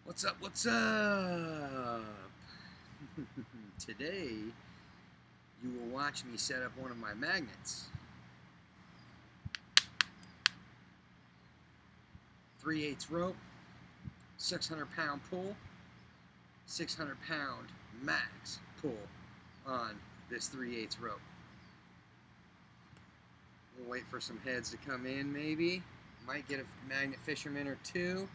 What's up? What's up? Today, you will watch me set up one of my magnets. 3/8 rope, 600-pound pull, 600-pound max pull on this 3/8 rope. We'll wait for some heads to come in, maybe. Might get a magnet fisherman or two.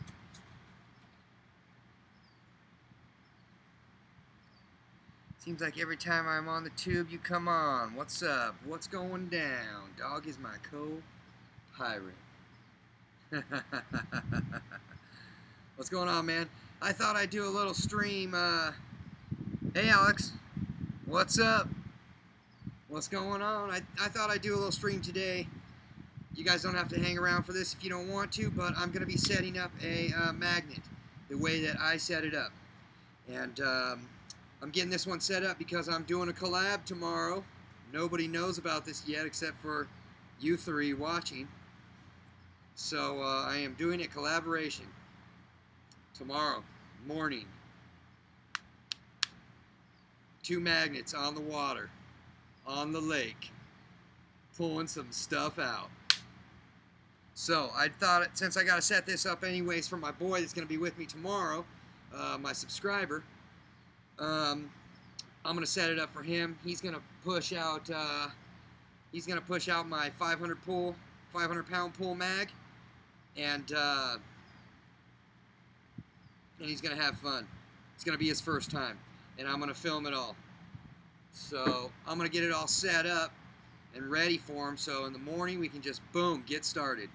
Seems like every time I'm on the tube, you come on. What's up? What's going down? Dog is my co-pirate. What's going on, man? I thought I'd do a little stream. Hey, Alex. What's up? What's going on? I thought I'd do a little stream today. You guys don't have to hang around for this if you don't want to, but I'm going to be setting up a magnet the way that I set it up. And I'm getting this one set up because I'm doing a collab tomorrow. Nobody knows about this yet except for you three watching. So I am doing a collaboration tomorrow morning. 2 magnets on the water, on the lake, pulling some stuff out. So I thought, since I got to set this up anyways for my boy that's going to be with me tomorrow, my subscriber, I'm gonna set it up for him. He's gonna push out. He's gonna push out my 500-pound pull mag, and he's gonna have fun. It's gonna be his first time, and I'm gonna film it all. So I'm gonna get it all set up and ready for him. So in the morning we can just boom get started.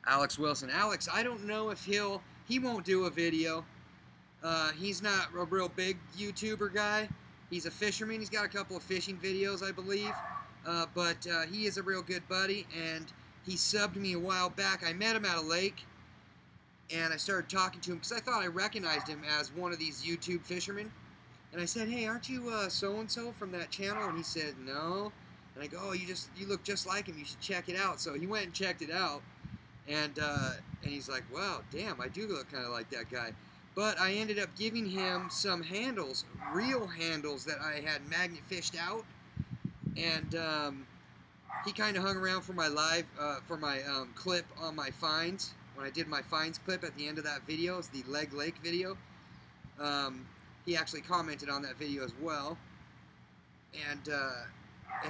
Alex Wilson. Alex, I don't know if he won't do a video. He's not a real big YouTuber guy. He's a fisherman. He's got a couple of fishing videos, I believe. But he is a real good buddy, and he subbed me a while back. I met him at a lake, and I started talking to him because I thought I recognized him as one of these YouTube fishermen. And I said, "Hey, aren't you so-and-so from that channel?" And he said, "No." And I go, "Oh, you look just like him. You should check it out." So he went and checked it out, and he's like, "Wow, damn, I do look kind of like that guy." But I ended up giving him some handles, real handles that I had magnet fished out, and he kind of hung around for my live, clip on my finds. When I did my finds clip at the end of that video, it's the Leg Lake video. He actually commented on that video as well, and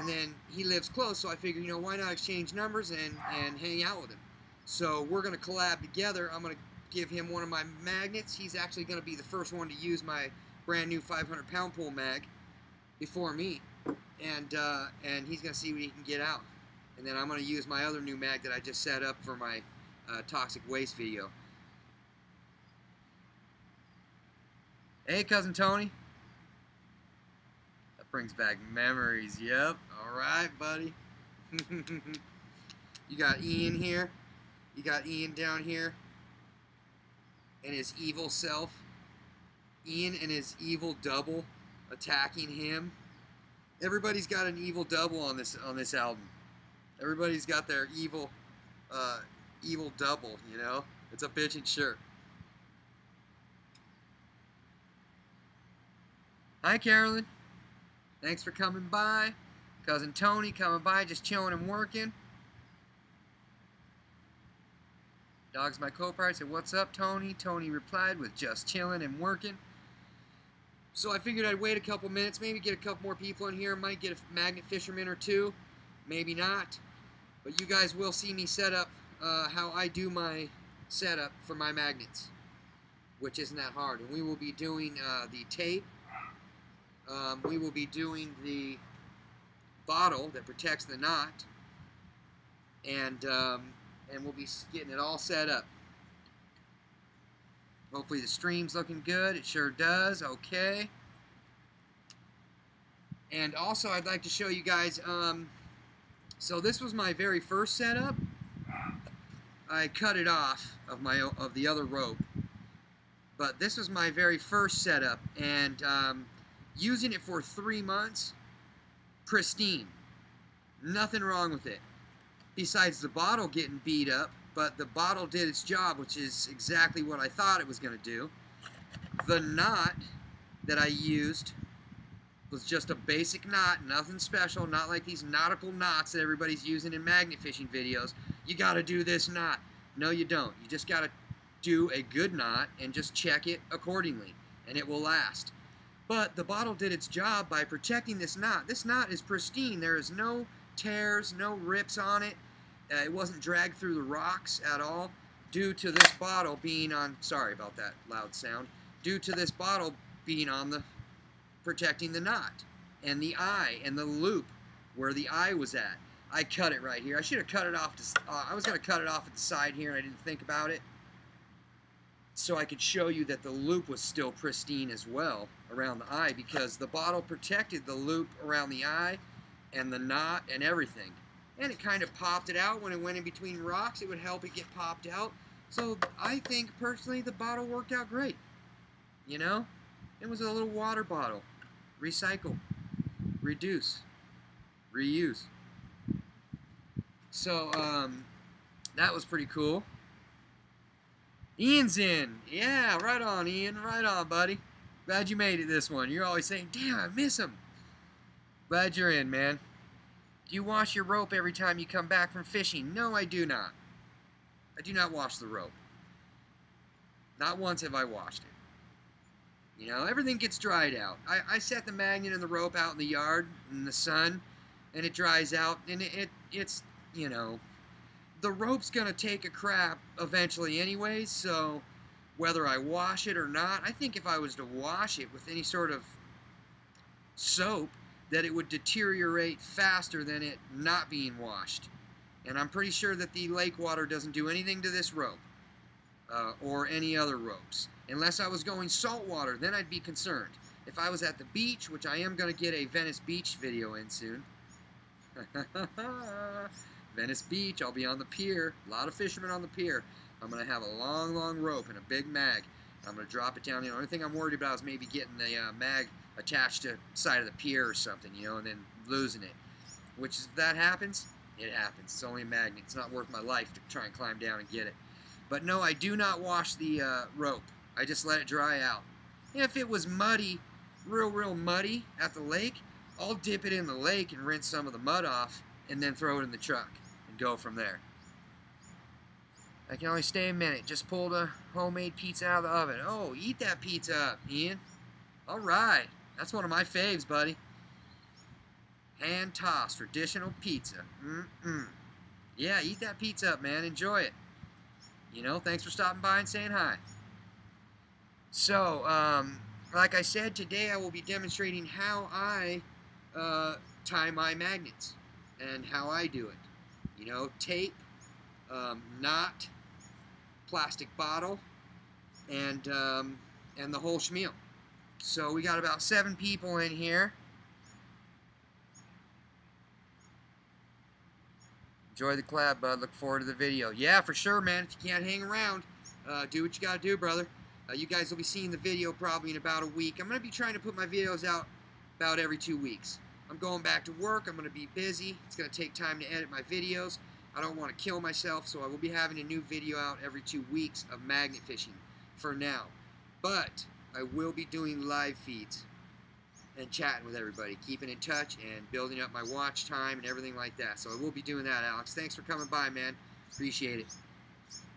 then he lives close, so I figured, why not exchange numbers and hang out with him. So we're gonna collab together. I'm gonna give him one of my magnets. He's actually going to be the first one to use my brand new 500-pound pull mag before me, and he's going to see what he can get out. And then I'm going to use my other new mag that I just set up for my toxic waste video. Hey, cousin Tony. That brings back memories. Yep. All right, buddy. You got Ian here. You got Ian down here. And his evil self, Ian and his evil double attacking him. Everybody's got an evil double on this album. Everybody's got their evil double. It's a bitchin' shirt. Hi, Carolyn. Thanks for coming by. Cousin Tony coming by, just chilling and working. Dog's my co-pilot. Said, "What's up, Tony?" Tony replied with, "Just chilling and working." So I figured I'd wait a couple minutes, maybe get a couple more people in here, might get a magnet fisherman or two, maybe not. But you guys will see me set up how I do my setup for my magnets, which isn't that hard. And we will be doing the tape. We will be doing the bottle that protects the knot, and we'll be getting it all set up. Hopefully the stream's looking good. It sure does. Okay. And also I'd like to show you guys, so this was my very first setup. I cut it off of the other rope. But this was my very first setup, and using it for 3 months, pristine. Nothing wrong with it. Besides the bottle getting beat up, but the bottle did its job, which is exactly what I thought it was going to do. The knot that I used was just a basic knot, nothing special, not like these nautical knots that everybody's using in magnet fishing videos. You got to do this knot. No, you don't. You just got to do a good knot and just check it accordingly, and it will last. But the bottle did its job by protecting this knot. This knot is pristine. There is no tears, no rips on it. It wasn't dragged through the rocks at all due to this bottle being on, sorry about that loud sound, due to this bottle being on the, protecting the knot and the eye and the loop where the eye was at. I cut it right here. I should have cut it off, I was going to cut it off at the side here and I didn't think about it, so I could show you that the loop was still pristine as well around the eye, because the bottle protected the loop around the eye and the knot and everything. And it kind of popped it out when it went in between rocks. It would help it get popped out. So I think personally the bottle worked out great. You know, it was a little water bottle. Recycle, reduce, reuse. So that was pretty cool. Ian's in. Yeah, right on, Ian. Right on, buddy. Glad you made it this one. You're always saying, damn, I miss him. Glad you're in, man. Do you wash your rope every time you come back from fishing? No, I do not. I do not wash the rope. Not once have I washed it. You know, everything gets dried out. I set the magnet and the rope out in the yard in the sun, and it dries out, and it's, you know, the rope's going to take a crap eventually anyways, so whether I wash it or not, I think if I was to wash it with any sort of soap, that it would deteriorate faster than it not being washed. And I'm pretty sure that the lake water doesn't do anything to this rope or any other ropes. Unless I was going saltwater, then I'd be concerned. If I was at the beach, which I am going to get a Venice Beach video in soon. Venice Beach, I'll be on the pier. A lot of fishermen on the pier. I'm going to have a long, long rope and a big mag. I'm going to drop it down. The only thing I'm worried about is maybe getting the mag attached to the side of the pier or something, you know, and then losing it. Which, if that happens, it happens. It's only a magnet. It's not worth my life to try and climb down and get it. But no, I do not wash the rope. I just let it dry out. If it was muddy, real muddy at the lake, I'll dip it in the lake and rinse some of the mud off and then throw it in the truck and go from there. I can only stay a minute. Just pulled a homemade pizza out of the oven. Oh, eat that pizza up, Ian. All right. That's one of my faves, buddy. Hand-tossed traditional pizza. Yeah, eat that pizza up, man. Enjoy it. You know, thanks for stopping by and saying hi. So, like I said, today I will be demonstrating how I tie my magnets and how I do it. You know, tape, knot, plastic bottle, and the whole schmeal. So we got about 7 people in here. Enjoy the collab, bud. Look forward to the video. Yeah, for sure, man. If you can't hang around, do what you gotta do, brother. You guys will be seeing the video probably in about a week. I'm gonna be trying to put my videos out about every 2 weeks. I'm going back to work. I'm gonna be busy. It's gonna take time to edit my videos. I don't want to kill myself, so I will be having a new video out every 2 weeks of magnet fishing for now. But I will be doing live feeds and chatting with everybody, keeping in touch and building up my watch time and everything like that. So I will be doing that, Alex. Thanks for coming by, man. Appreciate it.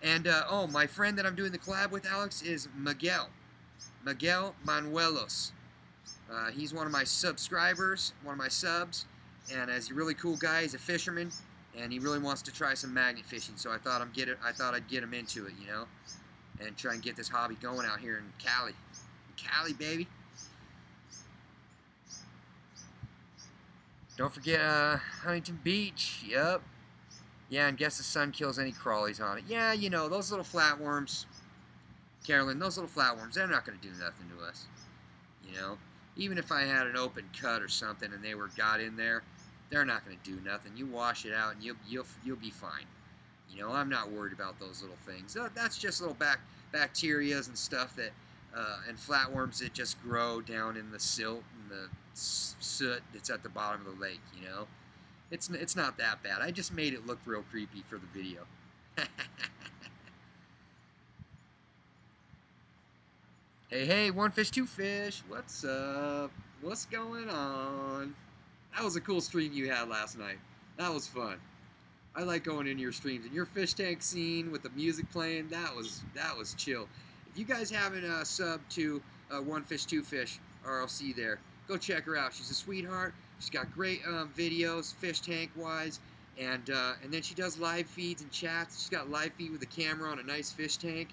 And, oh, my friend that I'm doing the collab with, Alex, is Miguel. Miguel Manuelos. He's one of my subscribers, one of my subs, and as a really cool guy, he's a fisherman, and he really wants to try some magnet fishing. So I thought I'd get him into it, you know, and try and get this hobby going out here in Cali. Cali, baby. Don't forget Huntington Beach. Yep. Yeah, and guess the sun kills any crawlies on it. Yeah, you know, those little flatworms, Carolyn, those little flatworms, they're not going to do nothing to us. You know, even if I had an open cut or something and they got in there, they're not going to do nothing. You wash it out and you'll be fine. You know, I'm not worried about those little things. That's just little bacterias and stuff that and flatworms that just grow down in the silt and the soot that's at the bottom of the lake. You know, it's not that bad. I just made it look real creepy for the video. Hey, one fish, two fish. What's up? What's going on? That was a cool stream you had last night. That was fun. I like going into your streams and your fish tank scene with the music playing. That was chill. If you guys haven't subbed to One Fish, Two Fish RLC there, go check her out. She's a sweetheart. She's got great videos, fish tank wise, and then she does live feeds and chats. She's got live feed with a camera on a nice fish tank.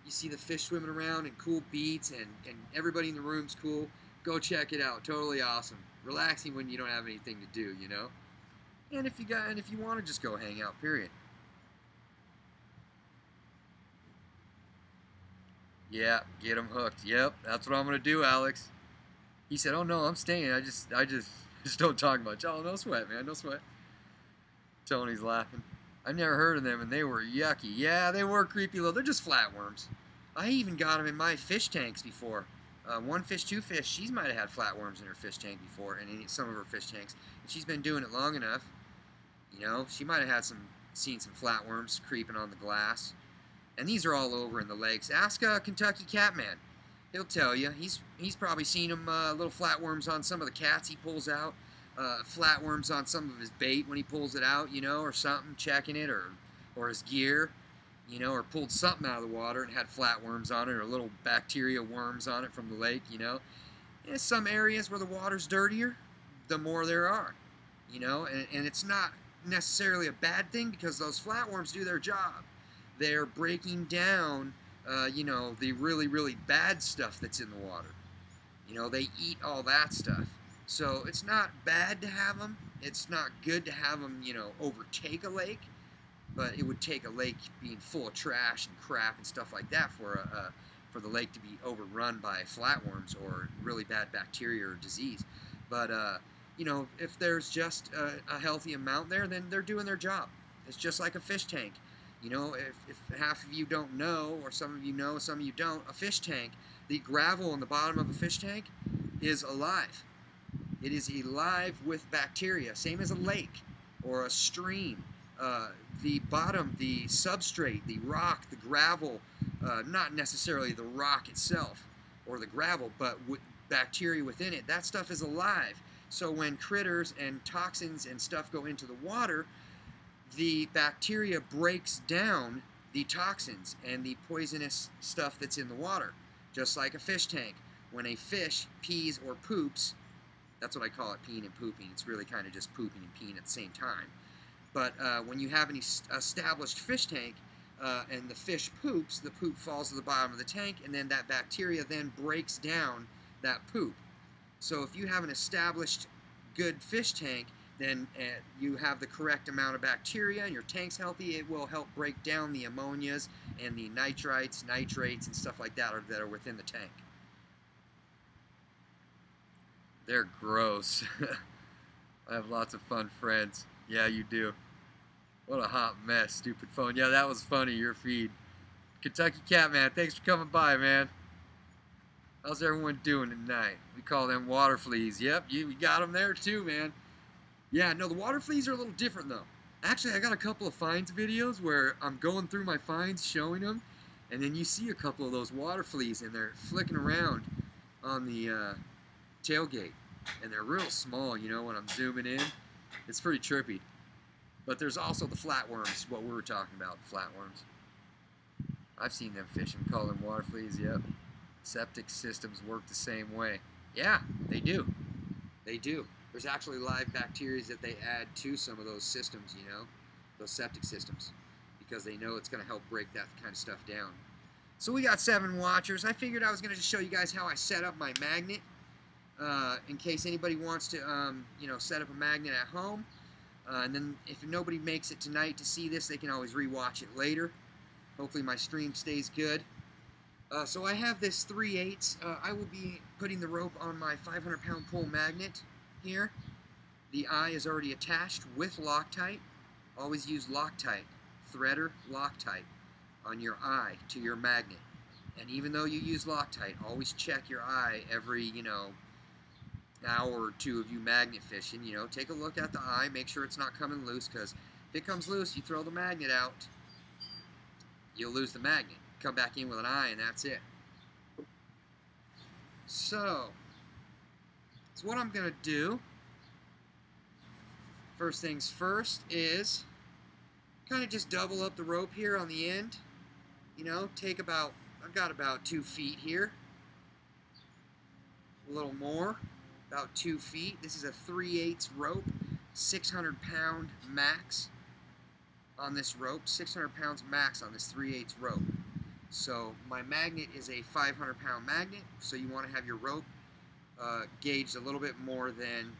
You see the fish swimming around and cool beats, and everybody in the room's cool. Go check it out. Totally awesome. Relaxing when you don't have anything to do, you know. And if you want to just go hang out, period. Yeah, get them hooked. Yep, that's what I'm gonna do, Alex. He said, "Oh no, I'm staying. I just don't talk much." Oh, no sweat, man, no sweat. Tony's laughing. I never heard of them, and they were yucky. Yeah, they were creepy little. They're just flatworms. I even got them in my fish tanks before. One Fish, Two Fish, she might have had flatworms in her fish tank before, and in some of her fish tanks. If she's been doing it long enough, you know, she might have had seen some flatworms creeping on the glass. And these are all over in the lakes. Ask Kentucky Catman. He'll tell you. He's probably seen them, little flatworms on some of the cats he pulls out. Flatworms on some of his bait when he pulls it out, you know, or something, checking it, or his gear, you know, or pulled something out of the water and had flatworms on it, or little bacteria worms on it from the lake, you know. In some areas where the water's dirtier, the more there are, you know, and it's not necessarily a bad thing because those flatworms do their job. They're breaking down, you know, the really, really bad stuff that's in the water. You know, they eat all that stuff. So it's not bad to have them. It's not good to have them, you know, overtake a lake. But it would take a lake being full of trash and crap and stuff like that for the lake to be overrun by flatworms or really bad bacteria or disease. But, you know, if there's just a healthy amount there, then they're doing their job. It's just like a fish tank. You know, if half of you don't know, or some of you know, some of you don't, a fish tank, the gravel in the bottom of a fish tank is alive. It is alive with bacteria, same as a lake or a stream. The bottom, the substrate, the rock, the gravel, not necessarily the rock itself or the gravel, but with bacteria within it, that stuff is alive. So when critters and toxins and stuff go into the water, the bacteria breaks down the toxins and the poisonous stuff that's in the water, just like a fish tank. When a fish pees or poops, that's what I call it, peeing and pooping. It's really kind of just pooping and peeing at the same time. But when you have an established fish tank and the fish poops, the poop falls to the bottom of the tank, and then that bacteria then breaks down that poop. So if you have an established good fish tank, then you have the correct amount of bacteria and your tank's healthy, it will help break down the ammonias and the nitrites, nitrates, and stuff like that are within the tank. They're gross. I have lots of fun friends. Yeah, you do. What a hot mess, stupid phone. Yeah, that was funny, your feed. Kentucky Catman, thanks for coming by, man. How's everyone doing tonight? We call them water fleas. Yep, you got them there too, man. Yeah, no, the water fleas are a little different, though. Actually, I got a couple of finds videos where I'm going through my finds, showing them, and then you see a couple of those water fleas, and they're flicking around on the tailgate, and they're real small, you know, when I'm zooming in. It's pretty trippy. But there's also the flatworms, what we were talking about, the flatworms. I've seen them fishing, call them water fleas, yep. Septic systems work the same way. Yeah, they do. They do. There's actually live bacteria that they add to some of those systems, you know, those septic systems, because they know it's going to help break that kind of stuff down. So we got 7 watchers. I figured I was going to just show you guys how I set up my magnet, in case anybody wants to, you know, set up a magnet at home. And then if nobody makes it tonight to see this, they can always re-watch it later. Hopefully my stream stays good. So I have this 3/8. I will be putting the rope on my 500-pound pole magnet here. The eye is already attached with Loctite. Always use Loctite, threader Loctite, on your eye to your magnet. And even though you use Loctite, always check your eye every, you know, hour or 2 of you magnet fishing. You know, take a look at the eye, make sure it's not coming loose, because if it comes loose, you throw the magnet out, you'll lose the magnet. Come back in with an eye and that's it. So what I'm going to do, first things first, is kind of just double up the rope here on the end. You know, take about, I've got about 2 feet here. A little more, about 2 feet. This is a 3/8 rope, 600-pound max on this rope, 600 pounds max on this 3/8 rope. So my magnet is a 500-pound magnet, so you want to have your rope gauged a little bit more than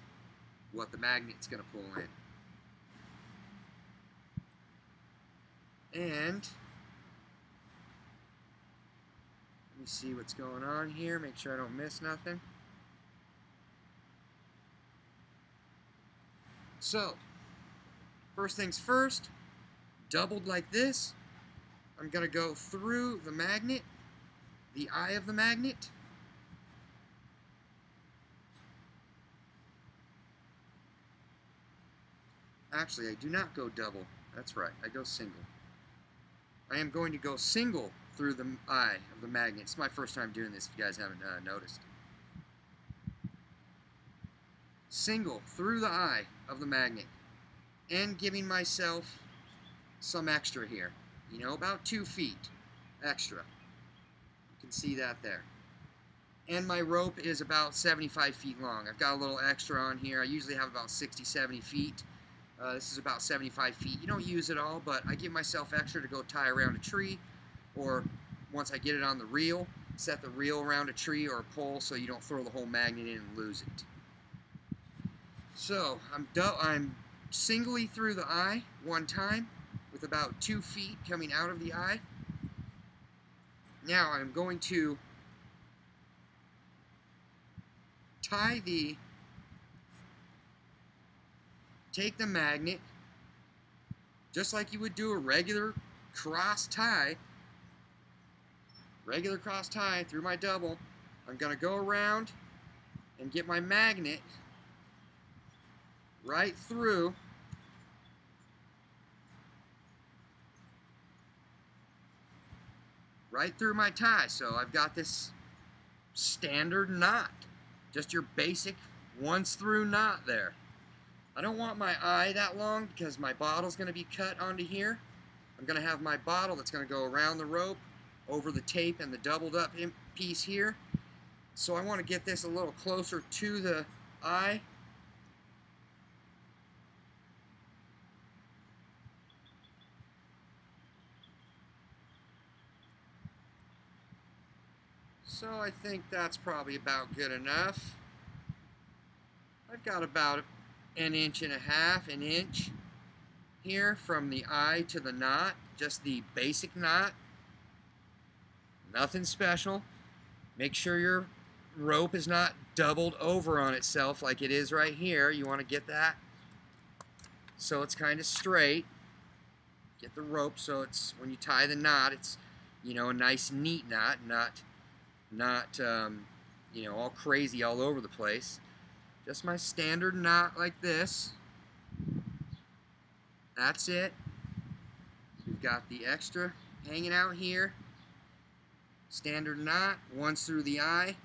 what the magnet's going to pull in. And let me see what's going on here, make sure I don't miss nothing. So, first things first, doubled like this. I'm going to go through the magnet, the eye of the magnet. Actually, I do not go double. That's right, I go single. I am going to go single through the eye of the magnet. It's my first time doing this, if you guys haven't noticed. Single through the eye of the magnet, and giving myself some extra here. You know, about 2 feet extra. You can see that there. And my rope is about 75 feet long. I've got a little extra on here. I usually have about 60, 70 feet. This is about 75 feet. You don't use it all, but I give myself extra to go tie around a tree, or once I get it on the reel, set the reel around a tree or a pole so you don't throw the whole magnet in and lose it. So I'm singly through the eye one time with about 2 feet coming out of the eye. Now I'm going to take the magnet, just like you would do a regular cross tie through my double. I'm going to go around and get my magnet right through my tie. So I've got this standard knot, just your basic once through knot there. I don't want my eye that long because my bottle's going to be cut onto here. I'm going to have my bottle that's going to go around the rope, over the tape and the doubled up piece here. So I want to get this a little closer to the eye. So I think that's probably about good enough. I've got about 1.5 inches, an inch here from the eye to the knot, just the basic knot. Nothing special. Make sure your rope is not doubled over on itself like it is right here. You want to get that so it's kind of straight. Get the rope so it's, when you tie the knot, it's, you know, a nice neat knot, not you know, all crazy all over the place. Just my standard knot like this. That's it. We've got the extra hanging out here. Standard knot, once through the eye.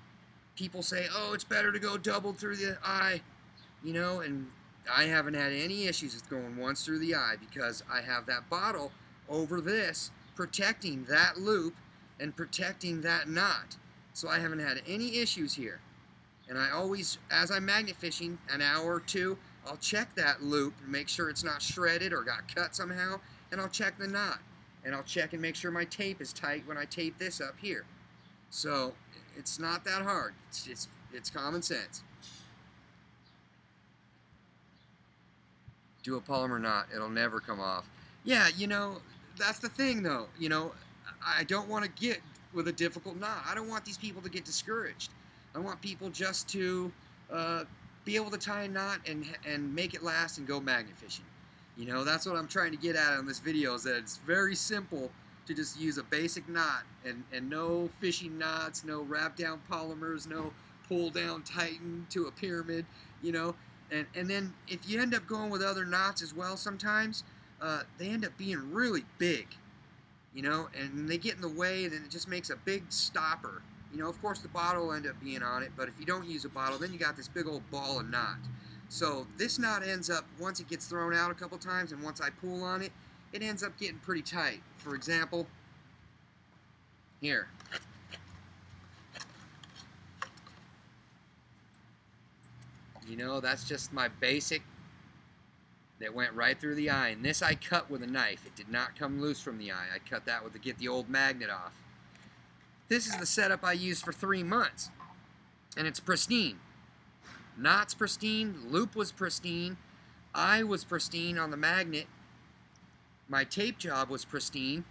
People say, oh, it's better to go double through the eye, you know, and I haven't had any issues with going once through the eye because I have that bottle over this protecting that loop and protecting that knot. So I haven't had any issues here. And I always, as I'm magnet fishing, an hour or two, I'll check that loop and make sure it's not shredded or got cut somehow, and I'll check the knot. And I'll check and make sure my tape is tight when I tape this up here. So it's not that hard. It's common sense. Do a polymer knot, it'll never come off. Yeah, you know, that's the thing though. You know, I don't want to get with a difficult knot. I don't want these people to get discouraged. I want people just to be able to tie a knot and make it last and go magnet fishing. You know, that's what I'm trying to get at on this video, is that it's very simple to just use a basic knot and no fishing knots, no wrap down polymers, no pull down tighten to a pyramid, you know. And then if you end up going with other knots as well sometimes, they end up being really big, you know, and they get in the way, and then it just makes a big stopper. You know, of course the bottle will end up being on it, but if you don't use a bottle, then you got this big old ball of knot. So this knot ends up, once it gets thrown out a couple times and once I pull on it, it ends up getting pretty tight. For example, here. You know, that's just my basic that went right through the eye. And this I cut with a knife. It did not come loose from the eye. I cut that with to get the old magnet off. This is the setup I used for 3 months. And it's pristine. Knot's pristine, loop was pristine, eye was pristine on the magnet, my tape job was pristine.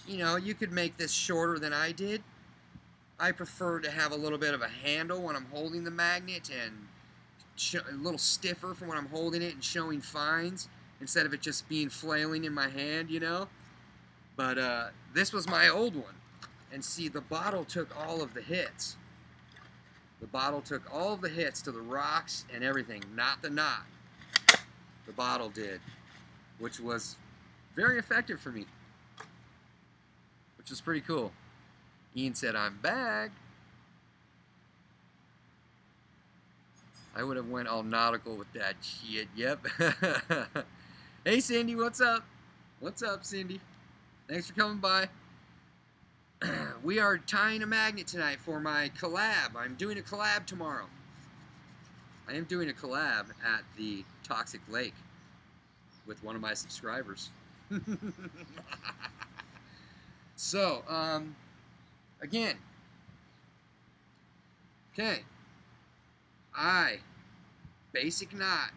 You know, you could make this shorter than I did. I prefer to have a little bit of a handle when I'm holding the magnet, and a little stiffer for when I'm holding it and showing fines, instead of it just being flailing in my hand, you know. But this was my old one, and see, the bottle took all of the hits. The bottle took all of the hits to the rocks and everything, not the knot. The bottle did, which was very effective for me, which was pretty cool. Ian said, "I'm back." I would have went all nautical with that shit. Yep. Hey, Cindy, what's up? What's up, Cindy? Thanks for coming by. We are tying a magnet tonight for my collab. I'm doing a collab tomorrow. I am doing a collab at the Toxic Lake with one of my subscribers. So, again, okay, basic knot,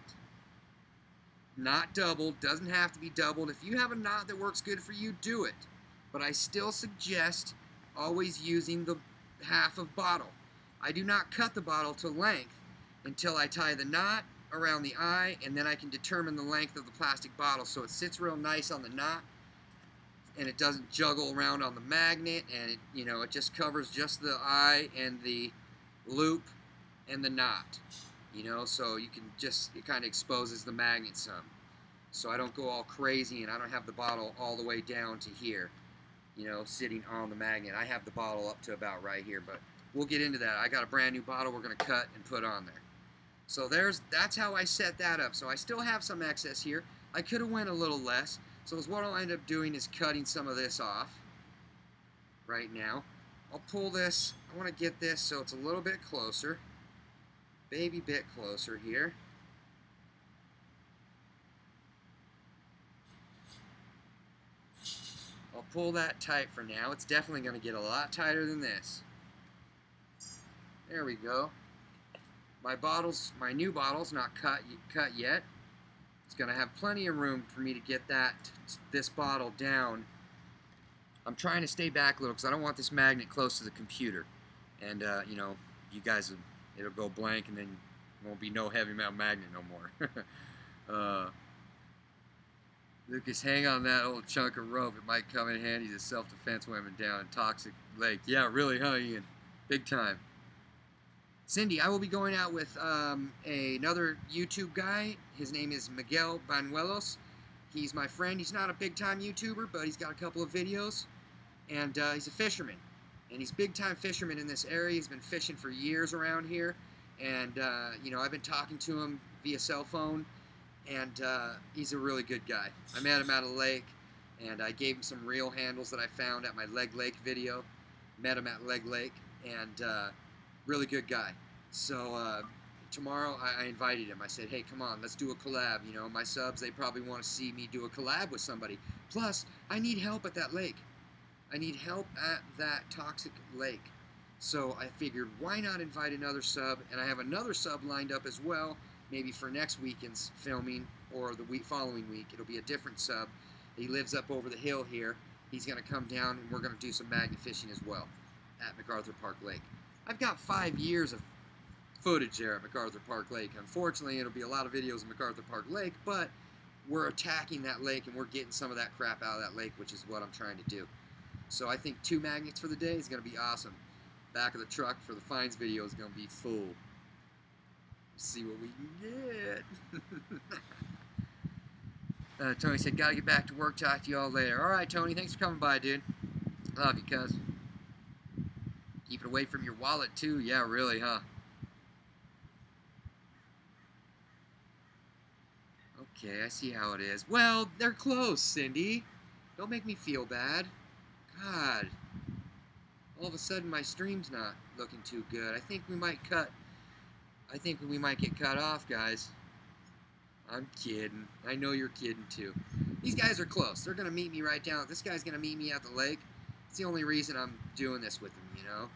not doubled, doesn't have to be doubled. If you have a knot that works good for you, do it. But I still suggest always using the half of bottle. I do not cut the bottle to length until I tie the knot around the eye, and then I can determine the length of the plastic bottle so it sits real nice on the knot and it doesn't juggle around on the magnet, and it, you know, it just covers just the eye and the loop and the knot, you know, so you can just, it kind of exposes the magnet some. So I don't go all crazy and I don't have the bottle all the way down to here, you know, sitting on the magnet. I have the bottle up to about right here, but we'll get into that. I got a brand new bottle we're going to cut and put on there. So that's how I set that up. So I still have some excess here. I could have went a little less. So what I'll end up doing is cutting some of this off right now. I'll pull this. I want to get this so it's a little bit closer. Baby bit closer here. I'll pull that tight for now. It's definitely going to get a lot tighter than this. There we go. My new bottle's not cut yet. It's going to have plenty of room for me to get this bottle down. I'm trying to stay back a little because I don't want this magnet close to the computer. And, you know, you guys, it'll go blank and then won't be no heavy metal magnet no more. Lucas, hang on that old chunk of rope. It might come in handy to self-defense women down in Toxic Lake. Yeah, really, huh, Ian? Big time. Cindy, I will be going out with another YouTube guy. His name is Miguel Banuelos. He's my friend. He's not a big-time YouTuber, but he's got a couple of videos. And he's a fisherman. And he's a big-time fisherman in this area. He's been fishing for years around here. And, you know, I've been talking to him via cell phone. And he's a really good guy. I met him at a lake, and I gave him some reel handles that I found at my Leg Lake video. Met him at Leg Lake, and really good guy. So tomorrow I invited him. I said, hey, come on, let's do a collab. You know, my subs, they probably want to see me do a collab with somebody. Plus, I need help at that lake. I need help at that toxic lake. So I figured, why not invite another sub? And I have another sub lined up as well, maybe for next weekend's filming or the following week. It'll be a different sub. He lives up over the hill here. He's going to come down, and we're going to do some magnet fishing as well at MacArthur Park Lake. I've got 5 years of footage there at MacArthur Park Lake. Unfortunately, it'll be a lot of videos of MacArthur Park Lake, but we're attacking that lake, and we're getting some of that crap out of that lake, which is what I'm trying to do. So I think 2 magnets for the day is going to be awesome. Back of the truck for the finds video is going to be full. See what we can get. Tony said, gotta get back to work. Talk to you all later. All right, Tony. Thanks for coming by, dude. Love you, cuz. Keep it away from your wallet, too. Yeah, really, huh? Okay, I see how it is. Well, they're close, Cindy. Don't make me feel bad. God. All of a sudden, my stream's not looking too good. I think we might get cut off, guys. I'm kidding. I know you're kidding, too. These guys are close. They're going to meet me right down. This guy's going to meet me at the lake. It's the only reason I'm doing this with him, you know?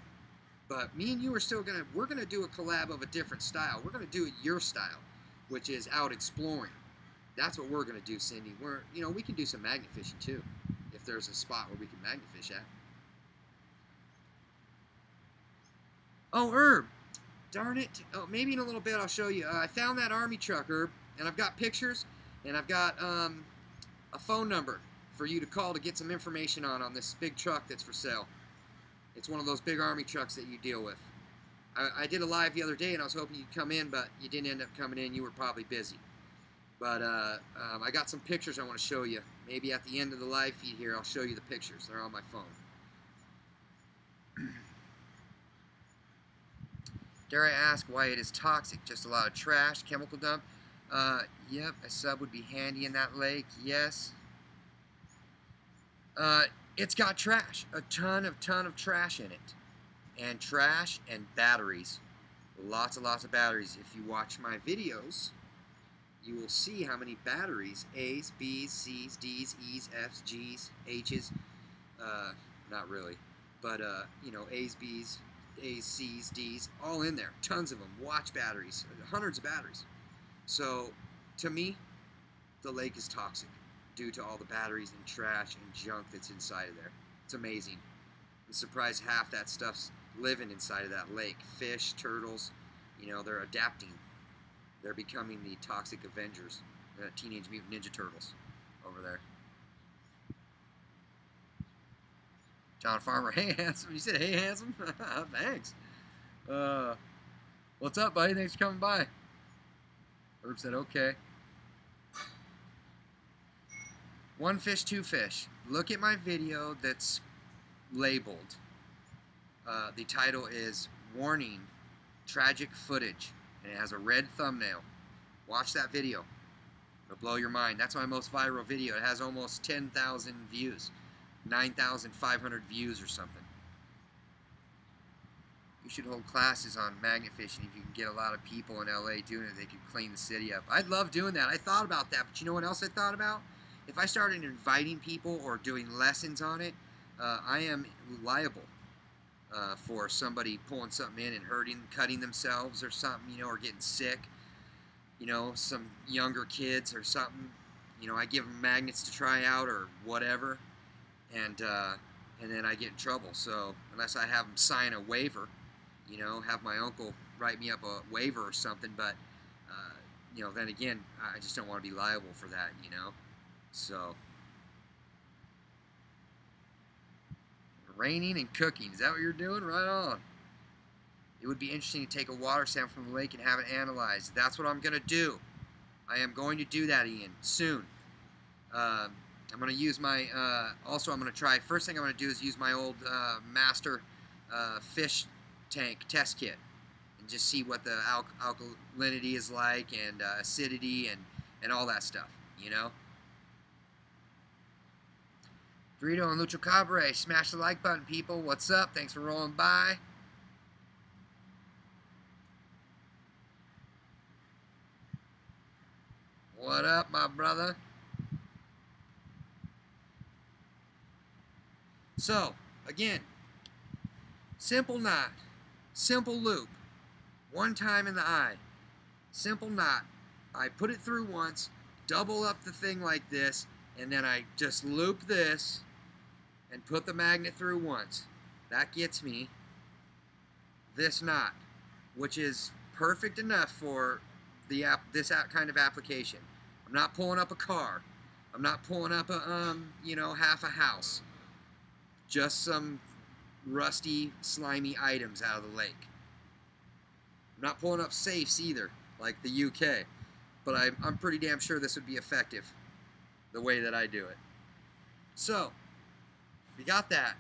But me and you are still going to... We're going to do a collab of a different style. We're going to do it your style, which is out exploring. That's what we're going to do, Cindy. We can do some magnet fishing, too, if there's a spot where we can magnet fish at. Oh, Herb. Darn it. Oh, maybe in a little bit I'll show you. I found that army truck, Herb, and I've got pictures, and I've got a phone number for you to call to get some information on this big truck that's for sale. It's one of those big army trucks that you deal with. I did a live the other day, and I was hoping you'd come in, but you didn't end up coming in. You were probably busy. But I got some pictures I want to show you. Maybe at the end of the live feed here, I'll show you the pictures. They're on my phone. Dare I ask why it is toxic? Just a lot of trash, chemical dump? Yep, a sub would be handy in that lake, yes. It's got trash, a ton of trash in it. And trash and batteries. Lots and lots of batteries. If you watch my videos, you will see how many batteries, A's, B's, C's, D's, E's, F's, G's, H's, not really, but, A's, B's, A's, C's, D's, all in there. Tons of them. Watch batteries. Hundreds of batteries. So, to me, the lake is toxic due to all the batteries and trash and junk that's inside of there. It's amazing. I'm surprised half that stuff's living inside of that lake. Fish, turtles, they're adapting. They're becoming the toxic Avengers, the Teenage Mutant Ninja Turtles over there. John Farmer, hey, handsome. You said, hey, handsome? Thanks. What's up, buddy? Thanks for coming by. Herb said, okay. One fish, two fish. Look at my video that's labeled. The title is Warning, Tragic Footage. And it has a red thumbnail. Watch that video. It'll blow your mind. That's my most viral video. It has almost 10,000 views. 9,500 views or something. You should hold classes on magnet fishing. If you can get a lot of people in LA doing it, they could clean the city up. I'd love doing that. I thought about that, but you know what else I thought about? If I started inviting people or doing lessons on it, I am liable for somebody pulling something in and cutting themselves or something, or getting sick. Some younger kids or something. I give them magnets to try out or whatever. And then I get in trouble. So unless I have them sign a waiver, have my uncle write me up a waiver or something. But then again, I just don't want to be liable for that. So raining and cooking. Is that what you're doing? Right on. It would be interesting to take a water sample from the lake and have it analyzed. That's what I'm gonna do. I am going to do that, Ian, soon. I'm going to use my, also I'm going to try, first thing I'm going to do is use my old master fish tank test kit and just see what the alkalinity is like and acidity and all that stuff, Dorito and Lucho Cabre, smash the like button, people. What's up? Thanks for rolling by. What up, my brother? So, again, simple knot, simple loop, one time in the eye, simple knot. I put it through once, double up the thing like this, and then I just loop this and put the magnet through once. That gets me this knot, which is perfect enough for the this kind of application. I'm not pulling up a car. I'm not pulling up a half a house. Just some rusty, slimy items out of the lake. I'm not pulling up safes either, like the UK. But I'm pretty damn sure this would be effective the way that I do it. So, we got that.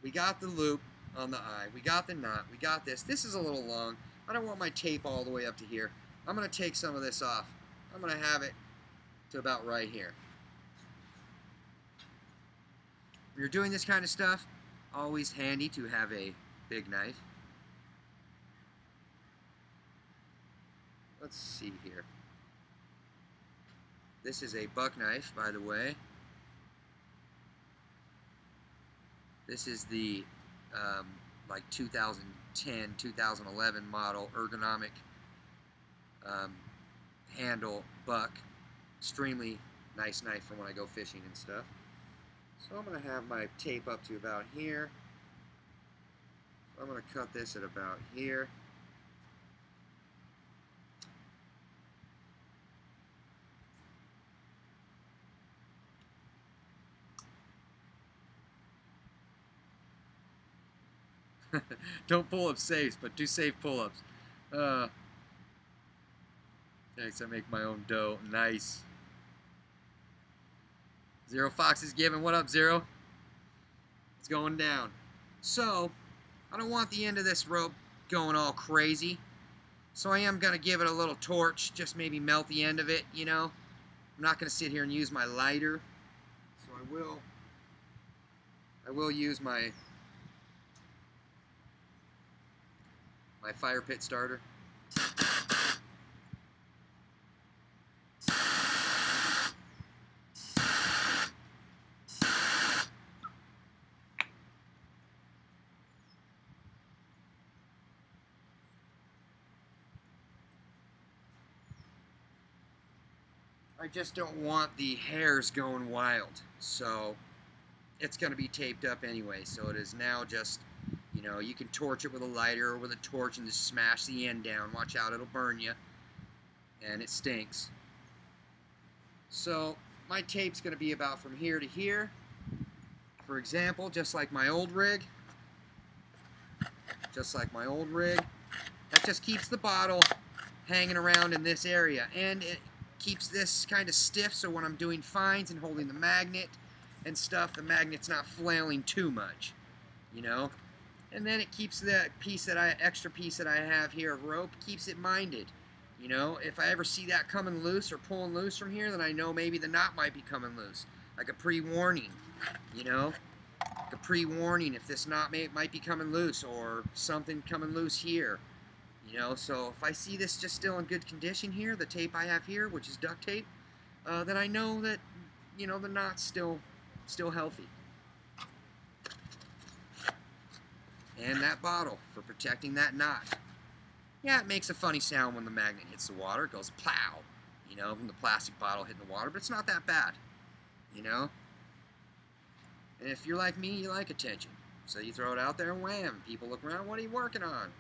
We got the loop on the eye. We got the knot. We got this. This is a little long. I don't want my tape all the way up to here. I'm going to take some of this off. I'm going to have it to about right here. When you're doing this kind of stuff, always handy to have a big knife. Let's see here. This is a buck knife, by the way. This is the like 2010, 2011 model ergonomic handle buck. Extremely nice knife for when I go fishing and stuff. So I'm going to have my tape up to about here. So I'm going to cut this at about here. Don't pull up safes, but do safe pull-ups. Thanks, I make my own dough. Nice. Zero Fox is giving. What up, Zero? It's going down. So, I don't want the end of this rope going all crazy. So I am going to give it a little torch, just maybe melt the end of it, you know. I'm not going to sit here and use my lighter. So I will use my fire pit starter. I just don't want the hairs going wild, so it's going to be taped up anyway. So it is now just, you know, you can torch it with a lighter or with a torch and just smash the end down. Watch out, it'll burn you, and it stinks. So my tape's going to be about from here to here. For example, just like my old rig. Just like my old rig. That just keeps the bottle hanging around in this area, and it keeps this kind of stiff, so when I'm doing fines and holding the magnet and stuff, the magnet's not flailing too much, you know. And then it keeps that extra piece that I have here of rope, keeps it minded, you know. If I ever see that coming loose or pulling loose from here, then I know maybe the knot might be coming loose, like a pre-warning, you know. Like a pre-warning if this knot might be coming loose or something coming loose here. You know, so if I see this just still in good condition here, the tape I have here, which is duct tape, then I know that, you know, the knot's still healthy. And that bottle for protecting that knot. Yeah, it makes a funny sound when the magnet hits the water. It goes plow, you know, from the plastic bottle hitting the water, but it's not that bad, you know. And if you're like me, you like attention. So you throw it out there and wham, people look around, what are you working on?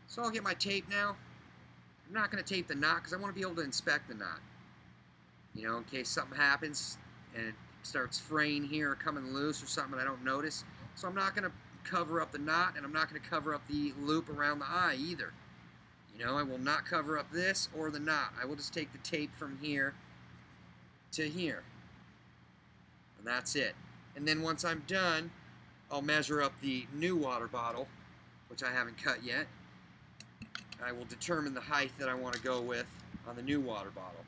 So I'll get my tape now. I'm not going to tape the knot because I want to be able to inspect the knot. You know, in case something happens and it starts fraying here or coming loose or something and I don't notice. So I'm not going to cover up the knot, and I'm not going to cover up the loop around the eye either. You know, I will not cover up this or the knot. I will just take the tape from here to here. And that's it. And then once I'm done, I'll measure up the new water bottle, which I haven't cut yet. I will determine the height that I want to go with on the new water bottle.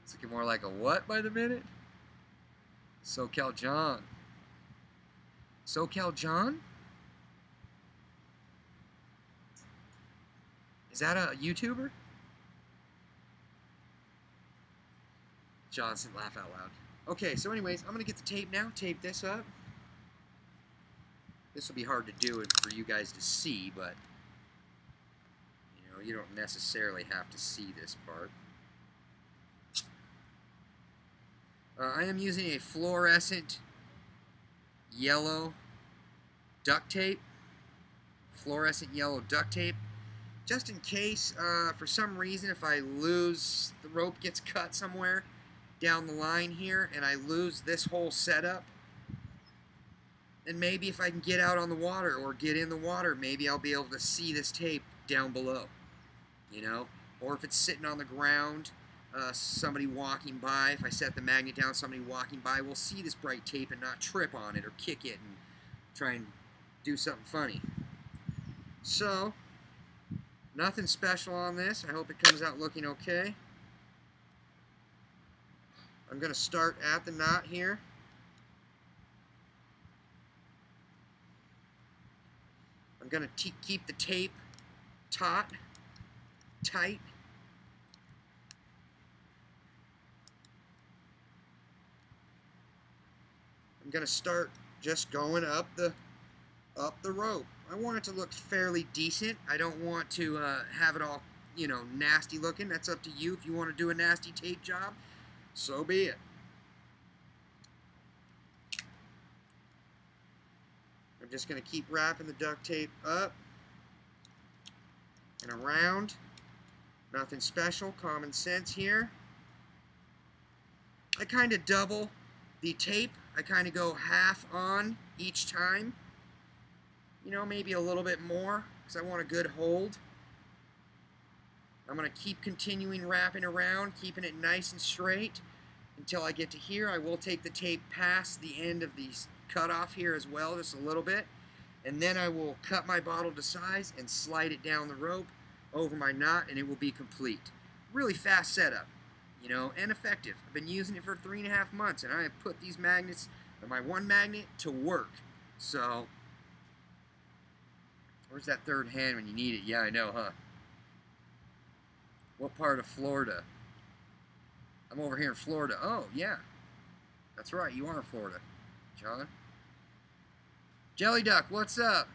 It's looking more like a what by the minute? SoCal John. SoCal John? Is that a YouTuber? Johnson, laugh out loud. Okay, so anyways, I'm going to get the tape now. Tape this up. This will be hard to do for you guys to see, but you don't necessarily have to see this part. I am using a fluorescent yellow duct tape. Fluorescent yellow duct tape. Just in case, for some reason, if I lose, the rope gets cut somewhere down the line here, and I lose this whole setup, then maybe if I can get out on the water or get in the water, maybe I'll be able to see this tape down below, or if it's sitting on the ground, somebody walking by, if I set the magnet down, somebody walking by will see this bright tape and not trip on it or kick it and try and do something funny. So, nothing special on this. I hope it comes out looking okay. I'm going to start at the knot here. I'm going to keep the tape tight. I'm going to start just going up the rope. I want it to look fairly decent. I don't want to have it all, nasty looking. That's up to you. If you want to do a nasty tape job, so be it. I'm just going to keep wrapping the duct tape up and around. Nothing special, common sense here. I kind of double the tape. I kind of go half on each time. Maybe a little bit more because I want a good hold. I'm going to keep continuing wrapping around, keeping it nice and straight until I get to here. I will take the tape past the end of the cutoff here as well, just a little bit. And then I will cut my bottle to size and slide it down the rope over my knot, and it will be complete. Really fast setup, and effective. I've been using it for 3.5 months, and I have put these magnets, my one magnet, to work. So, where's that third hand when you need it? Yeah, I know, huh? What part of Florida? I'm over here in Florida. Oh, yeah. That's right, you are in Florida, John. Jelly Duck, what's up?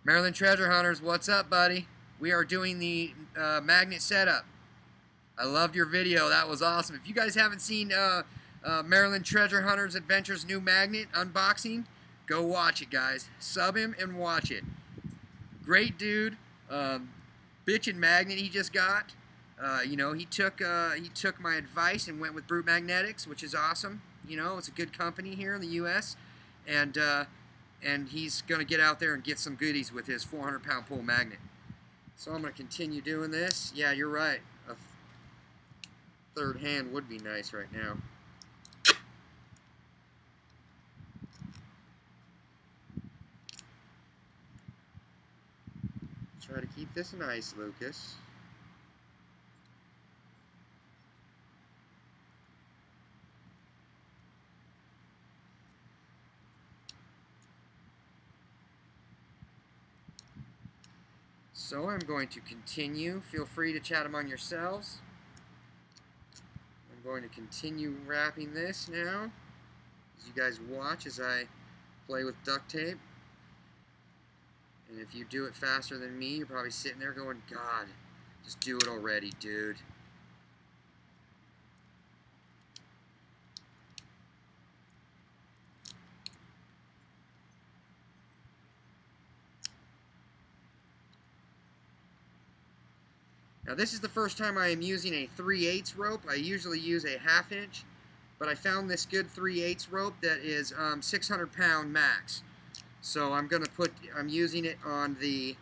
Maryland Treasure Hunters, what's up, buddy? We are doing the magnet setup. I loved your video. That was awesome. If you guys haven't seen Maryland Treasure Hunters Adventures new magnet unboxing, go watch it, guys. Sub him and watch it. Great dude. Bitchin' magnet he just got. He took my advice and went with Brute Magnetics, which is awesome. It's a good company here in the U.S. And he's going to get out there and get some goodies with his 400-pound pull magnet. So I'm going to continue doing this. Yeah, you're right. A third hand would be nice right now. Try to keep this nice, Lucas. So I'm going to continue. Feel free to chat among yourselves. I'm going to continue wrapping this now, as you guys watch as I play with duct tape. And if you do it faster than me, you're probably sitting there going, God, just do it already, dude. Now this is the first time I am using a 3/8 rope. I usually use a 1/2 inch, but I found this good 3/8 rope that is 600-pound max. So I'm using it on the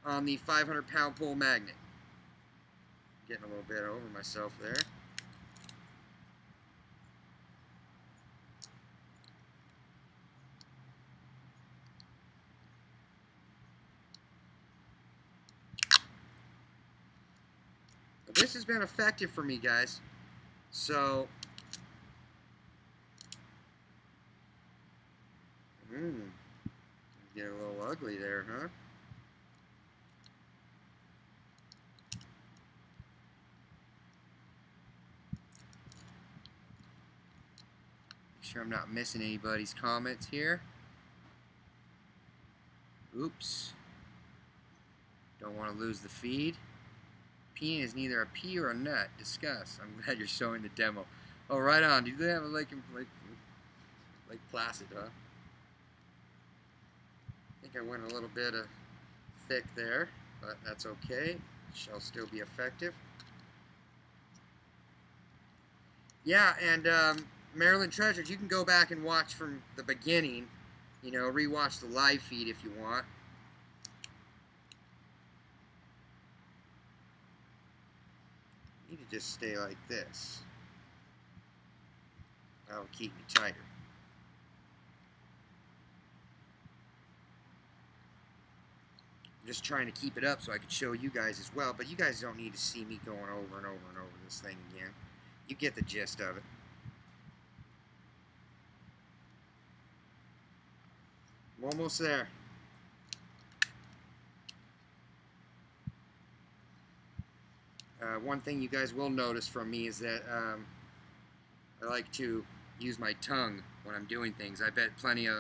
500-pound pull magnet. Getting a little bit over myself there. But this has been effective for me, guys. So Get a little ugly there, huh? Make sure I'm not missing anybody's comments here. Oops. Don't want to lose the feed. Peeing is neither a pea or a nut. Discuss. I'm glad you're showing the demo. Oh, right on. Do they have a Lake Placid, huh? I think I went a little bit thick there, but that's okay. It shall still be effective. Yeah, and Maryland Treasures, you can go back and watch from the beginning. You know, rewatch the live feed if you want. You need to just stay like this. That'll keep me tighter. I'm just trying to keep it up so I can show you guys as well, but you guys don't need to see me going over and over and over this thing again. You get the gist of it. I'm almost there. One thing you guys will notice from me is that I like to use my tongue when I'm doing things. I bet plenty of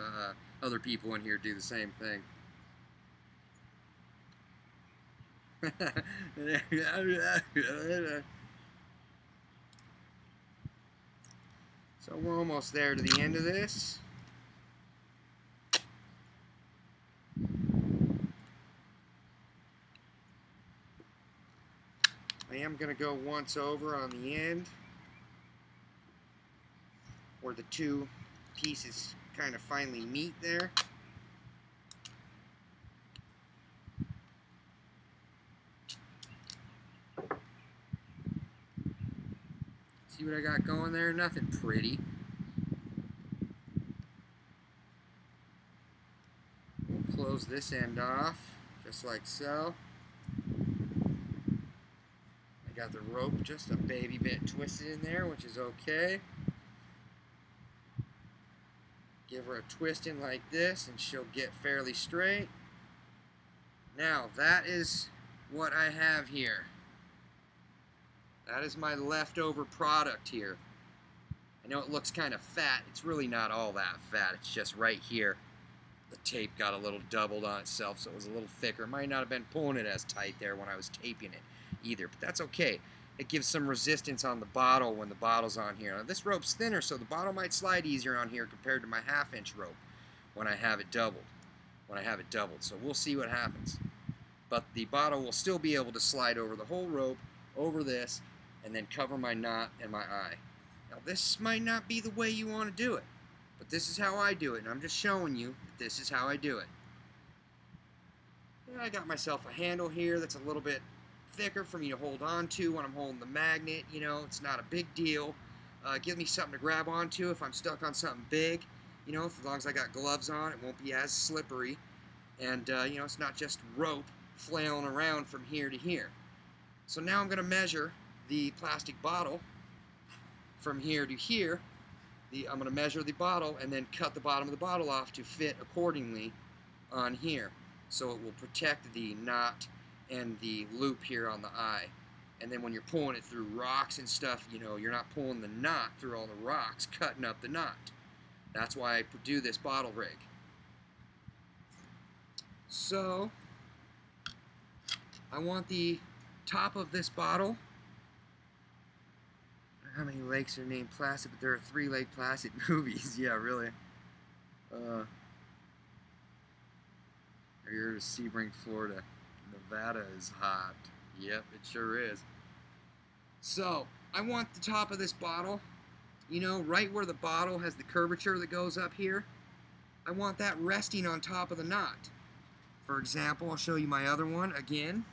other people in here do the same thing. So we're almost there to the end of this. I am going to go once over on the end where the two pieces kind of finally meet there. See what I got going there? Nothing pretty. We'll close this end off just like so. I got the rope just a baby bit twisted in there, which is okay. Give her a twist in like this and she'll get fairly straight. Now that is what I have here. That is my leftover product here. I know it looks kind of fat. It's really not all that fat. It's just right here. The tape got a little doubled on itself, so it was a little thicker. Might not have been pulling it as tight there when I was taping it either, but that's okay. It gives some resistance on the bottle when the bottle's on here. Now, this rope's thinner, so the bottle might slide easier on here compared to my 1/2-inch rope when I have it doubled. So we'll see what happens. But the bottle will still be able to slide over the whole rope, over this, and then cover my knot and my eye. Now this might not be the way you want to do it, but this is how I do it, and I'm just showing you that this is how I do it. And I got myself a handle here that's a little bit thicker for me to hold on to when I'm holding the magnet. You know, it's not a big deal. Give me something to grab onto if I'm stuck on something big. You know, as long as I got gloves on, it won't be as slippery. And, you know, it's not just rope flailing around from here to here. So now I'm going to measure the plastic bottle from here to here. I'm going to measure the bottle and then cut the bottom of the bottle off to fit accordingly on here. So it will protect the knot and the loop here on the eye. And then when you're pulling it through rocks and stuff, you know, you're not pulling the knot through all the rocks, cutting up the knot. That's why I do this bottle rig. So I want the top of this bottle. How many lakes are named Placid? But there are 3 Lake Placid movies. Yeah, really. Here's Sebring, Florida. Nevada is hot. Yep, it sure is. So, I want the top of this bottle, you know, right where the bottle has the curvature that goes up here. I want that resting on top of the knot. For example, I'll show you my other one again.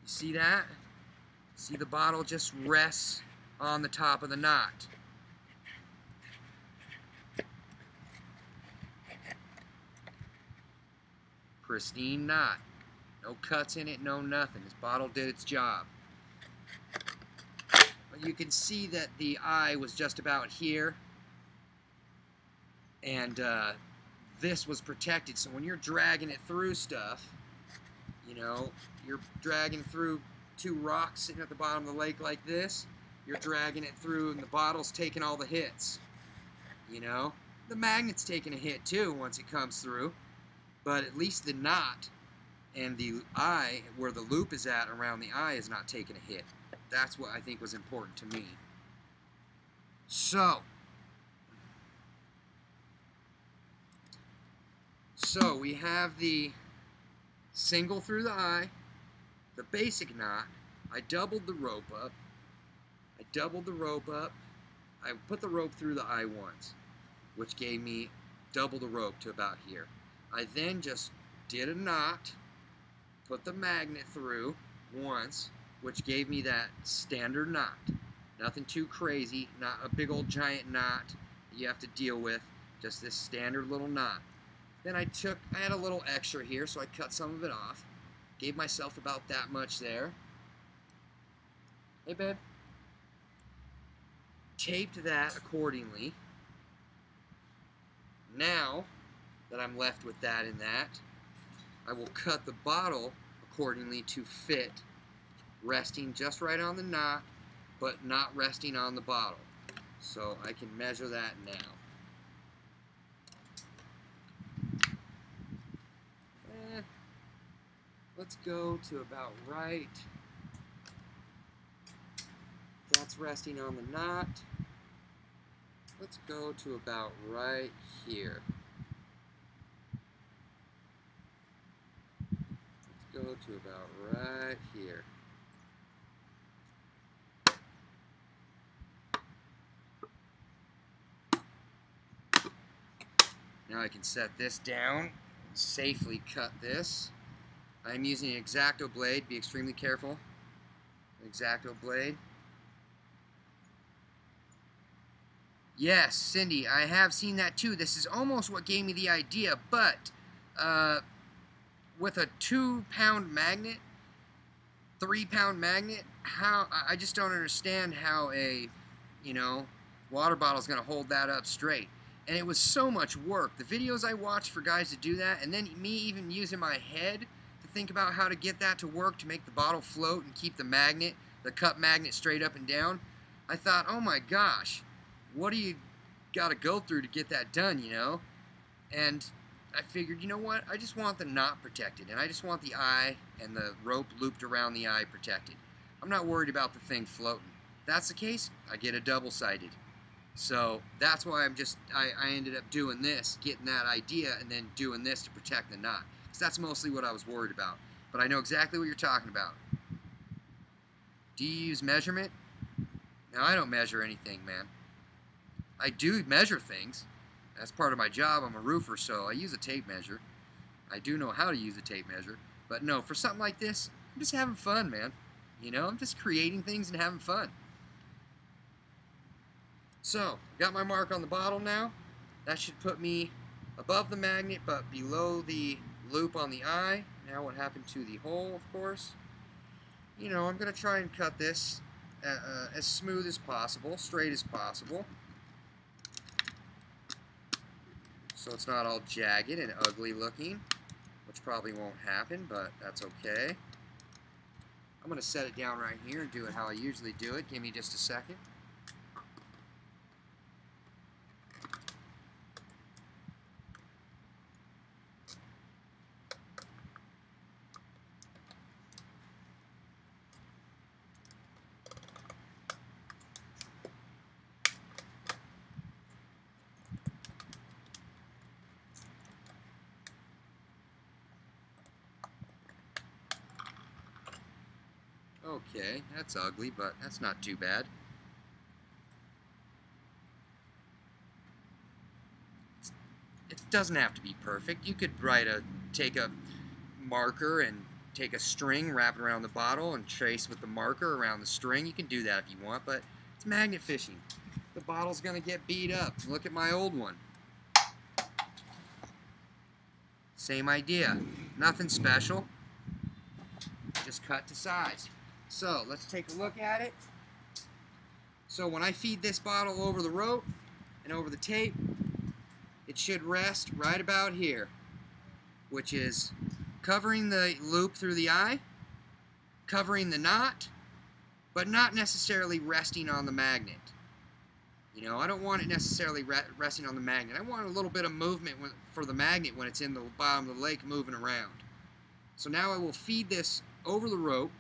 You see that? See, the bottle just rests on the top of the knot. Pristine knot. No cuts in it, no nothing. This bottle did its job. But you can see that the eye was just about here. And this was protected, so when you're dragging it through stuff, you know, you're dragging through 2 rocks sitting at the bottom of the lake like this, you're dragging it through and the bottle's taking all the hits, you know. The magnet's taking a hit too once it comes through, but at least the knot and the eye, where the loop is at around the eye, is not taking a hit. That's what I think was important to me. So we have the single through the eye, the basic knot. I doubled the rope up. I put the rope through the eye once, which gave me double the rope to about here. I then just did a knot, put the magnet through once, which gave me that standard knot. Nothing too crazy, not a big old giant knot that you have to deal with, just this standard little knot. Then I had a little extra here, so I cut some of it off. Gave myself about that much there. Hey, babe. Taped that accordingly. Now that I'm left with that and that, I will cut the bottle accordingly to fit, resting just right on the knot, but not resting on the bottle. So I can measure that now. Let's go to about right. That's resting on the knot. Let's go to about right here. Let's go to about right here. Now I can set this down, safely cut this. I'm using an X-Acto blade. Be extremely careful. X-Acto blade. Yes, Cindy, I have seen that too. This is almost what gave me the idea, but with a 2-pound magnet, 3-pound magnet, I just don't understand how a, you know, water bottle is going to hold that up straight. And it was so much work. The videos I watched for guys to do that, and then me even using my head to think about how to get that to work to make the bottle float and keep the magnet, the cup magnet, straight up and down. I thought, oh my gosh, what do you got to go through to get that done, you know? And I figured, you know what, I just want the knot protected, and I just want the eye and the rope looped around the eye protected. I'm not worried about the thing floating. If that's the case, I get a double-sided. So that's why I ended up doing this, getting that idea, and then doing this to protect the knot. Because that's mostly what I was worried about. But I know exactly what you're talking about. Do you use measurement? No, I don't measure anything, man. I do measure things. That's part of my job. I'm a roofer, so I use a tape measure. I do know how to use a tape measure. But no, for something like this, I'm just having fun, man. You know, I'm just creating things and having fun. So, got my mark on the bottle now. That should put me above the magnet, but below the loop on the eye. Now what happened to the hole, of course. You know, I'm going to try and cut this as smooth as possible, straight as possible. So it's not all jagged and ugly looking, which probably won't happen, but that's okay. I'm going to set it down right here and do it how I usually do it. Give me just a second. Okay, that's ugly, but that's not too bad. It doesn't have to be perfect. You could take a marker and take a string, wrap it around the bottle, and trace with the marker around the string. You can do that if you want, but it's magnet fishing. The bottle's going to get beat up. Look at my old one. Same idea. Nothing special. Just cut to size. So, let's take a look at it. So when I feed this bottle over the rope and over the tape, it should rest right about here, which is covering the loop through the eye, covering the knot, but not necessarily resting on the magnet. You know, I don't want it necessarily resting on the magnet. I want a little bit of movement for the magnet when it's in the bottom of the lake moving around. So now I will feed this over the rope,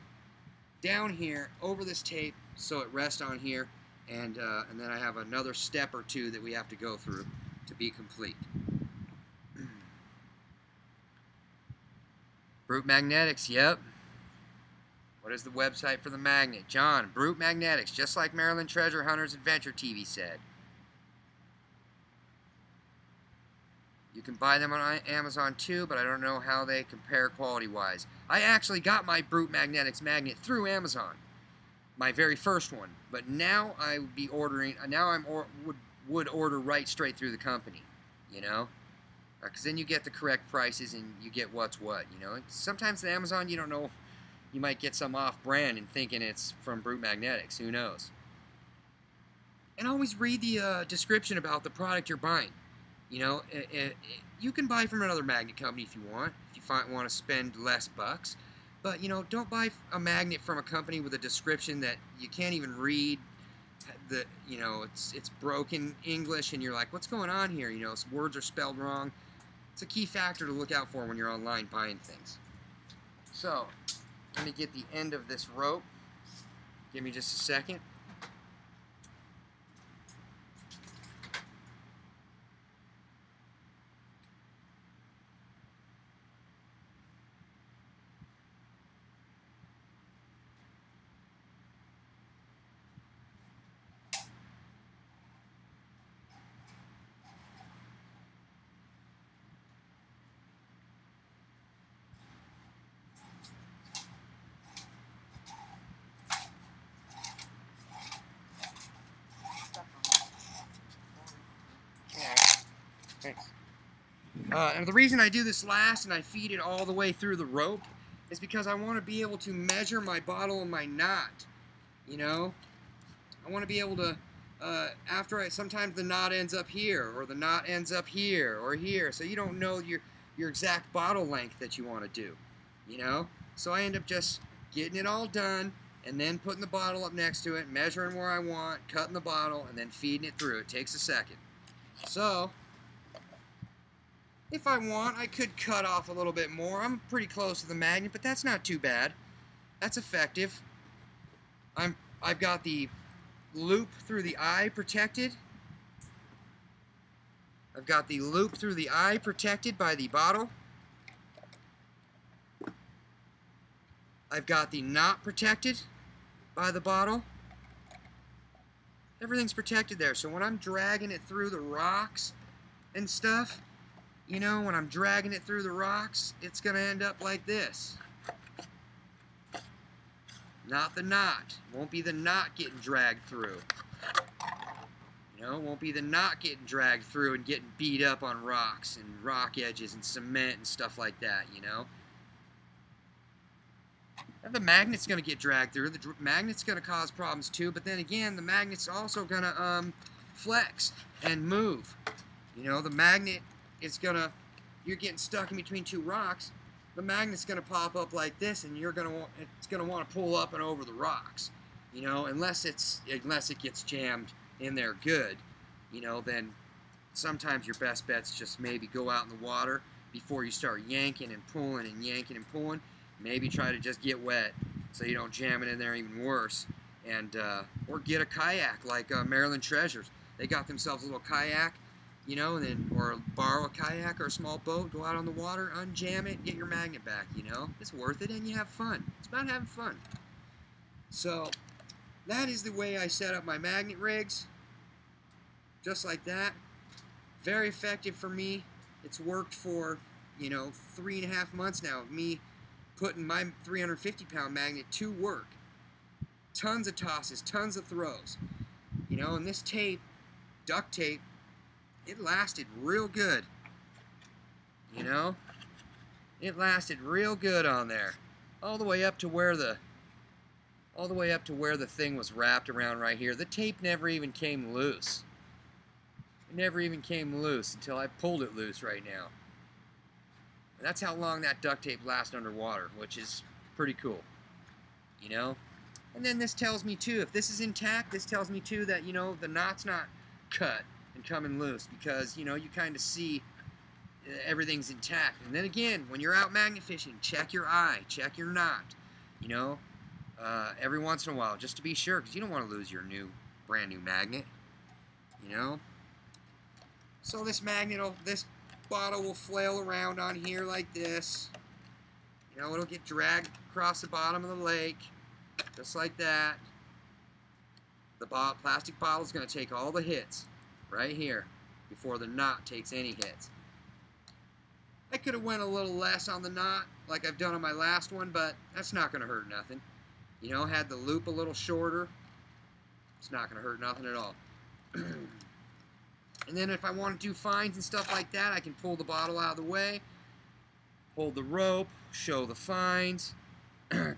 down here, over this tape, so it rests on here, and then I have another step or two that we have to go through to be complete. Brute Magnetics, yep. What is the website for the magnet? John, Brute Magnetics, just like Maryland Treasure Hunters Adventure TV said. You can buy them on Amazon too, but I don't know how they compare quality-wise. I actually got my Brute Magnetics magnet through Amazon, my very first one. But now I would be ordering. Now I would order right straight through the company, you know, because then you get the correct prices and you get what's what. You know, sometimes at Amazon you don't know. You might get some off-brand and thinking it's from Brute Magnetics. Who knows? And always read the description about the product you're buying. You know, you can buy from another magnet company if you want, want to spend less bucks. But, you know, don't buy a magnet from a company with a description that you can't even read. You know, it's broken English, and you're like, what's going on here? You know, some words are spelled wrong. It's a key factor to look out for when you're online buying things. So, let me get the end of this rope. Give me just a second. Thanks. And the reason I do this last and I feed it all the way through the rope is because I want to be able to measure my bottle and my knot. You know, I want to be able to, sometimes the knot ends up here, or the knot ends up here, or here, so you don't know your exact bottle length that you want to do, you know? So I end up just getting it all done, and then putting the bottle up next to it, measuring where I want, cutting the bottle, and then feeding it through. It takes a second. So, if I want, I could cut off a little bit more. I'm pretty close to the magnet, but that's not too bad. That's effective. I've got the loop through the eye protected. I've got the loop through the eye protected by the bottle. I've got the knot protected by the bottle. Everything's protected there. So when I'm dragging it through the rocks and stuff, you know, when I'm dragging it through the rocks, it's going to end up like this. Not the knot. Won't be the knot getting dragged through. You know, won't be the knot getting dragged through and getting beat up on rocks and rock edges and cement and stuff like that, you know. And the magnet's going to get dragged through. The magnet's going to cause problems too, but then again, the magnet's also going to flex and move. You know, the magnet is going to, you're getting stuck in between two rocks, the magnet's going to pop up like this, and it's going to want to pull up and over the rocks. You know, unless it gets jammed in there good, you know, then sometimes your best bet's just maybe go out in the water before you start yanking and pulling and yanking and pulling. Maybe try to just get wet so you don't jam it in there even worse. And or get a kayak like Maryland Treasures. They got themselves a little kayak, you know, and then, or borrow a kayak or a small boat, go out on the water, unjam it, get your magnet back, you know. It's worth it, and you have fun. It's about having fun. So, that is the way I set up my magnet rigs. Just like that. Very effective for me. It's worked for, you know, 3.5 months now of me putting my 350-pound magnet to work. Tons of tosses, tons of throws. You know, and this tape, duct tape, it lasted real good. You know? It lasted real good on there. All the way up to where the thing was wrapped around right here. The tape never even came loose. It never even came loose until I pulled it loose right now. And that's how long that duct tape lasts underwater, which is pretty cool, you know? And then this tells me too, if this is intact, this tells me too that, you know, the knot's not cut and coming loose, because, you know, you kind of see everything's intact. And then again, when you're out magnet fishing, check your eye, check your knot, you know, every once in a while, just to be sure, because you don't want to lose your brand new magnet, you know. So this this bottle will flail around on here like this. You know, it'll get dragged across the bottom of the lake, just like that. The plastic bottle is going to take all the hits right here before the knot takes any hits. I could have went a little less on the knot like I've done on my last one, but that's not going to hurt nothing. You know, had the loop a little shorter. It's not going to hurt nothing at all. And then if I want to do fines and stuff like that, I can pull the bottle out of the way, hold the rope, show the fines,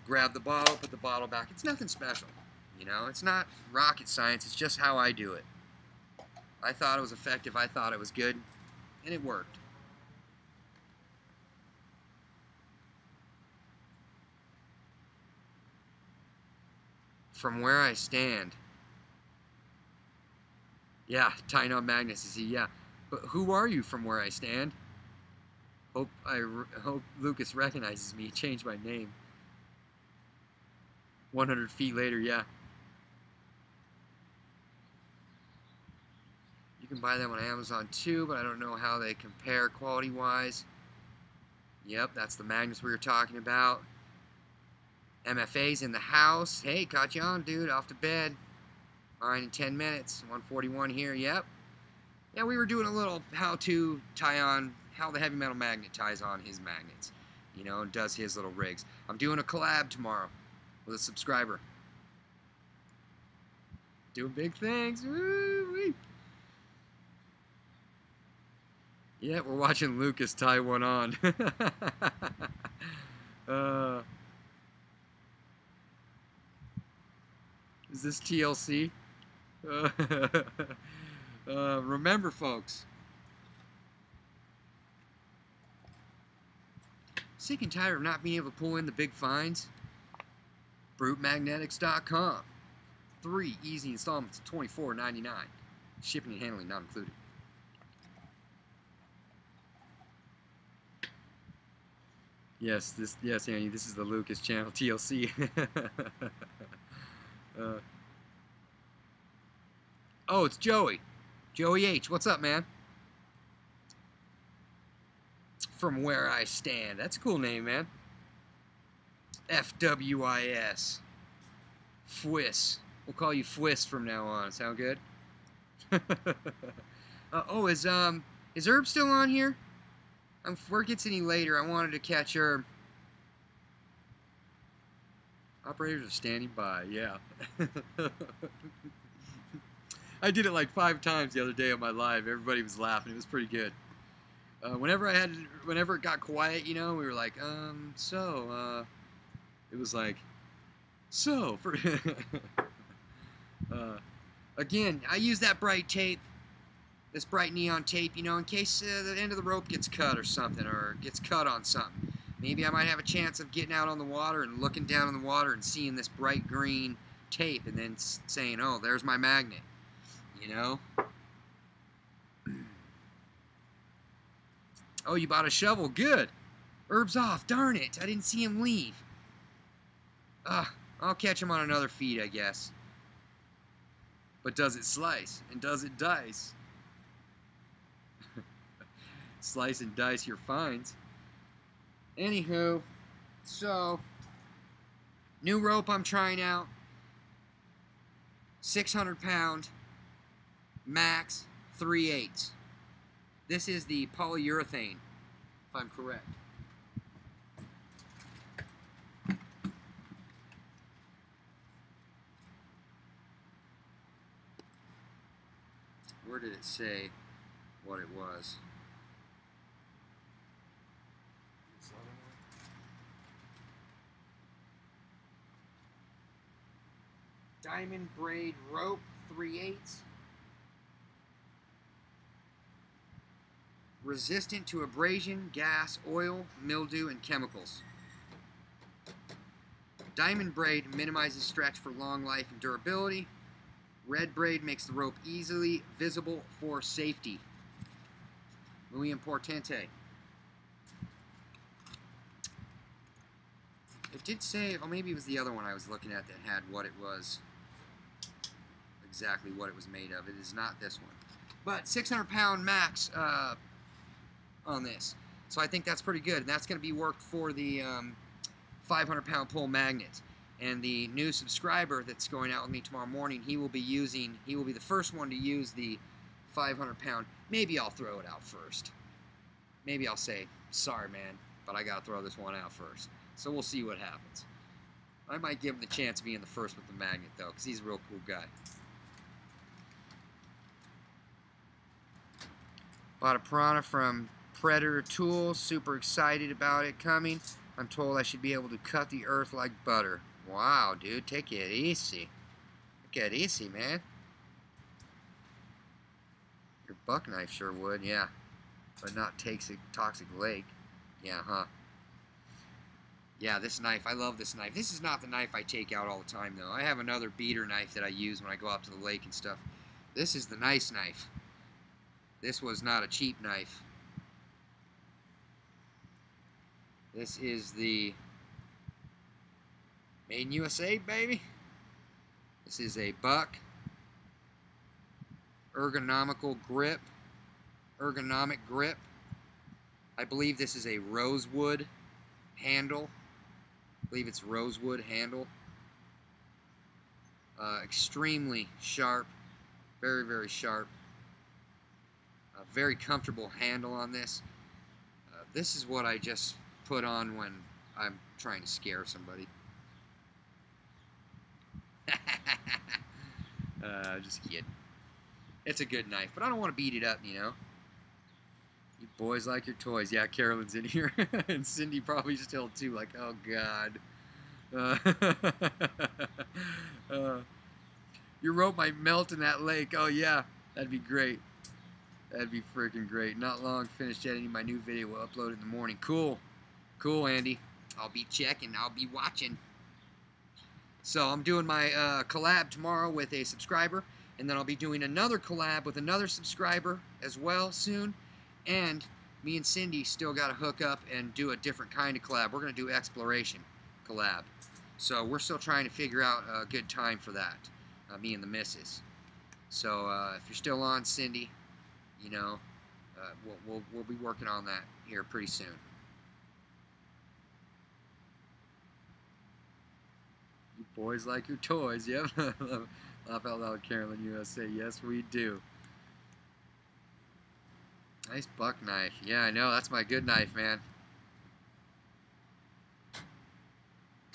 grab the bottle, put the bottle back. It's nothing special, you know. It's not rocket science. It's just how I do it. I thought it was effective. I thought it was good, and it worked. From where I stand. Yeah, tying on magnets. Is he? Yeah. But who are you from where I stand? Hope Lucas recognizes me. He changed my name. 100 feet later, yeah. You can buy them on Amazon too, but I don't know how they compare quality-wise. Yep, that's the magnets we were talking about. MFA's in the house. Hey, caught you on, dude. Off to bed. Mine in 10 minutes. 141 here. Yep. Yeah, we were doing a little how to tie on, how the heavy metal magnet ties on his magnets. You know, and does his little rigs. I'm doing a collab tomorrow with a subscriber. Doing big things. Woo-wee. Yeah, we're watching Lucas tie one on. Is this TLC? Remember, folks, sick and tired of not being able to pull in the big fines? BruteMagnetics.com. 3 easy installments of $24.99. Shipping and handling not included. Yes, yes, Annie, this is the Lucas channel, TLC. Oh, it's Joey. Joey H. What's up, man? From where I stand. That's a cool name, man. FWIS. Fwiss. We'll call you Fwiss from now on. Sound good? Oh, is Herb still on here? Before it gets any later, I wanted to catch Herb. Operators are standing by, yeah. I did it like 5 times the other day on my live. Everybody was laughing. It was pretty good. Whenever it got quiet, you know, we were like, it was like, so, for, again, I use that bright tape, this bright neon tape, you know, in case the end of the rope gets cut or something, or gets cut on something. Maybe I might have a chance of getting out on the water and looking down in the water and seeing this bright green tape and then saying, oh, there's my magnet, you know? Oh, you bought a shovel? Good. Herb's off. Darn it. I didn't see him leave. I'll catch him on another feed, I guess. But does it slice? And does it dice? Slice and dice your finds. Anywho, so, new rope I'm trying out. 600 pound, max 3/8. This is the polyurethane, if I'm correct. Where did it say what it was? Diamond braid rope, 3/8. resistant to abrasion, gas, oil, mildew, and chemicals. Diamond braid minimizes stretch for long life and durability. Red braid makes the rope easily visible for safety. Muy importante. It did say, or maybe it was the other one I was looking at that had what it was, exactly what it was made of. It is not this one. But 600 pound max on this. So I think that's pretty good. And that's going to be worked for the 500 pound pull magnet. And the new subscriber that's going out with me tomorrow morning, he will be the first one to use the 500 pound. Maybe I'll throw it out first. Maybe I'll say, sorry man, but I got to throw this one out first. So we'll see what happens. I might give him the chance of being the first with the magnet though, because he's a real cool guy. Bought a piranha from Predator Tools. Super excited about it coming. I'm told I should be able to cut the earth like butter. Wow, dude, take it easy. Take it easy, man. Your buck knife sure would, yeah. But not toxic lake. Yeah, huh. Yeah, this knife, I love this knife. This is not the knife I take out all the time, though. I have another beater knife that I use when I go out to the lake and stuff. This is the nice knife. This was not a cheap knife. This is the Made in USA, baby. This is a buck. Ergonomic grip. I believe this is a rosewood handle. I believe it's rosewood handle. Extremely sharp. Very, very sharp. Very comfortable handle on this. This is what I just put on when I'm trying to scare somebody. Just kidding. It's a good knife, but I don't want to beat it up, you know. You boys like your toys. Yeah, Carolyn's in here. And Cindy probably still too, like, oh God. Your rope might melt in that lake. Oh yeah, that'd be great. That'd be freaking great. Not long finished editing my new video. We'll upload it in the morning. Cool. Cool, Andy. I'll be checking. I'll be watching. So I'm doing my collab tomorrow with a subscriber. And then I'll be doing another collab with another subscriber as well soon. And me and Cindy still got to hook up and do a different kind of collab. We're going to do exploration collab. So we're still trying to figure out a good time for that. Me and the missus. So if you're still on, Cindy, you know, we'll be working on that here pretty soon. You boys like your toys, yep. Laugh out loud, Carolyn USA. Yes, we do. Nice buck knife. Yeah, I know. That's my good knife, man.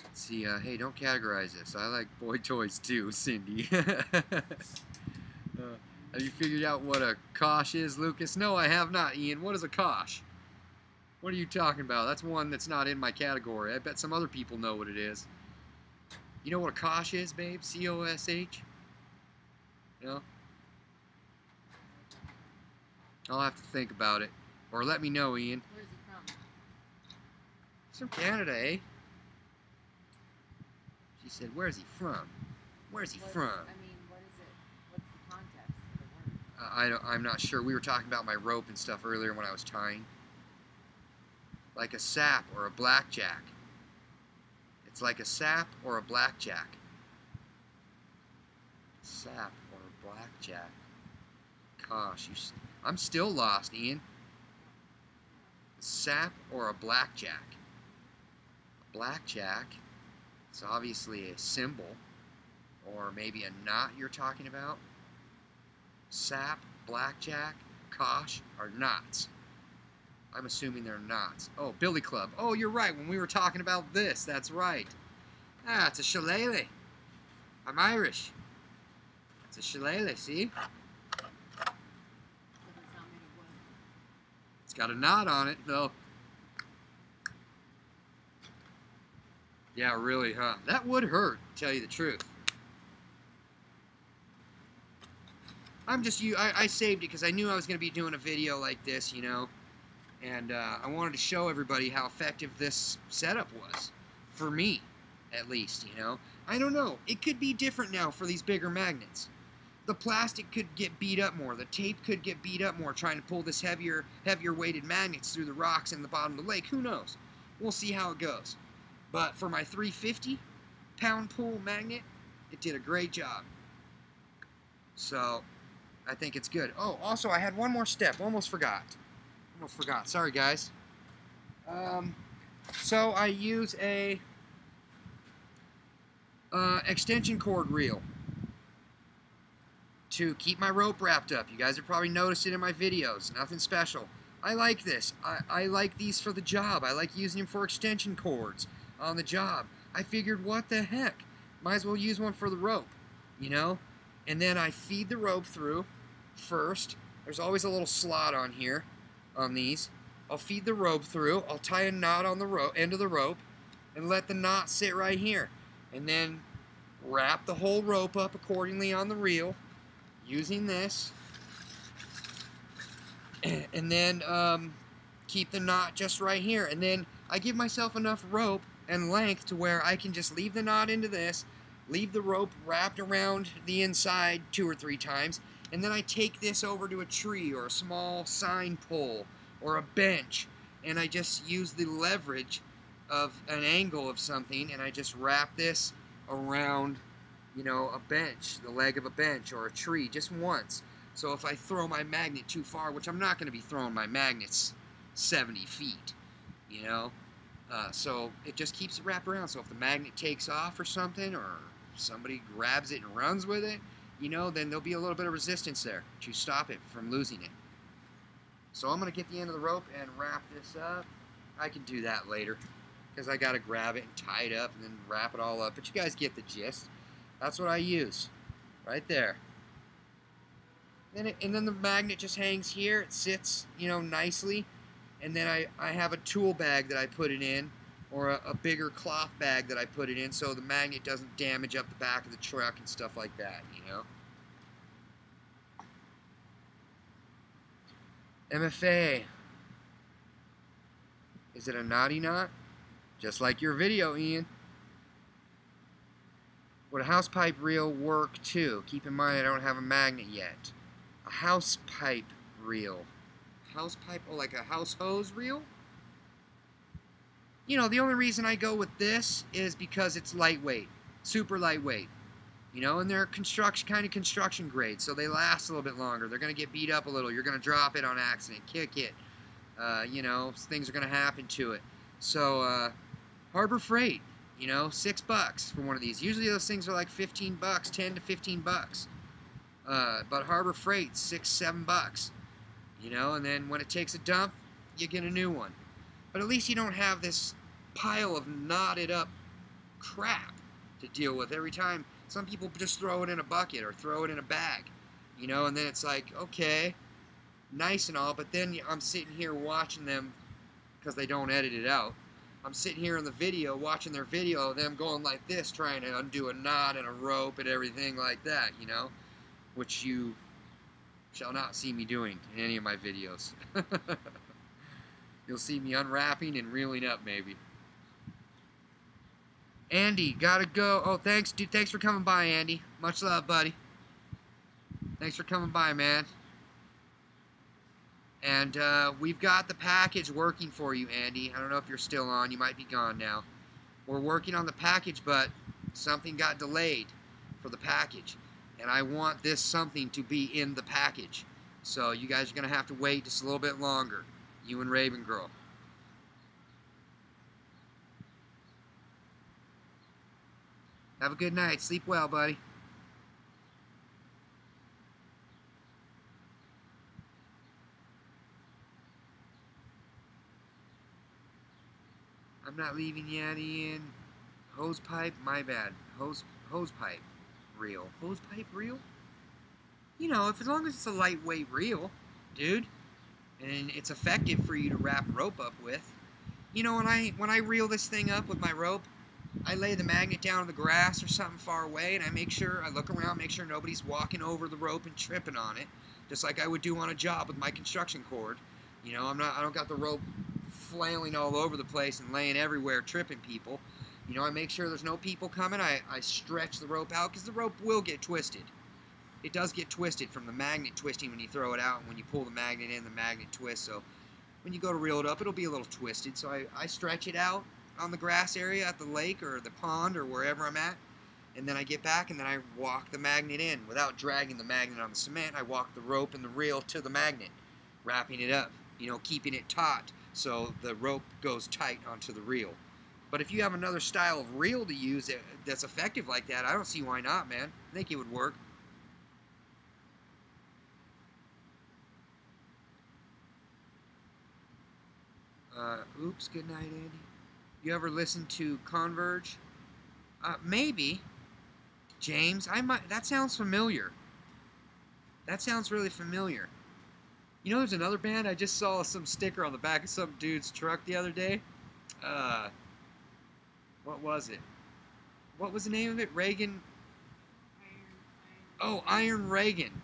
Let's see. Hey, don't categorize this. I like boy toys too, Cindy. Have you figured out what a kosh is, Lucas? No, I have not, Ian. What is a kosh? What are you talking about? That's one that's not in my category. I bet some other people know what it is. You know what a kosh is, babe? C-O-S-H? You know? I'll have to think about it. Or let me know, Ian. Where's he from? He's from Canada, eh? She said, where's he from? Where's he from? I mean, what is it? What's the context of the word? I'm not sure. We were talking about my rope and stuff earlier when I was tying. Like a sap or a blackjack. It's like a sap or a blackjack. Sap or a blackjack. Gosh, I'm still lost, Ian. A sap or a blackjack? A blackjack. It's obviously a symbol. Or maybe a knot you're talking about. Sap, blackjack, kosh are knots. I'm assuming they're knots. Oh, billy club. Oh, you're right. When we were talking about this, that's right. Ah, it's a shillelagh. I'm Irish. It's a shillelagh, see? It's got a knot on it, though. Yeah, really, huh? That would hurt, to tell you the truth. I saved it because I knew I was going to be doing a video like this, you know. And I wanted to show everybody how effective this setup was. For me, at least, you know. I don't know. It could be different now for these bigger magnets. The plastic could get beat up more. The tape could get beat up more trying to pull this heavier weighted magnets through the rocks in the bottom of the lake. Who knows? We'll see how it goes. But for my 350-pound pull magnet, it did a great job. So, I think it's good. Oh, also, I had one more step. Almost forgot. Sorry, guys. So, I use a extension cord reel to keep my rope wrapped up. You guys have probably noticed it in my videos. Nothing special. I like this. I like these for the job. I like using them for extension cords on the job. I figured, what the heck? Might as well use one for the rope, you know? And then I feed the rope through first. There's always a little slot on here on these. I'll feed the rope through. I'll tie a knot on the end of the rope and let the knot sit right here. And then wrap the whole rope up accordingly on the reel using this. And then keep the knot just right here. And then I give myself enough rope and length to where I can just leave the knot into this, leave the rope wrapped around the inside 2 or 3 times, and then I take this over to a tree or a small sign pole or a bench, and I just use the leverage of an angle of something, and I just wrap this around, you know, a bench, the leg of a bench or a tree, just once. So if I throw my magnet too far, which I'm not going to be throwing my magnets 70 feet, you know, so it just keeps it wrapped around. So if the magnet takes off or something, or somebody grabs it and runs with it, you know, then there'll be a little bit of resistance there to stop it from losing it. So I'm going to get the end of the rope and wrap this up. I can do that later because I got to grab it and tie it up and then wrap it all up. But you guys get the gist. That's what I use right there. And then the magnet just hangs here. It sits, you know, nicely. And then I have a tool bag that I put it in, or a bigger cloth bag that I put it in, so the magnet doesn't damage up the back of the truck and stuff like that, you know. MFA. Is it a knotty knot? Just like your video, Ian. Would a house pipe reel work too? Keep in mind I don't have a magnet yet. A house pipe reel. House pipe? Oh, like a house hose reel? You know, the only reason I go with this is because it's lightweight. Super lightweight. You know, and they're kind of construction grade, so they last a little bit longer. They're going to get beat up a little. You're going to drop it on accident, kick it. You know, things are going to happen to it. So, Harbor Freight, you know, $6 for one of these. Usually those things are like 15 bucks, 10 to 15 bucks. But Harbor Freight, $6, $7. You know, and then when it takes a dump, you get a new one. But at least you don't have this pile of knotted up crap to deal with every time. Some people just throw it in a bucket or throw it in a bag, you know, and then it's like, okay, nice and all, but then I'm sitting here watching them, because they don't edit it out, I'm sitting here in the video watching their video of them going like this, trying to undo a knot and a rope and everything like that, you know, which you shall not see me doing in any of my videos. You'll see me unwrapping and reeling up, maybe. Andy, gotta go. Oh, thanks, dude. Thanks for coming by, Andy. Much love, buddy. Thanks for coming by, man. And we've got the package working for you, Andy. I don't know if you're still on. You might be gone now. We're working on the package, but something got delayed for the package. And I want this something to be in the package. So you guys are going to have to wait just a little bit longer. You and Raven Girl. Have a good night. Sleep well, buddy. I'm not leaving yet, Ian. Hose pipe? My bad. Hose pipe reel. Hose pipe reel? You know, as long as it's a lightweight reel, dude, and it's effective for you to wrap rope up with. You know, when I reel this thing up with my rope, I lay the magnet down on the grass or something far away, and I look around, make sure nobody's walking over the rope and tripping on it, just like I would do on a job with my construction cord. You know, I don't got the rope flailing all over the place and laying everywhere, tripping people. You know, I make sure there's no people coming. I stretch the rope out because the rope will get twisted. It does get twisted from the magnet twisting when you throw it out, and when you pull the magnet in, the magnet twists. So when you go to reel it up, it'll be a little twisted. So I stretch it out on the grass area at the lake or the pond or wherever I'm at, and then I get back and then I walk the magnet in without dragging the magnet on the cement. I walk the rope and the reel to the magnet, wrapping it up, you know, keeping it taut so the rope goes tight onto the reel. But if you have another style of reel to use that's effective like that, I don't see why not, man. I think it would work. Oops, good night, Andy. You ever listen to Converge? Maybe. James, that sounds familiar. That sounds really familiar. You know, there's another band. I just saw some sticker on the back of some dude's truck the other day. What was it? What was the name of it? Reagan. Oh, Iron Reagan,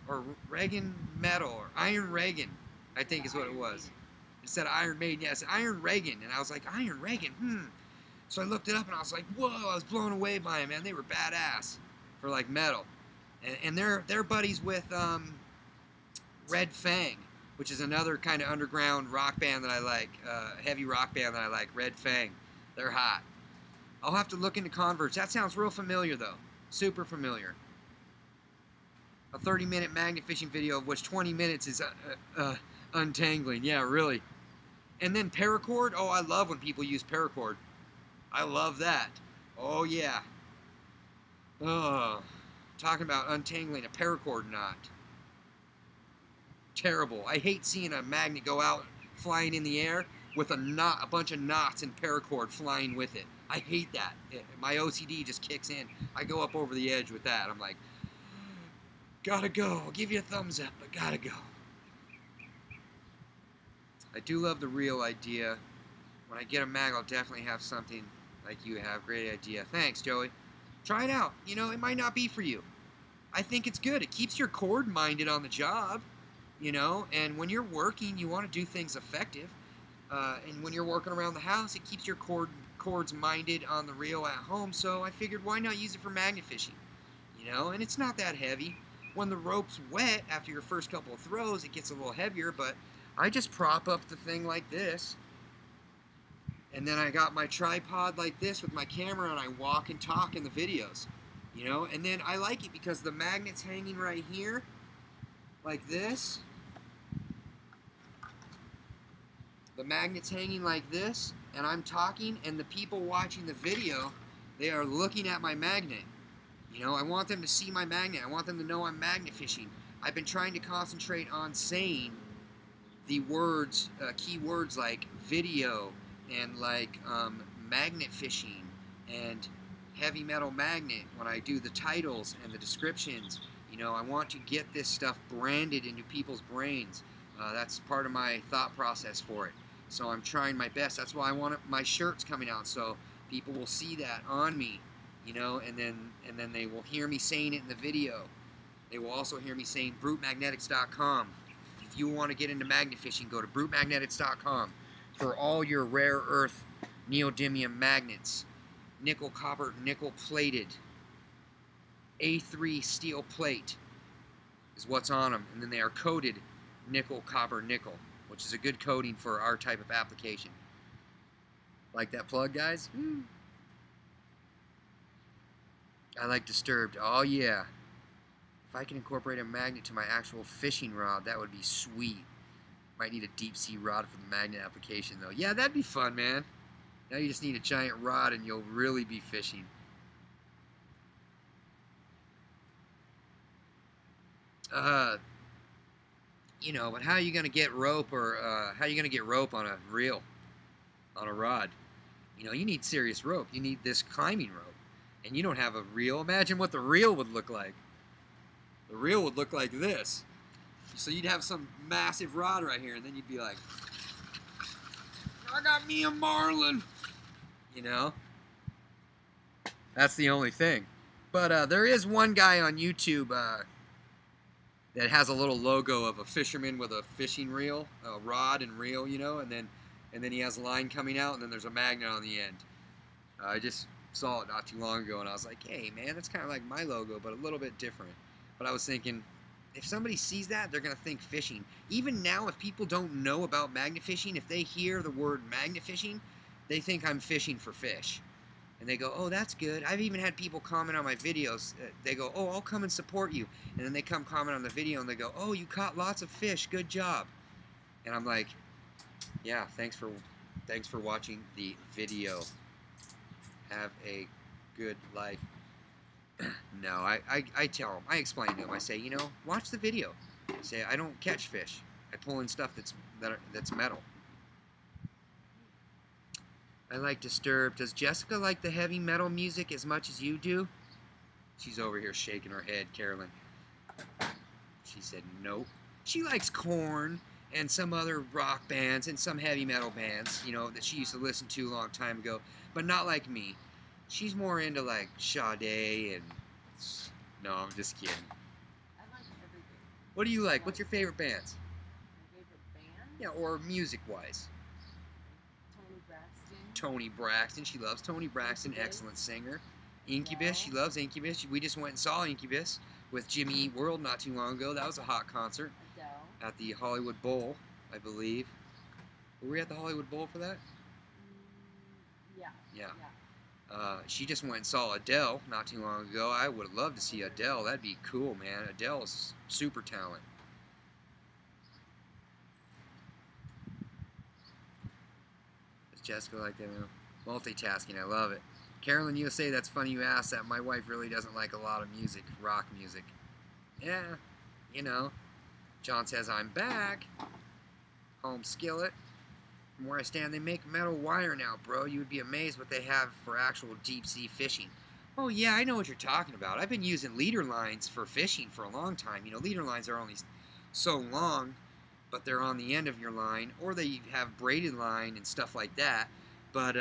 or Reagan Metal, or Iron Reagan, I think is what it was. Instead of Iron Maiden, yes, Iron Reagan, and I was like, Iron Reagan, So I looked it up and I was like, whoa, I was blown away by them, man. They were badass for like metal, and they're buddies with Red Fang, which is another kind of underground rock band that I like, heavy rock band that I like. Red Fang, they're hot. I'll have to look into Converge. That sounds real familiar though, super familiar. A 30-minute magnet fishing video of which 20 minutes is untangling. Yeah, really. And then paracord. Oh, I love when people use paracord. I love that. Oh, yeah. Oh, talking about untangling a paracord knot. Terrible. I hate seeing a magnet go out flying in the air with a knot, a bunch of knots and paracord flying with it. I hate that. My OCD just kicks in. I go up over the edge with that. I'm like, gotta go. I'll give you a thumbs up, but gotta go. I do love the reel idea. When I get a mag, I'll definitely have something like you have. Great idea. Thanks, Joey. Try it out. You know, it might not be for you. I think it's good. It keeps your cord minded on the job, you know, and when you're working, you want to do things effective. And when you're working around the house, it keeps your cords minded on the reel at home, so I figured why not use it for magnet fishing, you know, and it's not that heavy. When the rope's wet after your first couple of throws, it gets a little heavier, but I just prop up the thing like this, and then I got my tripod like this with my camera, and I walk and talk in the videos, you know, and then I like it because the magnet's hanging right here, like this. The magnet's hanging like this, and I'm talking, and the people watching the video, they are looking at my magnet. You know, I want them to see my magnet. I want them to know I'm magnet fishing. I've been trying to concentrate on saying the words, key words like video and like magnet fishing and heavy metal magnet when I do the titles and the descriptions. You know, I want to get this stuff branded into people's brains. That's part of my thought process for it. So I'm trying my best. That's why I want my shirts coming out, so people will see that on me, you know, and then they will hear me saying it in the video. They will also hear me saying BruteMagnetics.com. If you want to get into magnet fishing, go to BruteMagnetics.com for all your rare earth neodymium magnets. Nickel, copper, nickel plated. A3 steel plate is what's on them, and then they are coated nickel, copper, nickel, which is a good coating for our type of application. Like that plug, guys? I like Disturbed. Oh, yeah. If I can incorporate a magnet to my actual fishing rod, that would be sweet. Might need a deep sea rod for the magnet application, though. Yeah, that'd be fun, man. Now you just need a giant rod and you'll really be fishing. You know, but how are you going to get rope, or how are you going to get rope on a reel, on a rod? You know, you need serious rope. You need this climbing rope. And you don't have a reel. Imagine what the reel would look like. The reel would look like this. So you'd have some massive rod right here, and then you'd be like, I got me a marlin. You know? That's the only thing. But there is one guy on YouTube, that has a little logo of a fisherman with a fishing reel, a rod and reel, you know, and then he has a line coming out, and then there's a magnet on the end. I just saw it not too long ago, and I was like, hey, man, that's kind of like my logo, but a little bit different. But I was thinking, if somebody sees that, they're going to think fishing. Even now, if people don't know about magnet fishing, if they hear the word magnet fishing, they think I'm fishing for fish. And they go, oh, that's good. I've even had people comment on my videos. They go, oh, I'll come and support you. And then they come comment on the video, and they go, oh, you caught lots of fish. Good job. And I'm like, yeah, thanks for watching the video. Have a good life. No, I tell them, I explain to them. I say, you know, watch the video. I say, I don't catch fish. I pull in stuff that's metal. I like Disturbed. Does Jessica like the heavy metal music as much as you do? She's over here shaking her head, Carolyn. She said nope. She likes Korn and some other rock bands and some heavy metal bands, you know, that she used to listen to a long time ago, but not like me. She's more into like Sade and... No, I'm just kidding. I like everything. What do you like? What's your favorite bands? My favorite band? Yeah, or music-wise. Tony Braxton. Tony Braxton. She loves Tony Braxton. Incubus. Excellent singer. Incubus. She loves Incubus. We just went and saw Incubus with Jimmy Eat World not too long ago. That was a hot concert. Adele. At the Hollywood Bowl, I believe. Were we at the Hollywood Bowl for that? Yeah. Yeah. She just went and saw Adele not too long ago. I would love to see Adele. That'd be cool, man. Adele is super talent. Does Jessica like that? Multitasking, I love it. Carolyn USA, that's funny you asked that. My wife really doesn't like a lot of music, rock music. Yeah, you know. John says, I'm back. Home Skillet. From where I stand, they make metal wire now, bro. You would be amazed what they have for actual deep-sea fishing. Oh, yeah, I know what you're talking about. I've been using leader lines for fishing for a long time. You know, leader lines are only so long, but they're on the end of your line, or they have braided line and stuff like that. But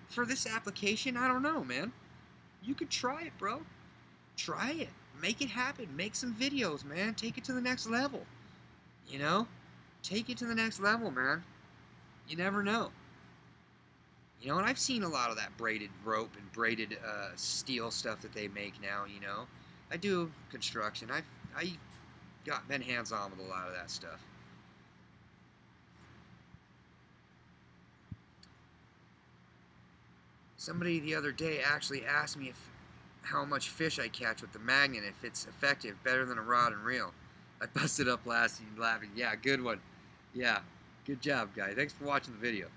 for this application, I don't know, man. You could try it, bro. Try it. Make it happen. Make some videos, man. Take it to the next level. You know? Take it to the next level, man. You never know. You know, and I've seen a lot of that braided rope and braided steel stuff that they make now, you know. I do construction. I been hands-on with a lot of that stuff. Somebody the other day actually asked me how much fish I catch with the magnet, if it's effective, better than a rod and reel. I busted up laughing. Yeah, good one. Yeah. Good job, guy. Thanks for watching the video.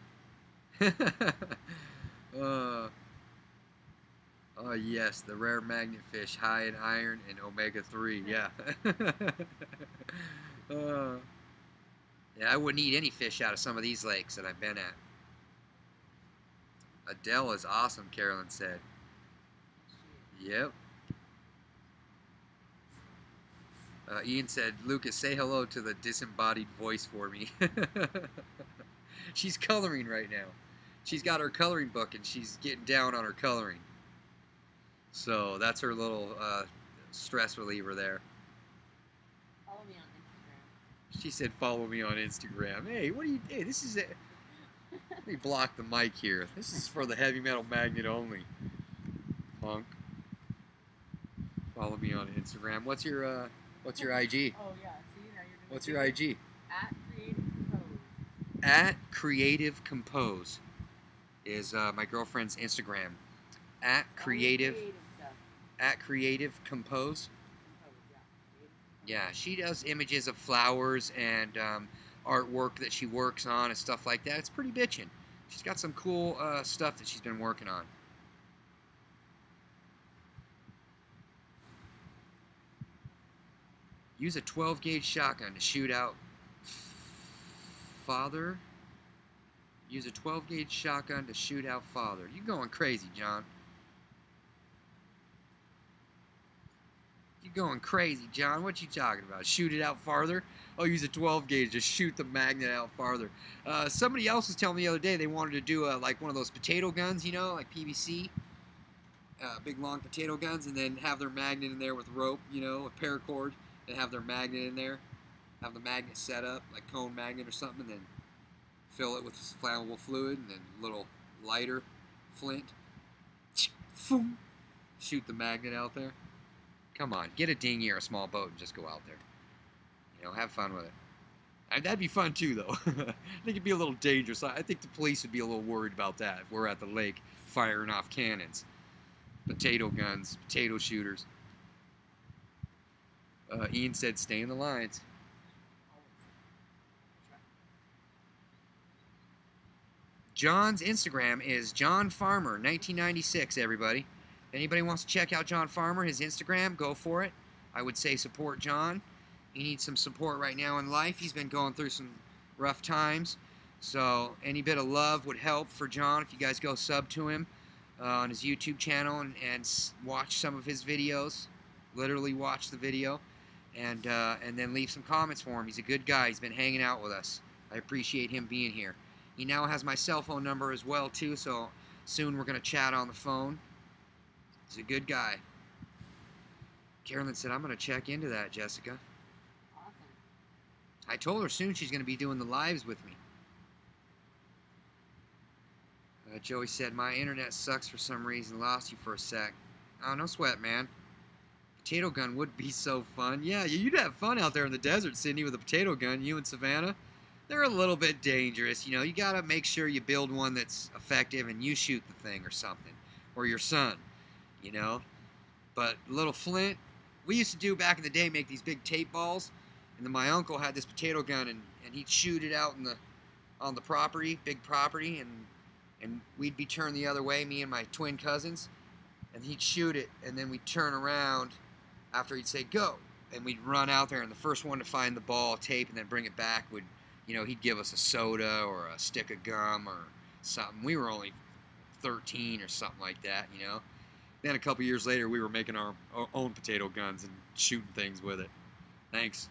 Oh, yes, the rare magnet fish, high in iron and omega-3. Yeah. Yeah, I wouldn't eat any fish out of some of these lakes that I've been at. Adele is awesome, Carolyn said. Yep. Ian said, Lucas, say hello to the disembodied voice for me. She's coloring right now. She's got her coloring book, and she's getting down on her coloring. So that's her little stress reliever there. Follow me on Instagram. She said, follow me on Instagram. Hey, what do you... Hey, this is... Let me block the mic here. This is for the heavy metal magnet only. Punk. Follow me on Instagram. What's your IG? Oh, yeah. See, now you're What's your IG? At At Creative Compose. Creative Compose is my girlfriend's Instagram. At Creative Compose. Compose, Yeah, she does images of flowers and artwork that she works on and stuff like that. It's pretty bitchin'. She's got some cool stuff that she's been working on. Use a 12-gauge shotgun to shoot out father. Use a 12-gauge shotgun to shoot out father. You're going crazy, John. You're going crazy, John. What you talking about? Shoot it out farther? Oh, use a 12-gauge to shoot the magnet out farther. Somebody else was telling me the other day they wanted to do like one of those potato guns, you know, like PVC. Big long potato guns, and then have their magnet in there with rope, you know, a paracord, They have their magnet in there. Have the magnet set up, like cone magnet or something, and then fill it with flammable fluid, and then a little lighter flint. Shoot the magnet out there. Come on, get a dinghy or a small boat and just go out there. You know, have fun with it. That'd be fun too, though. I think it'd be a little dangerous. I think the police would be a little worried about that if we're at the lake firing off cannons, potato guns, potato shooters. Ian said, "Stay in the lines." John's Instagram is John Farmer 1996. Everybody, if anybody wants to check out John Farmer, his Instagram, go for it. I would say support John. He needs some support right now in life. He's been going through some rough times, so any bit of love would help for John. If you guys go sub to him on his YouTube channel and watch some of his videos, literally watch the video, and then leave some comments for him. He's a good guy. He's been hanging out with us. I appreciate him being here. He now has my cell phone number as well too, so soon we're gonna chat on the phone. He's a good guy. Carolyn said, "I'm gonna check into that, Jessica." Awesome. I told her soon she's gonna be doing the lives with me. Joey said, "My internet sucks for some reason. Lost you for a sec." Oh, no sweat, man. Potato gun would be so fun. Yeah, you'd have fun out there in the desert, Sydney, with a potato gun. You and Savannah. They're a little bit dangerous, you know. You gotta make sure you build one that's effective and you shoot the thing or something, or your son, you know. But little flint, we used to do back in the day, make these big tape balls, and then my uncle had this potato gun, and he'd shoot it out on the property, big property, and we'd be turned the other way, me and my twin cousins, and he'd shoot it, and then we'd turn around after he'd say go, and we'd run out there, and the first one to find the ball, tape, and then bring it back would, you know, he'd give us a soda or a stick of gum or something. We were only 13 or something like that, you know. Then a couple years later, we were making our own potato guns and shooting things with it. Thanks,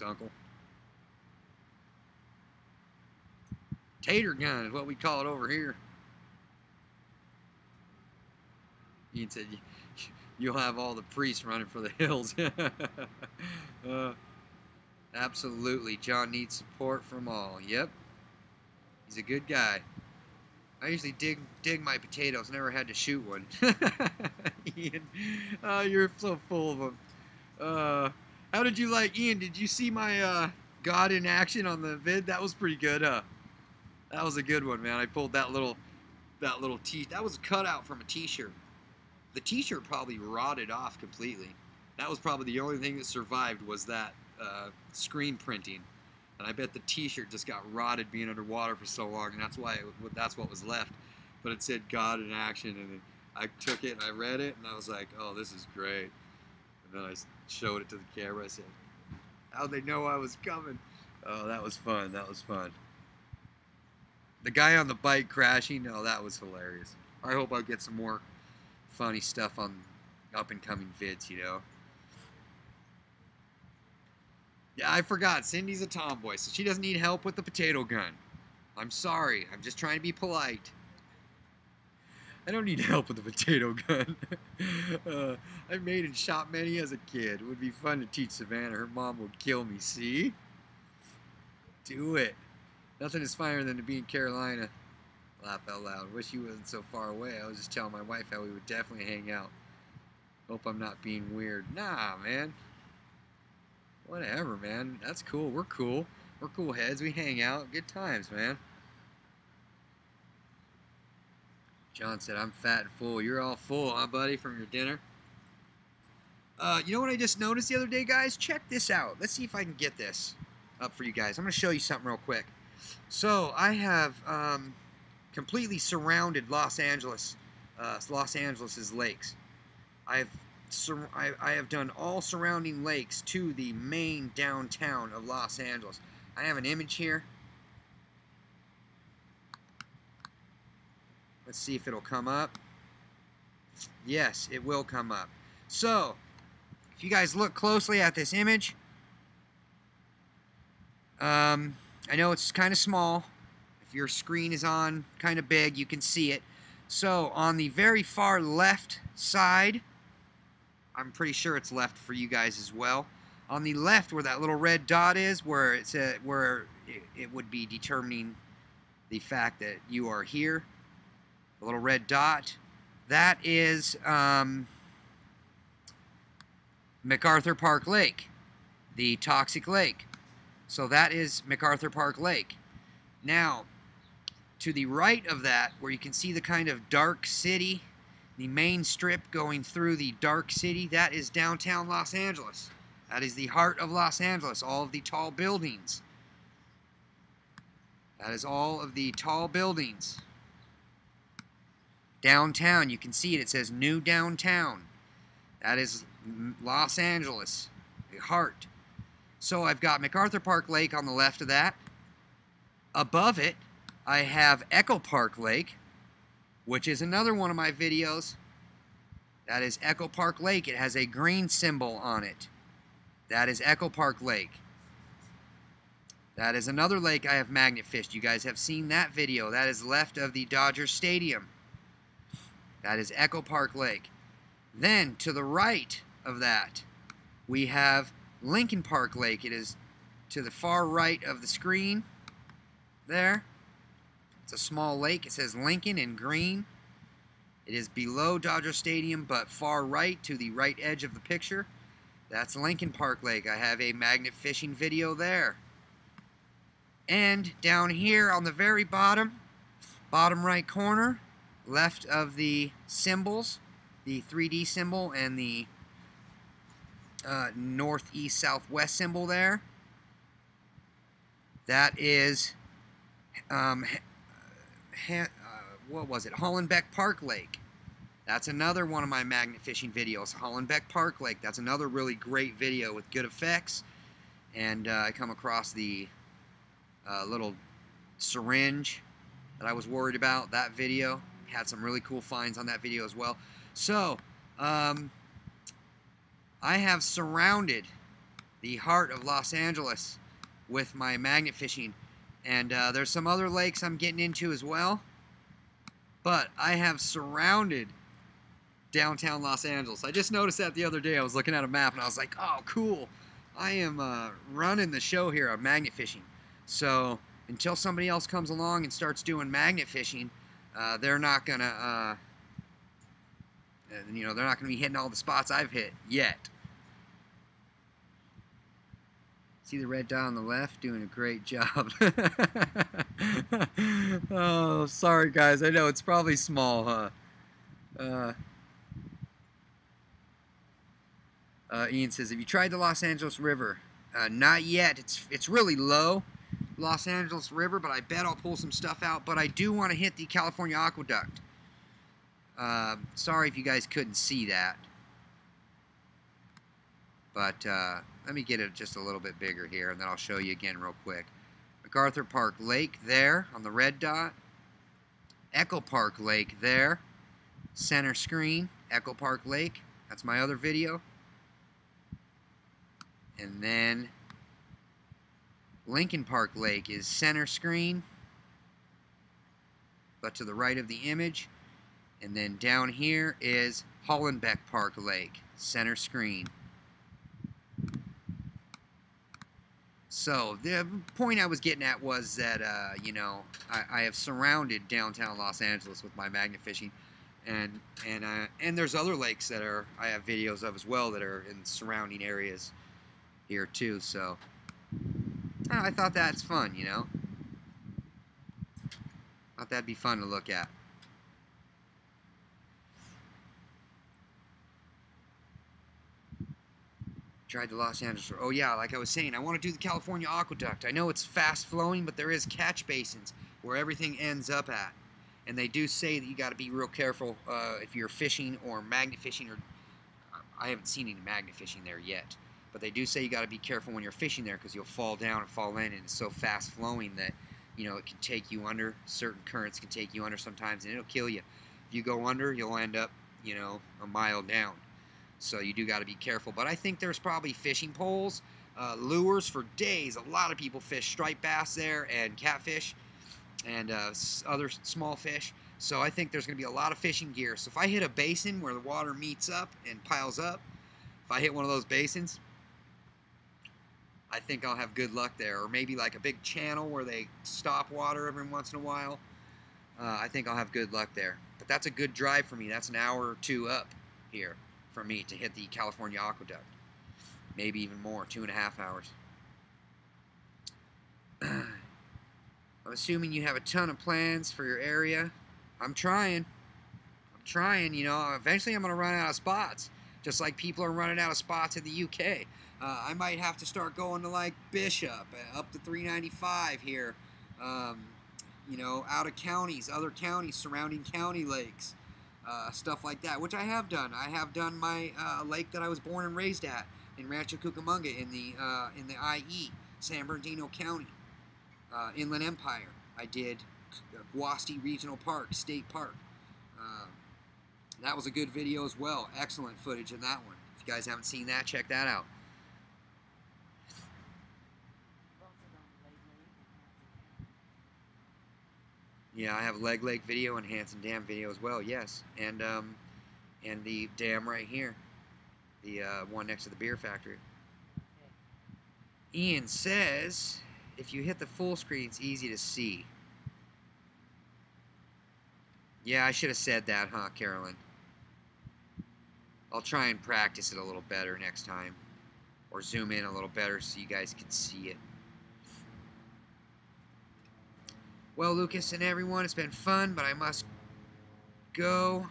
Uncle. Tater gun is what we call it over here. Ian said, "You'll have all the priests running for the hills." Absolutely. John needs support from all. Yep. He's a good guy. I usually dig my potatoes. Never had to shoot one. Ian, you're so full of them. How did you like, Ian? Did you see my God in action on the vid? That was pretty good, huh? That was a good one, man. I pulled that little tee. That was a cutout from a T-shirt. The T-shirt probably rotted off completely. That was probably the only thing that survived was that screen printing, and I bet the T-shirt just got rotted being underwater for so long, and that's what was left. But it said God in action, and I took it and I read it, and I was like, "Oh, this is great." And then I showed it to the camera. I said, "How'd they know I was coming?" Oh, that was fun. That was fun. The guy on the bike crashing. Oh, that was hilarious. I hope I get some more funny stuff on up and coming vids, you know. Yeah, I forgot. Cindy's a tomboy, so she doesn't need help with the potato gun. I'm sorry. I'm just trying to be polite. I don't need help with the potato gun. I made and shot many as a kid. It would be fun to teach Savannah. Her mom would kill me. See? Do it. Nothing is funnier than to be in Carolina. Laugh out loud. Wish you wasn't so far away. I was just telling my wife how we would definitely hang out. Hope I'm not being weird. Nah, man. Whatever, man. That's cool. We're cool. We're cool heads. We hang out. Good times, man. John said, "I'm fat and full." You're all full, huh, buddy, from your dinner? You know what I just noticed the other day, guys? Check this out. Let's see if I can get this up for you guys. I'm going to show you something real quick. So, I have completely surrounded Los Angeles' lakes. I have done all surrounding lakes to the main downtown of Los Angeles. I have an image here. Let's see if it'll come up. Yes, it will come up. So, if you guys look closely at this image, I know it's kind of small. If your screen is on kind of big, you can see it. So, on the very far left side, I'm pretty sure it's left for you guys as well. On the left, where that little red dot is, where it would be determining the fact that you are here, the little red dot, that is MacArthur Park Lake, the toxic lake. So that is MacArthur Park Lake. Now, to the right of that, where you can see the kind of dark city, the main strip going through the dark city, that is downtown Los Angeles. That is the heart of Los Angeles, all of the tall buildings. That is all of the tall buildings. Downtown, you can see it. It says New Downtown. That is Los Angeles, the heart. So I've got MacArthur Park Lake on the left of that. Above it, I have Echo Park Lake, which is another one of my videos. That is Echo Park Lake. It has a green symbol on it. That is Echo Park Lake. That is another lake I have magnet fished. You guys have seen that video. That is left of the Dodger Stadium. That is Echo Park Lake. Then, to the right of that, we have Lincoln Park Lake. It is to the far right of the screen there. It's a small lake. It says Lincoln in green. It is below Dodger Stadium, but far right to the right edge of the picture. That's Lincoln Park Lake. I have a magnet fishing video there. And down here on the very bottom right corner, left of the symbols, the 3D symbol and the northeast southwest symbol there, that is what was it? Hollenbeck Park Lake. That's another one of my magnet fishing videos. Hollenbeck Park Lake. That's another really great video with good effects. And I come across the little syringe that I was worried about. That video had some really cool finds on that video as well. So I have surrounded the heart of Los Angeles with my magnet fishing, and there's some other lakes I'm getting into as well, but I have surrounded downtown Los Angeles. I just noticed that the other day. I was looking at a map and I was like, oh cool, I am running the show here on magnet fishing. So until somebody else comes along and starts doing magnet fishing, they're not gonna they're not gonna be hitting all the spots I've hit yet. See the red dot on the left? Doing a great job. Oh, sorry guys. I know it's probably small, huh? Ian says, have you tried the Los Angeles River? Not yet. It's really low, Los Angeles River, but I bet I'll pull some stuff out. But I do want to hit the California Aqueduct. Sorry if you guys couldn't see that. But let me get it just a little bit bigger here, and then I'll show you again real quick. MacArthur Park Lake there on the red dot. Echo Park Lake there. Center screen, Echo Park Lake. That's my other video. And then Lincoln Park Lake is center screen, but to the right of the image. And then down here is Hollenbeck Park Lake, center screen. So the point I was getting at was that, I have surrounded downtown Los Angeles with my magnet fishing. And there's other lakes that I have videos of as well that are in surrounding areas here too. So I thought that's fun, Thought that'd be fun to look at. Tried the Los Angeles. Oh yeah, like I was saying, I want to do the California Aqueduct. I know it's fast flowing, but there is catch basins where everything ends up at. And they do say that you got to be real careful if you're fishing or magnet fishing, or I haven't seen any magnet fishing there yet. But they do say you got to be careful when you're fishing there because you'll fall down and fall in, and it's so fast flowing that it can take you under. Certain currents can take you under sometimes, and it'll kill you. If you go under, you'll end up a mile down. So you do got to be careful. But I think there's probably fishing poles, lures for days. A lot of people fish striped bass there and catfish and other small fish. So I think there's going to be a lot of fishing gear. So if I hit a basin where the water meets up and piles up, if I hit one of those basins, I think I'll have good luck there. Or maybe like a big channel where they stop water every once in a while. I think I'll have good luck there. But that's a good drive for me. That's an hour or two up here for me to hit the California Aqueduct. Maybe even more, 2.5 hours. I'm assuming you have a ton of plans for your area. I'm trying, you know. Eventually I'm going to run out of spots. Just like people are running out of spots in the UK. I might have to start going to like Bishop, up to 395 here. You know, out of counties, other counties, surrounding county lakes, stuff like that, which I have done. I have done my lake that I was born and raised at in Rancho Cucamonga in the IE, San Bernardino County, Inland Empire. I did Guasti Regional Park, State Park. That was a good video as well. Excellent footage in that one. If you guys haven't seen that, check that out. Yeah, I have Leg Lake video and Hanson Dam video as well. Yes, and the dam right here, the one next to the beer factory. Ian says, if you hit the full screen, it's easy to see. Yeah, I should have said that, huh, Carolyn? I'll try and practice it a little better next time. Or zoom in a little better so you guys can see it. Well, Lucas and everyone, it's been fun, but I must go.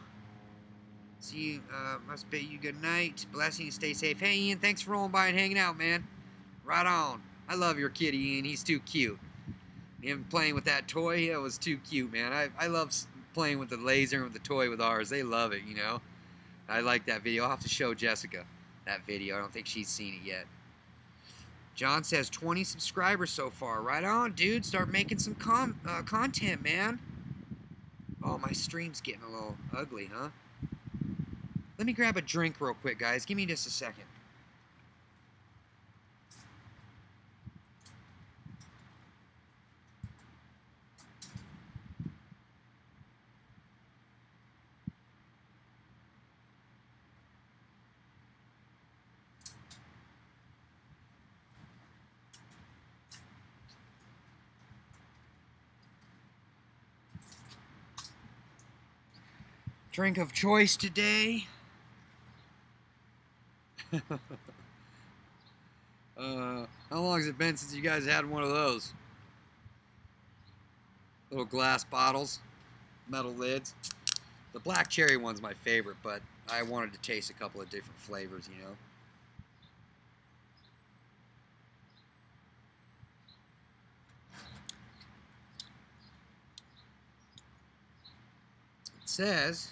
See you, must bid you good night. Blessings, stay safe. Hey, Ian, thanks for rolling by and hanging out, man. Right on. I love your kitty, Ian. He's too cute. Him playing with that toy, it was too cute, man. I love playing with the laser and with the toy with ours. They love it, you know. I like that video. I'll have to show Jessica that video. I don't think she's seen it yet. John says 20 subscribers so far. Right on, dude. Start making some content, man. Oh, my stream's getting a little ugly, huh? Let me grab a drink real quick, guys. Give me just a second. Drink of choice today. How long has it been since you guys had one of those? Little glass bottles, metal lids. The black cherry one's my favorite, but I wanted to taste a couple of different flavors, you know. It says,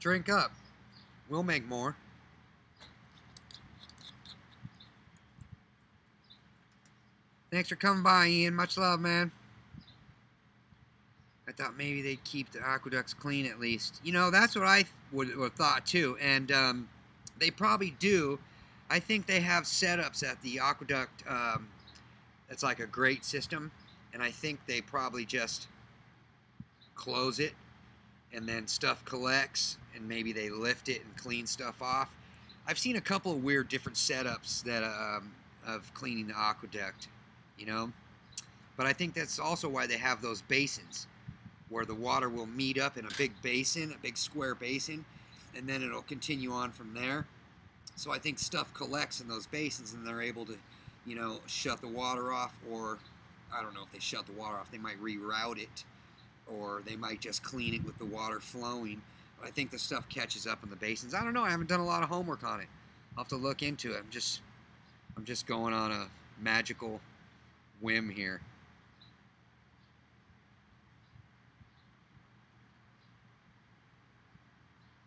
drink up. We'll make more. Thanks for coming by, Ian. Much love, man. I thought maybe they'd keep the aqueducts clean at least. You know, that's what I would have thought too. And they probably do. I think they have setups at the aqueduct that's like a grate system. And I think they probably just close it and then stuff collects and maybe they lift it and clean stuff off. I've seen a couple of weird different setups that of cleaning the aqueduct, you know. But I think that's also why they have those basins where the water will meet up in a big basin, a big square basin, and then it'll continue on from there. So I think stuff collects in those basins and they're able to, you know, shut the water off, or I don't know if they shut the water off, they might reroute it, or they might just clean it with the water flowing. But I think the stuff catches up in the basins. I don't know, I haven't done a lot of homework on it. I'll have to look into it. I'm just going on a magical whim here.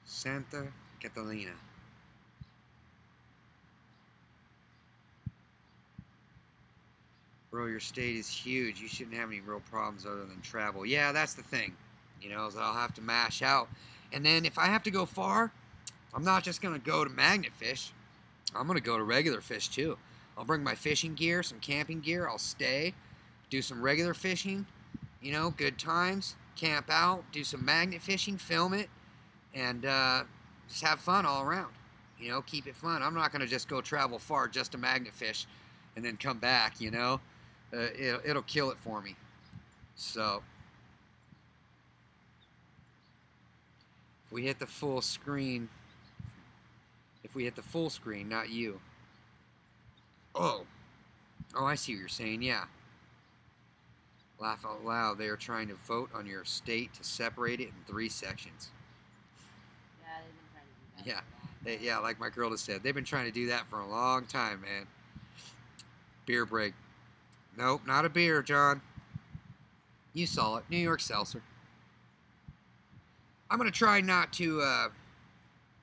Santa Catalina. Bro, your state is huge. You shouldn't have any real problems other than travel. Yeah, that's the thing. You know, so I'll have to mash out. And then if I have to go far, I'm not just going to go to magnet fish. I'm going to go to regular fish too. I'll bring my fishing gear, some camping gear. I'll stay, do some regular fishing, you know, good times, camp out, do some magnet fishing, film it, and just have fun all around. You know, keep it fun. I'm not going to just go travel far just to magnet fish and then come back, you know. It'll kill it for me. So, if we hit the full screen, not you. Oh, I see what you're saying, yeah. Laugh out loud, they are trying to vote on your state to separate it in 3 sections. Yeah, they've been trying to do that. Yeah, yeah, like my girl just said, they've been trying to do that for a long time, man. Beer break. Nope, not a beer, John. You saw it, New York Seltzer. I'm going to try not to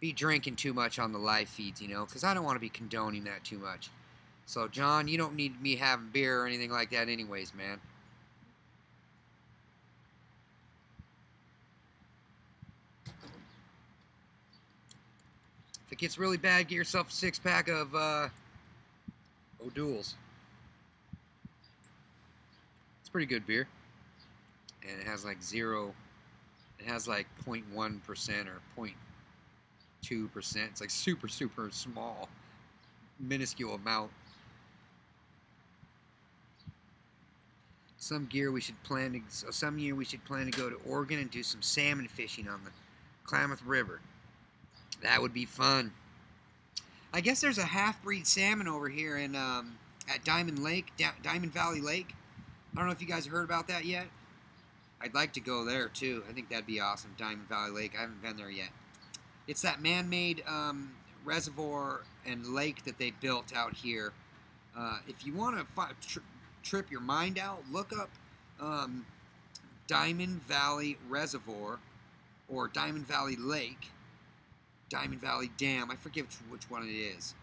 be drinking too much on the live feeds, you know, because I don't want to be condoning that too much. So, John, you don't need me having beer or anything like that anyways, man. If it gets really bad, get yourself a 6-pack of O'Doul's. It's pretty good beer. And it has like 0%, it has like 0.1% or 0.2%. It's like super, super small, minuscule amount. Some year we should plan to go to Oregon and do some salmon fishing on the Klamath River. That would be fun. I guess there's a half-breed salmon over here in at Diamond Valley Lake. I don't know if you guys heard about that yet. I'd like to go there too. I think that'd be awesome. Diamond Valley Lake. I haven't been there yet. It's that man-made reservoir and lake that they built out here. If you want to trip your mind out, look up Diamond Valley Reservoir or Diamond Valley Lake. Diamond Valley Dam, I forget which one it is,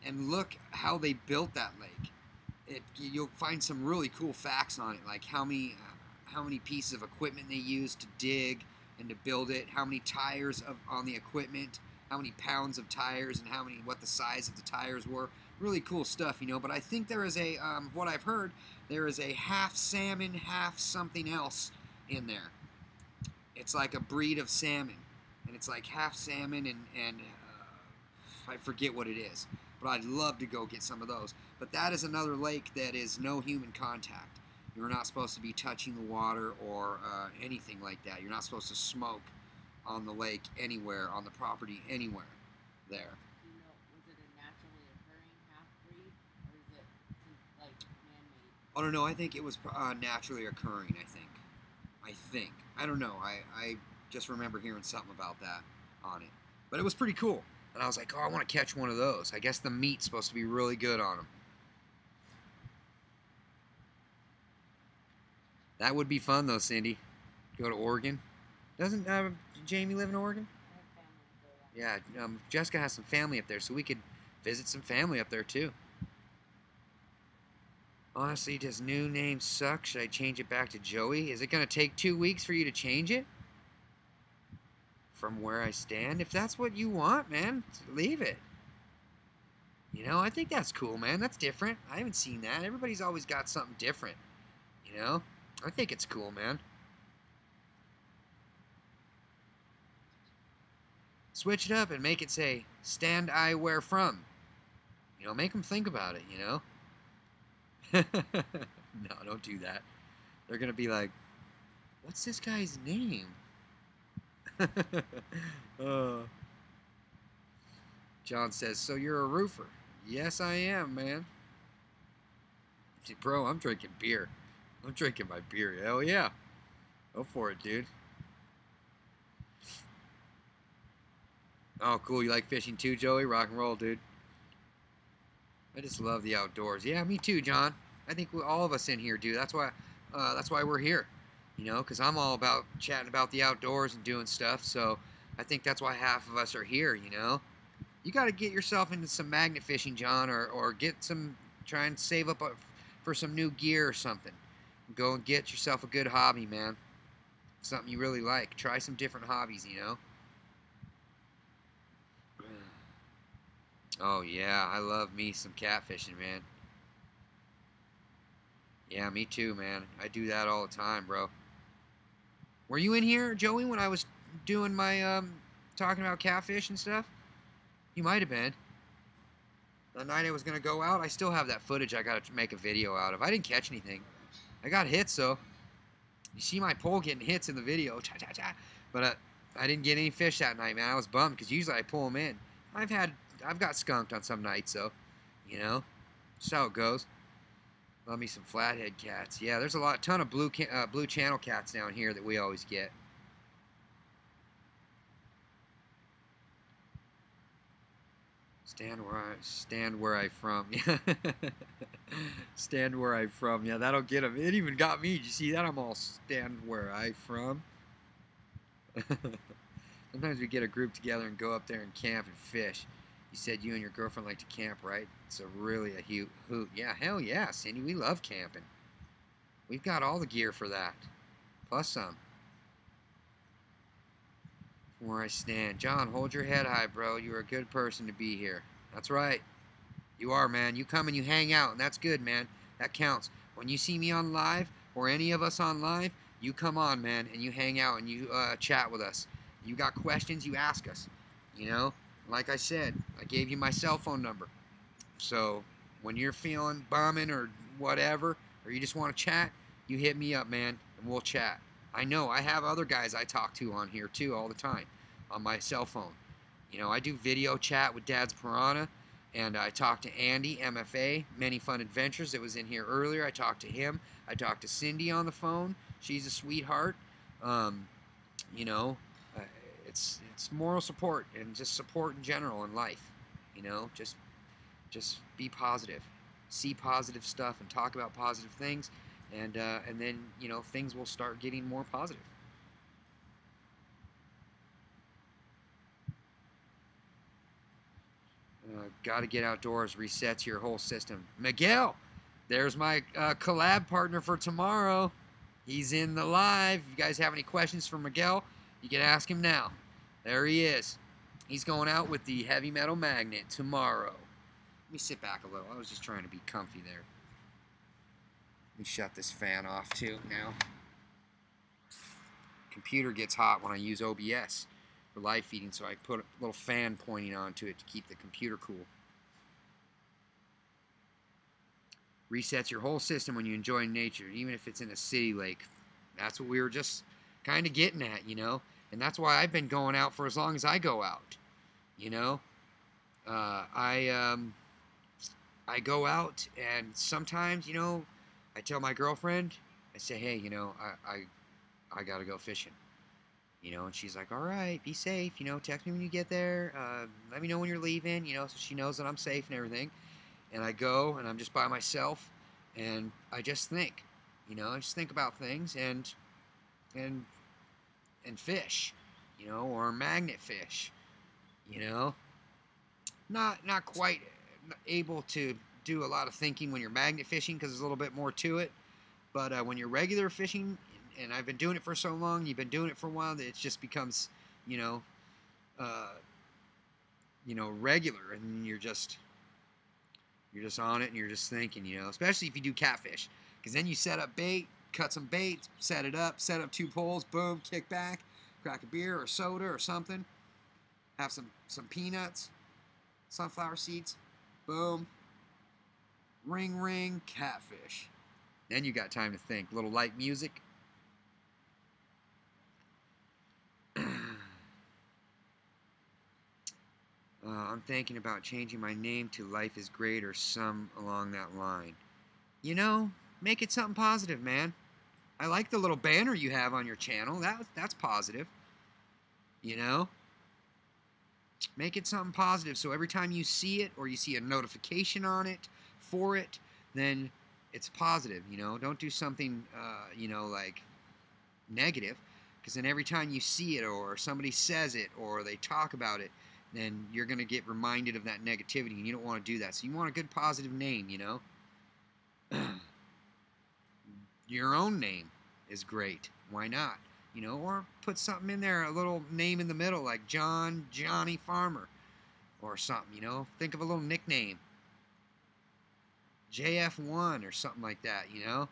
and look how they built that lake. You'll find some really cool facts on it, like how many pieces of equipment they used to dig and to build it, how many tires on the equipment, how many pounds of tires, and what the size of the tires were. Really cool stuff, you know. But I think there is a, what I've heard, there is a half salmon, half something else in there. It's like a breed of salmon. And it's like half salmon and I forget what it is. But I'd love to go get some of those. But that is another lake that is no human contact. You're not supposed to be touching the water or anything like that. You're not supposed to smoke on the lake anywhere, on the property anywhere there. You know, was it a naturally occurring half-breed, or is it like man-made? Oh, no, I think it was naturally occurring, I think. I don't know. I just remember hearing something about that on it. But it was pretty cool. And I was like, oh, I want to catch one of those. I guess the meat's supposed to be really good on them. That would be fun, though, Cindy. Go to Oregon. Doesn't Jamie live in Oregon? I have family up there. Yeah, Jessica has some family up there, so we could visit some family up there, too. Honestly, does new name suck? Should I change it back to Joey? Is it going to take 2 weeks for you to change it? From where I stand? If that's what you want, man, leave it. You know, I think that's cool, man. That's different. I haven't seen that. Everybody's always got something different. You know? I think it's cool, man. Switch it up and make it say, stand I where from. You know, make them think about it, you know? No, don't do that. They're going to be like, what's this guy's name? John says, so you're a roofer. Yes, I am, man. Bro, I'm drinking beer. I'm drinking my beer. Hell yeah. Go for it, dude. Oh, cool. You like fishing too, Joey? Rock and roll, dude. I just love the outdoors. Yeah, me too, John. I think all of us in here do. That's why we're here. You know, because I'm all about chatting about the outdoors and doing stuff. So I think that's why half of us are here, you know. You got to get yourself into some magnet fishing, John, or try and save up for some new gear or something. Go and get yourself a good hobby, man. Something you really like. Try some different hobbies, you know. Oh, yeah, I love me some catfishing, man. Yeah, me too, man. I do that all the time, bro. Were you in here, Joey, when I was doing my, talking about catfish and stuff? You might have been. The night I was gonna go out, I still have that footage I gotta make a video out of. I didn't catch anything. I got hits though. You see my pole getting hits in the video, cha cha cha. But I didn't get any fish that night, man. I was bummed because usually I pull them in. I've got skunked on some nights though. You know, that's how it goes. Love me some flathead cats. Yeah, there's a ton of blue channel cats down here that we always get. Stand where I from. Stand where I from. Yeah, that'll get him. It even got me. Did you see that? I'm all stand where I from. Sometimes we get a group together and go up there and camp and fish. You said you and your girlfriend like to camp, right? It's really a hoot. Yeah, hell yeah, Cindy. We love camping. We've got all the gear for that. Plus some. Where I stand. John, hold your head high, bro. You're a good person to be here. That's right. You are, man. You come and you hang out, and that's good, man. That counts. When you see me on live, or any of us on live, you come on, man, and you hang out and you chat with us. You got questions, you ask us. You know, like I said, I gave you my cell phone number. So when you're feeling bumming or whatever, or you just want to chat, you hit me up, man, and we'll chat. I know I have other guys I talk to on here too all the time on my cell phone. You know, I do video chat with Dad's Piranha, and I talked to Andy, MFA, Many Fun Adventures, that was in here earlier. I talked to him. I talked to Cindy on the phone. She's a sweetheart. You know, it's moral support and just support in general in life. You know, just be positive, see positive stuff, and talk about positive things, and then, you know, things will start getting more positive. Got to get outdoors, resets your whole system. Miguel, there's my collab partner for tomorrow. He's in the live. If you guys have any questions for Miguel, you can ask him now. There he is. He's going out with the Heavy Metal Magnet tomorrow. Let me sit back a little. I was just trying to be comfy there. Let me shut this fan off too now. Computer gets hot when I use OBS for live feeding, so I put a little fan pointing onto it to keep the computer cool. Resets your whole system when you enjoy nature, even if it's in a city lake. That's what we were just kind of getting at, you know? And that's why I've been going out for as long as I go out, you know? I go out, and sometimes, you know, I tell my girlfriend, I say, hey, you know, I gotta go fishing. You know, and she's like, all right, be safe, you know, text me when you get there, let me know when you're leaving, you know, so she knows that I'm safe and everything. And I go, and I'm just by myself, and I just think, you know, I just think about things, and fish, you know, or magnet fish, you know. Not quite able to do a lot of thinking when you're magnet fishing, because there's a little bit more to it, but when you're regular fishing, and I've been doing it for so long, you've been doing it for a while, that it just becomes, you know, regular, and you're just on it, and you're just thinking, you know, especially if you do catfish, because then you set up bait, cut some bait, set up 2 poles, boom, kick back, crack a beer or soda or something, have some peanuts, sunflower seeds, boom, ring, catfish. Then you got time to think, little light music. I'm thinking about changing my name to Life is Great or some along that line. You know, make it something positive, man. I like the little banner you have on your channel. That's positive. You know? Make it something positive, so every time you see it or you see a notification on it for it, then it's positive, you know? Don't do something, you know, like negative, because then every time you see it or somebody says it or they talk about it, then you're going to get reminded of that negativity, and you don't want to do that. So you want a good positive name, you know? Your own name is great. Why not? You know, or put something in there, a little name in the middle, like Johnny Farmer, or something, you know? Think of a little nickname. JF1 or something like that, you know?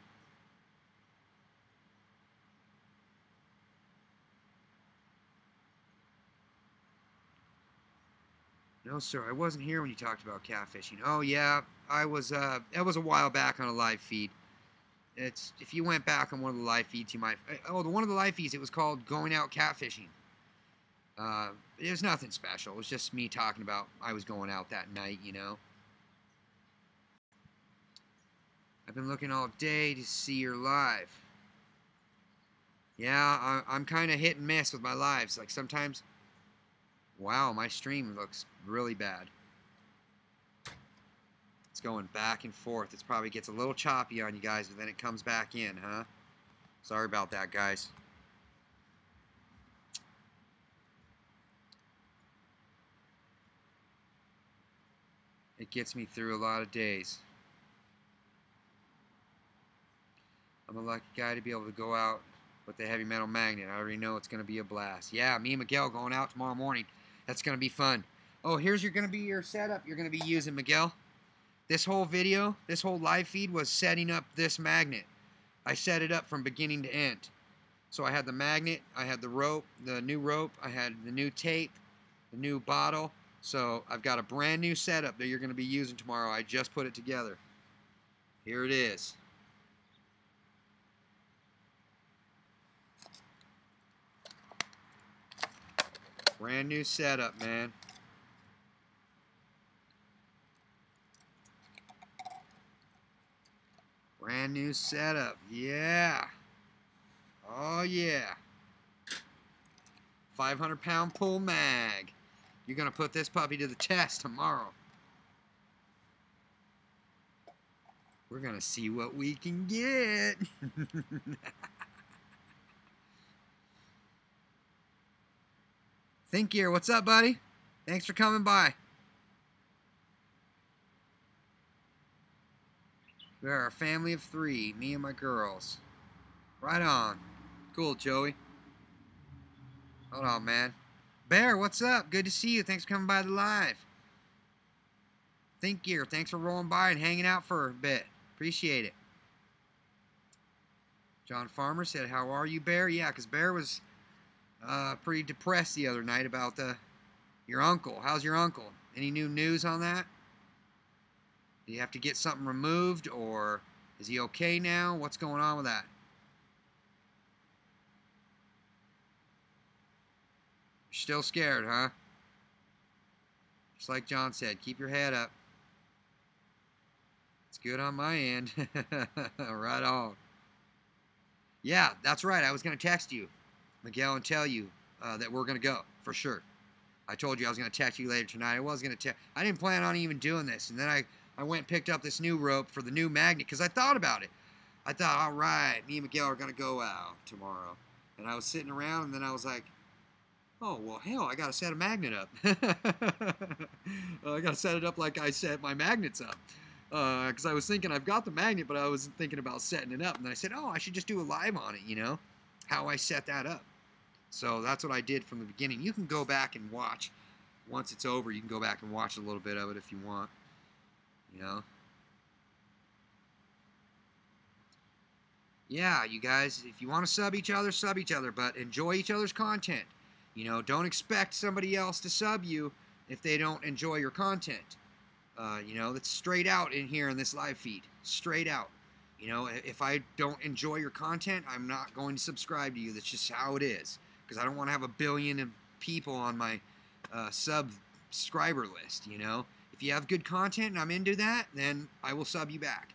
No, sir, I wasn't here when you talked about catfishing. Oh, yeah, I was, that was a while back on a live feed. It's, if you went back on one of the live feeds, you might, oh, one of the live feeds, it was called Going Out Catfishing. It was nothing special. It was just me talking about I was going out that night, you know. I've been looking all day to see your live. Yeah, I'm kind of hit and miss with my lives. Like sometimes, wow, my stream looks really bad. It's going back and forth. It probably gets a little choppy on you guys, but then it comes back in, huh? Sorry about that, guys. It gets me through a lot of days. I'm a lucky guy to be able to go out with the heavy metal magnet. I already know it's going to be a blast. Yeah, me and Miguel going out tomorrow morning. That's going to be fun. Oh, here's going to be your setup you're going to be using, Miguel. This whole video, this whole live feed was setting up this magnet. I set it up from beginning to end. So I had the magnet, I had the rope, the new rope, I had the new tape, the new bottle. So I've got a brand new setup that you're going to be using tomorrow. I just put it together. Here it is. Brand new setup, man. Brand new setup. Yeah. Oh, yeah. 500-pound pull mag. You're going to put this puppy to the test tomorrow. We're going to see what we can get. Think Gear, what's up, buddy? Thanks for coming by. We are a family of 3, me and my girls. Right on. Cool, Joey. Hold on, man. Bear, what's up? Good to see you. Thanks for coming by the live. Think Gear, thanks for rolling by and hanging out for a bit. Appreciate it. John Farmer said, how are you, Bear? Yeah, because Bear was pretty depressed the other night about your uncle. How's your uncle? Any new news on that? Do you have to get something removed, or is he okay now? What's going on with that? You're still scared, huh? Just like John said, keep your head up. It's good on my end. Right on. Yeah, that's right. I was going to text you, Miguel, and tell you that we're going to go, for sure. I told you I was going to text you later tonight. I didn't plan on even doing this, and then I went and picked up this new rope for the new magnet because I thought about it. I thought, all right, me and Miguel are going to go out tomorrow. And I was sitting around, and then I was like, oh, well, hell, I got to set a magnet up. I got to set it up like I set my magnets up. Because I was thinking I've got the magnet, but I wasn't thinking about setting it up. And then I said, oh, I should just do a live on it, you know, how I set that up. So that's what I did from the beginning. You can go back and watch. Once it's over, you can go back and watch a little bit of it if you want. You know? Yeah, you guys, if you want to sub each other, but enjoy each other's content. You know, don't expect somebody else to sub you if they don't enjoy your content. You know, that's straight out in here in this live feed. Straight out. You know, if I don't enjoy your content, I'm not going to subscribe to you. That's just how it is. Because I don't want to have 1 billion people on my subscriber list, you know. If you have good content and I'm into that, then I will sub you back.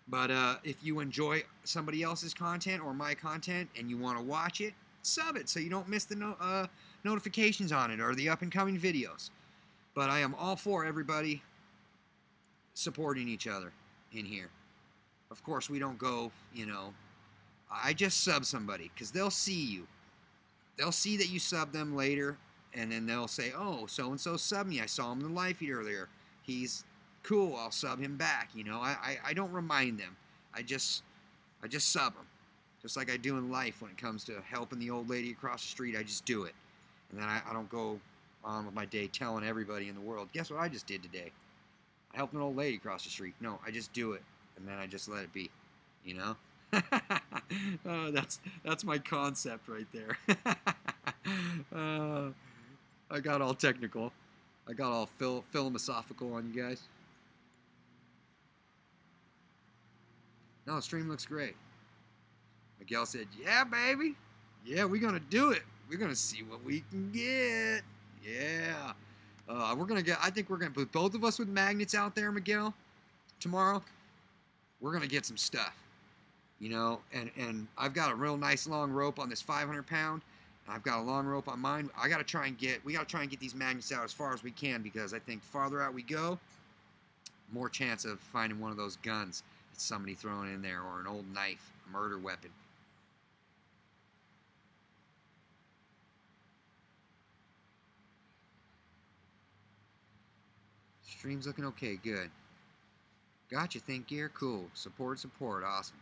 But if you enjoy somebody else's content or my content and you want to watch it, sub it so you don't miss the notifications on it or the up-and-coming videos. But I am all for everybody supporting each other in here. Of course, we don't go, you know, I just sub somebody because they'll see you. They'll see that you sub them later, and then they'll say, oh, so-and-so subbed me. I saw him in the live feed earlier. He's cool. I'll sub him back. You know, I don't remind them. I just sub them. Just like I do in life when it comes to helping the old lady across the street. I just do it. And then I don't go on with my day telling everybody in the world, guess what I just did today? I helped an old lady across the street. No, I just do it. And then I just let it be. You know? Oh, that's my concept right there. I got all technical. I got all philosophical on you guys. No, the stream looks great. Miguel said, yeah, baby. Yeah, we're going to do it. We're going to see what we can get. Yeah. We're going to get, I think we're going to put both of us with magnets out there, Miguel, tomorrow. We're going to get some stuff, you know, and I've got a real nice long rope on this 500 pound. I've got a long rope on mine. We got to try and get these magnets out as far as we can, because I think the farther out we go, more chance of finding one of those guns that somebody throwing in there, or an old knife, a murder weapon. Stream's looking okay, good. Gotcha, Think Gear, cool. Support, awesome.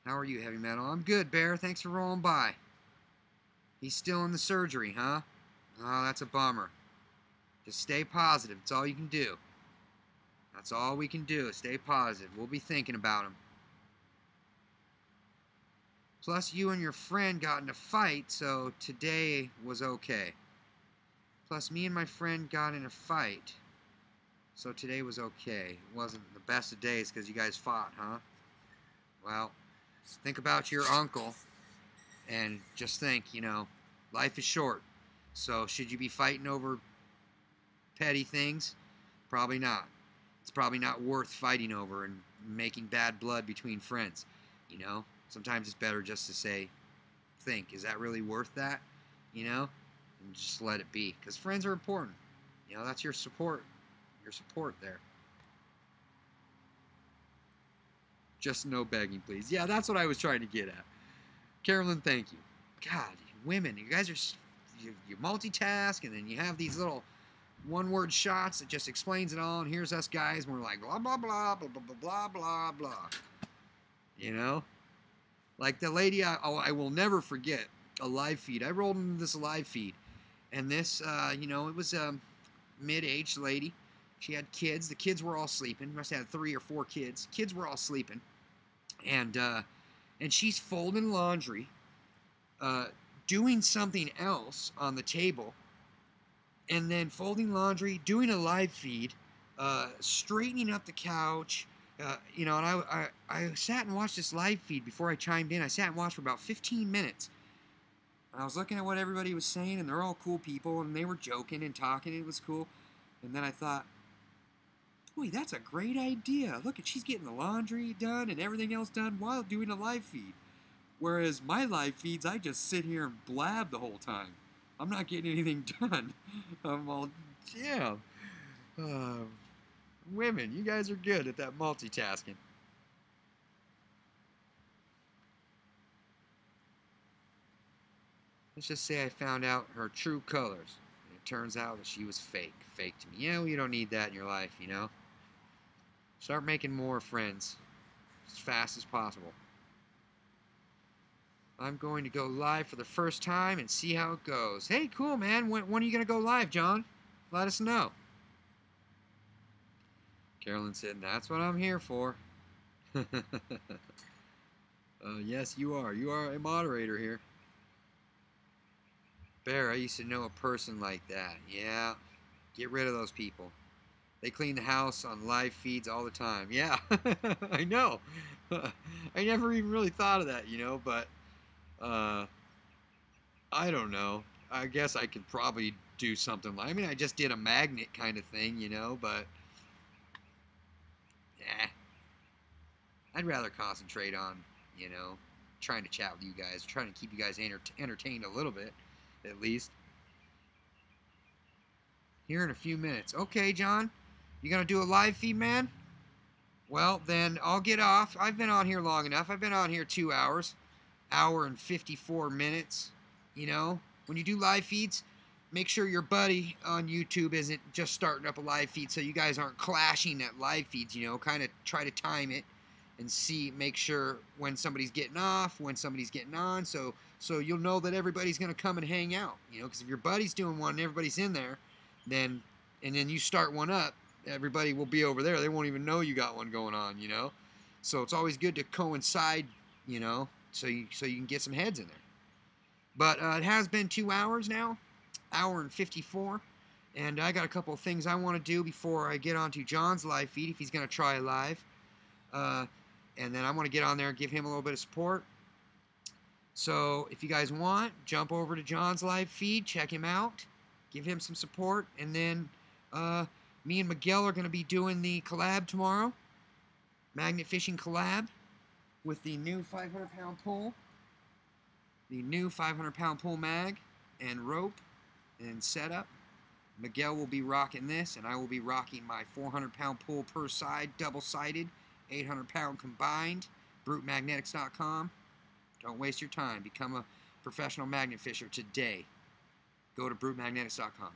How are you, Heavy Metal? I'm good, Bear, thanks for rolling by. He's still in the surgery, huh? Oh, that's a bummer. Just stay positive, it's all you can do. That's all we can do, is stay positive. We'll be thinking about him. Plus, you and your friend got in a fight, so today was okay. Plus, me and my friend got in a fight, so today was okay. It wasn't the best of days because you guys fought, huh? Well, think about your uncle, and just think, you know, life is short. So, should you be fighting over petty things? Probably not. It's probably not worth fighting over and making bad blood between friends, you know? Sometimes it's better just to say, think, is that really worth that? You know? And just let it be. Because friends are important. You know, that's your support. Your support there. Just no begging, please. Yeah, that's what I was trying to get at. Carolyn, thank you. God, women, you guys are, you multitask, and then you have these little one-word shots that just explains it all, and here's us guys, and we're like, blah, blah, blah, blah, blah, blah, blah, blah. You know? Like the lady, I will never forget a live feed. I rolled into this live feed, and this, you know, it was a mid-aged lady. She had kids. The kids were all sleeping. Must have had 3 or 4 kids. Kids were all sleeping, and she's folding laundry, doing something else on the table, and then folding laundry, doing a live feed, straightening up the couch. You know, and I sat and watched this live feed before I chimed in. I sat and watched for about 15 minutes. And I was looking at what everybody was saying, and they're all cool people, and they were joking and talking, and it was cool. And then I thought, boy, that's a great idea. Look, she's getting the laundry done and everything else done while doing a live feed. Whereas my live feeds, I just sit here and blab the whole time. I'm not getting anything done. I'm all, yeah. Women, you guys are good at that multitasking. Let's just say I found out her true colors. And it turns out that she was fake. Fake to me. Yeah, well, you don't need that in your life, you know? Start making more friends as fast as possible. I'm going to go live for the first time and see how it goes. Hey, cool, man. When are you going to go live, John? Let us know. Carolyn said, that's what I'm here for. Yes, you are. You are a moderator here. Bear, I used to know a person like that. Yeah, get rid of those people. They clean the house on live feeds all the time. Yeah, I know. I never even really thought of that, you know, but I don't know. I guess I could probably do something like, I mean, I just did a magnet kind of thing, you know, but yeah, I'd rather concentrate on, you know, trying to chat with you guys, trying to keep you guys entertained a little bit, at least. Here in a few minutes. Okay, John, you gonna do a live feed, man? Well, then I'll get off. I've been on here long enough. I've been on here 2 hours, hour and 54 minutes. You know, when you do live feeds, make sure your buddy on YouTube isn't just starting up a live feed so you guys aren't clashing at live feeds, you know. Kind of try to time it and see, make sure when somebody's getting off, when somebody's getting on, so you'll know that everybody's going to come and hang out, you know, because if your buddy's doing one and everybody's in there, then you start one up, everybody will be over there. They won't even know you got one going on, you know. So it's always good to coincide, you know, so you can get some heads in there. But it has been 2 hours now. Hour and 54. And I got a couple of things I want to do before I get onto John's live feed, if he's going to try live. And then I want to get on there and give him a little bit of support. So if you guys want, jump over to John's live feed, check him out, give him some support. And then me and Miguel are going to be doing the collab tomorrow. Magnet fishing collab with the new 500-pound pole. The new 500-pound pole mag and rope and setup. Miguel will be rocking this, and I will be rocking my 400-pound pull per side, double-sided, 800-pound combined, BruteMagnetics.com. Don't waste your time. Become a professional magnet fisher today. Go to BruteMagnetics.com.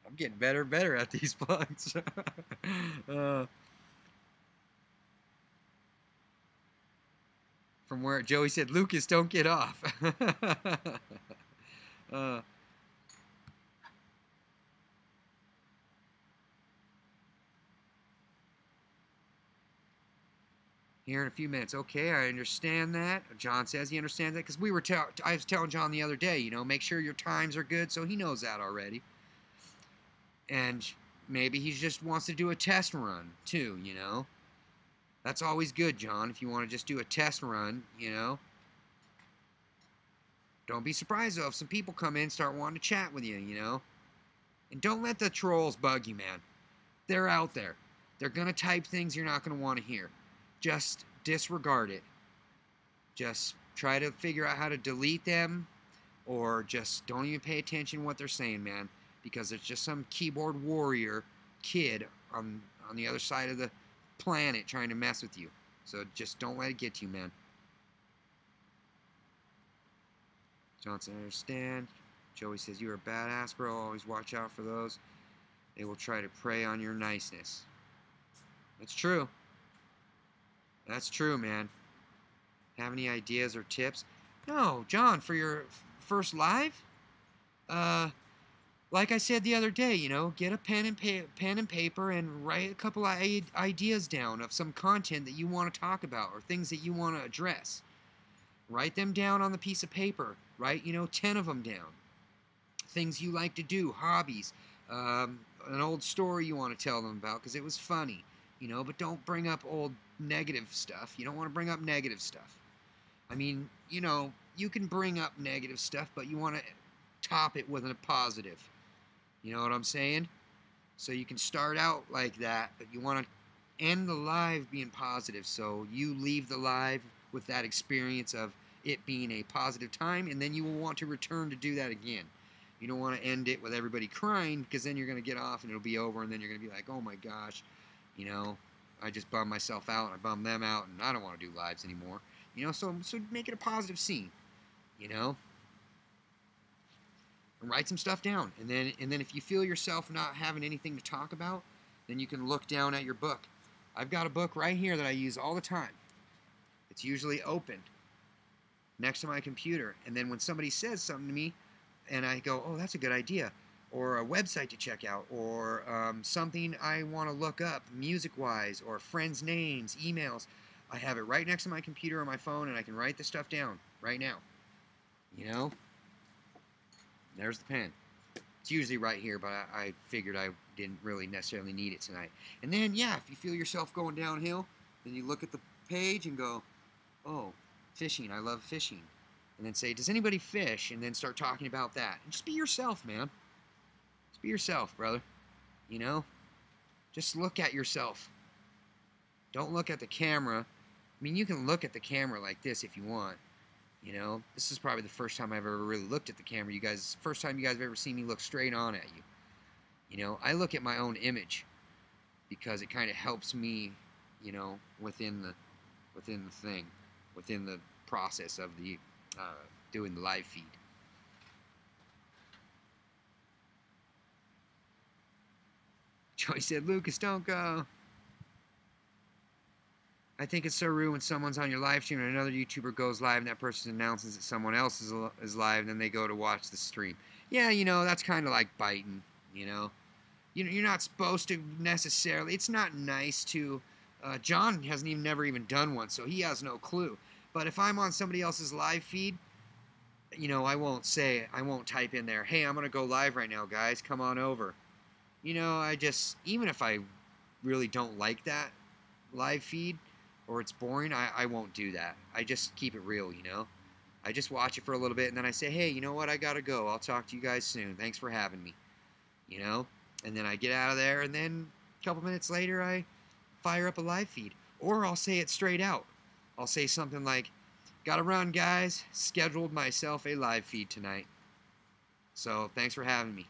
I'm getting better and better at these plugs. From where Joey said, Lucas, don't get off. Here in a few minutes. Okay, I understand that. John says he understands that because I was telling John the other day, you know, make sure your times are good, so he knows that already. And maybe he just wants to do a test run too, you know. That's always good, John, if you want to just do a test run, you know. Don't be surprised, though, if some people come in and start wanting to chat with you, you know. And don't let the trolls bug you, man. They're out there. They're going to type things you're not going to want to hear. Just disregard it. Just try to figure out how to delete them, or just don't even pay attention to what they're saying, man, because it's just some keyboard warrior kid on the other side of the planet trying to mess with you. So just don't let it get to you, man. Johnson, I understand. Joey says, you're a badass, bro. Always watch out for those. They will try to prey on your niceness. That's true. That's true, man. Have any ideas or tips? No, John, for your first live? Like I said the other day, you know, get a pen and paper and write a couple of ideas down of some content that you want to talk about or things that you want to address. Write them down on the piece of paper. Write, 10 of them down. Things you like to do, hobbies, an old story you want to tell them about because it was funny, but don't bring up old negative stuff. You don't want to bring up negative stuff. I mean, you can bring up negative stuff, but you want to top it with a positive. You know what I'm saying? So you can start out like that, but you want to end the live being positive. So you leave the live with that experience of it being a positive time, and then you will want to return to do that again. You don't want to end it with everybody crying, because then you're going to get off and it'll be over, and then you're going to be like, oh my gosh, I just bummed myself out, and I bummed them out, and I don't want to do lives anymore. So make it a positive scene, and write some stuff down. And then if you feel yourself not having anything to talk about, then you can look down at your book. I've got a book right here that I use all the time. It's usually open next to my computer. And then when somebody says something to me, and I go, oh, that's a good idea, or a website to check out, or something I want to look up music-wise, or friends' names, emails, I have it right next to my computer or my phone, and I can write the stuff down right now. There's the pen. It's usually right here, but I figured I didn't really necessarily need it tonight. And then, yeah, if you feel yourself going downhill, then you look at the page and go, oh, fishing, I love fishing. And then say, does anybody fish? And then start talking about that. And just be yourself, man. Just be yourself, brother. Just look at yourself. Don't look at the camera. I mean, you can look at the camera like this if you want. This is probably the first time I've ever really looked at the camera. First time you guys have ever seen me look straight on at you. I look at my own image because it kind of helps me, within the process of the doing the live feed. Joey said, Lucas, don't go. I think it's so rude when someone's on your live stream and another YouTuber goes live and that person announces that someone else is live and then they go to watch the stream. Yeah, that's kind of like biting, You're not supposed to necessarily. It's not nice to. John hasn't never even done one, so he has no clue. But if I'm on somebody else's live feed, you know, I won't type in there, hey, I'm going to go live right now, guys, come on over. You know, I just, even if I really don't like that live feed or it's boring, I won't do that. I just keep it real, you know. I just watch it for a little bit and then I say, hey, you know what, I gotta go. I'll talk to you guys soon. Thanks for having me. You know? And then I get out of there and then a couple minutes later I fire up a live feed. Or I'll say it straight out. I'll say something like, gotta run, guys. Scheduled myself a live feed tonight. So thanks for having me.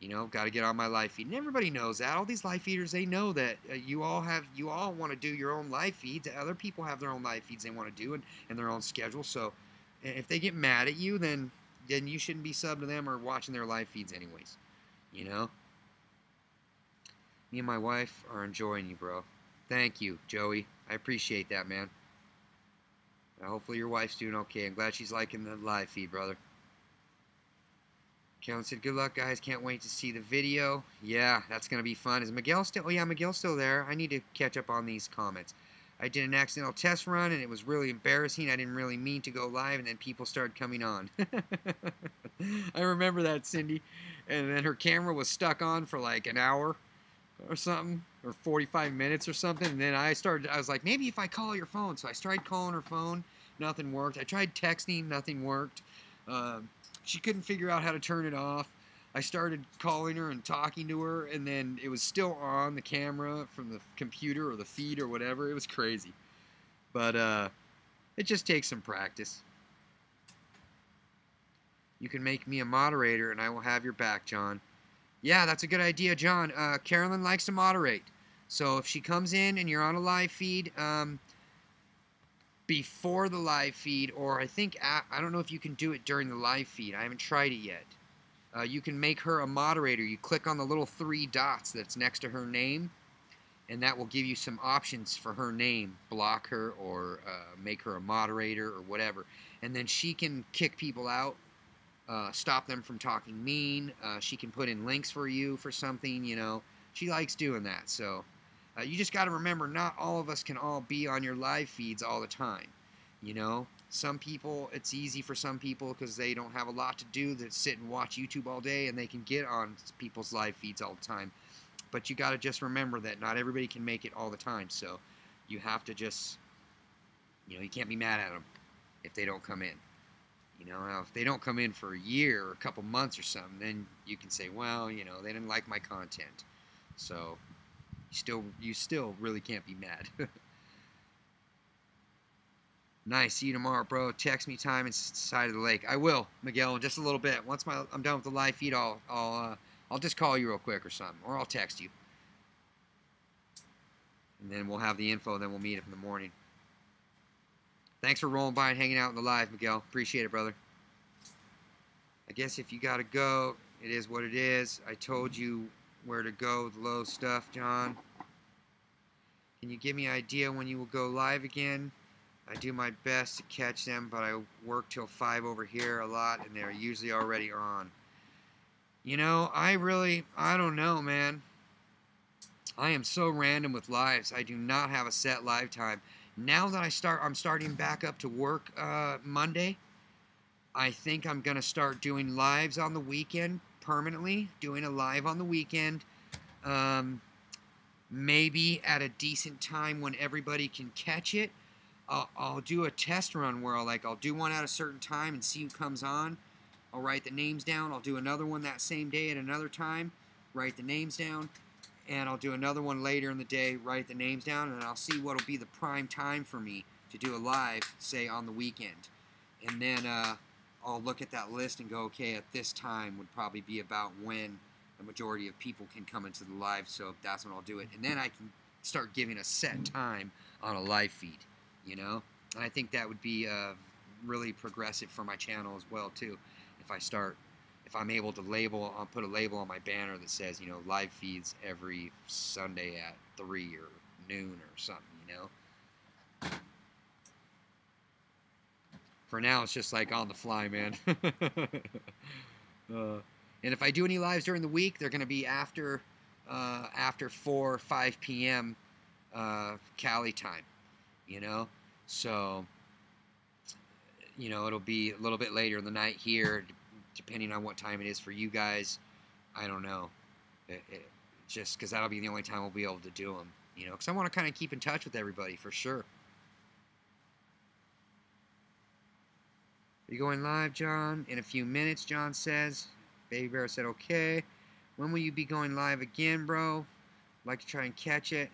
You know, got to get on my live feed. And everybody knows that. All these live feeders, they know that you all want to do your own live feeds. Other people have their own live feeds they want to do and their own schedule. So if they get mad at you, then you shouldn't be subbed to them or watching their live feeds anyways. You know? Me and my wife are enjoying you, bro. Thank you, Joey. I appreciate that, man. Hopefully your wife's doing okay. I'm glad she's liking the live feed, brother. Kellen said, good luck, guys. Can't wait to see the video. Yeah, that's going to be fun. Is Miguel still? Oh, yeah, Miguel's still there. I need to catch up on these comments. I did an accidental test run, and it was really embarrassing. I didn't really mean to go live, and then people started coming on. I remember that, Cindy. And then her camera was stuck on for like an hour or something, or 45 minutes or something. And then I was like, maybe if I call your phone. So I started calling her phone. Nothing worked. I tried texting. Nothing worked. She couldn't figure out how to turn it off. I started calling her and talking to her, and then it was still on the camera from the computer or the feed or whatever. It was crazy. But it just takes some practice. You can make me a moderator, and I will have your back, John. Yeah, that's a good idea, John. Carolyn likes to moderate. So if she comes in and you're on a live feed, before the live feed, or I think, I don't know if you can do it during the live feed. I haven't tried it yet. You can make her a moderator. You click on the little 3 dots that's next to her name, and that will give you some options for her name. Block her or make her a moderator or whatever. And then she can kick people out, stop them from talking mean. She can put in links for you for something, you know. She likes doing that, so... you just got to remember, not all of us can all be on your live feeds all the time. You know, some people, it's easy for some people because they don't have a lot to do, that sit and watch YouTube all day, and they can get on people's live feeds all the time. But you got to just remember that not everybody can make it all the time. So you have to just, you know, you can't be mad at them if they don't come in. You know, now if they don't come in for a year or a couple months or something, then you can say, well, you know, they didn't like my content. So... You still really can't be mad. Nice. See you tomorrow, bro. Text me time and side of the lake. I will, Miguel, in just a little bit. Once I'm done with the live feed, I'll just call you real quick or something, or I'll text you. And then we'll have the info. Then we'll meet up in the morning. Thanks for rolling by and hanging out in the live, Miguel. Appreciate it, brother. I guess if you gotta go, it is what it is. I told you where to go with low stuff, John. Can you give me an idea when you will go live again? I do my best to catch them, but I work till 5 over here a lot, and they're usually already on. You know, I don't know, man. I am so random with lives. I do not have a set live time. Now that I'm starting back up to work Monday. I think I'm going to start doing lives on the weekend permanently, doing a live on the weekend, maybe at a decent time when everybody can catch it. I'll do a test run where I'll do one at a certain time and see who comes on. I'll write the names down. I'll do another one that same day at another time, write the names down, and I'll do another one later in the day, write the names down, and I'll see what'll be the prime time for me to do a live, say on the weekend. And then I'll look at that list and go, okay, at this time would probably be about when the majority of people can come into the live, so that's when I'll do it. And then I can start giving a set time on a live feed, you know? And I think that would be really progressive for my channel as well, too. If I'm able to I'll put a label on my banner that says, you know, live feeds every Sunday at 3 or noon or something, you know? For now, it's just like on the fly, man. And if I do any lives during the week, they're going to be after 4 or 5 p.m. Cali time, you know? So, you know, it'll be a little bit later in the night here, depending on what time it is for you guys. I don't know. Just because that'll be the only time we'll be able to do them, you know, because I want to kind of keep in touch with everybody for sure. Are you going live, John? In a few minutes, John says. Baby Bear said, okay. When will you be going live again, bro? I'd like to try and catch it.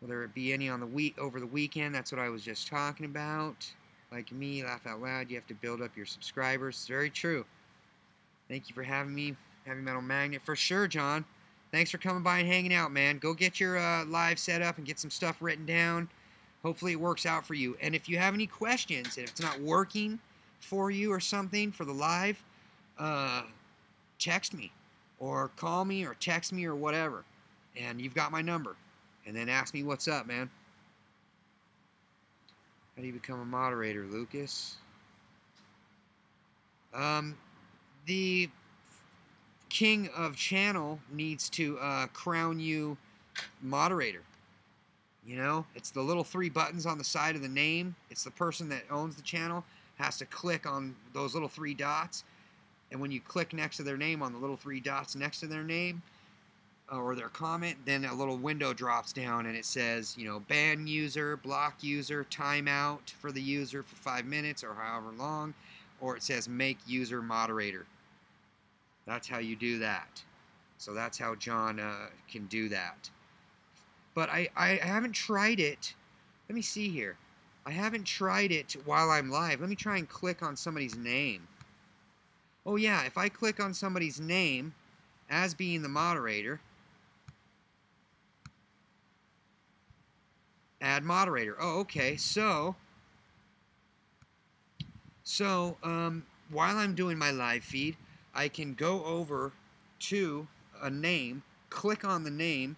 Will there be any on the over the weekend? That's what I was just talking about. Like me, laugh out loud. You have to build up your subscribers. It's very true. Thank you for having me, Heavy Metal Magnet. For sure, John. Thanks for coming by and hanging out, man. Go get your live set up and get some stuff written down. Hopefully it works out for you. And if you have any questions, and if it's not working for you or something for the live, text me or call me or text me or whatever. And you've got my number. And then ask me what's up, man. How do you become a moderator, Lucas? The king of channel needs to crown you moderator. You know, it's the little 3 buttons on the side of the name. It's the person that owns the channel has to click on those little 3 dots. And when you click next to their name on the little 3 dots next to their name or their comment, then a little window drops down and it says, you know, ban user, block user, timeout for the user for 5 minutes or however long, or it says make user moderator. That's how you do that. So that's how John can do that. But I haven't tried it. Let me see here. I haven't tried it while I'm live. Let me try and click on somebody's name. Oh yeah, if I click on somebody's name as being the moderator, add moderator. Oh, okay. So while I'm doing my live feed, I can go over to a name, click on the name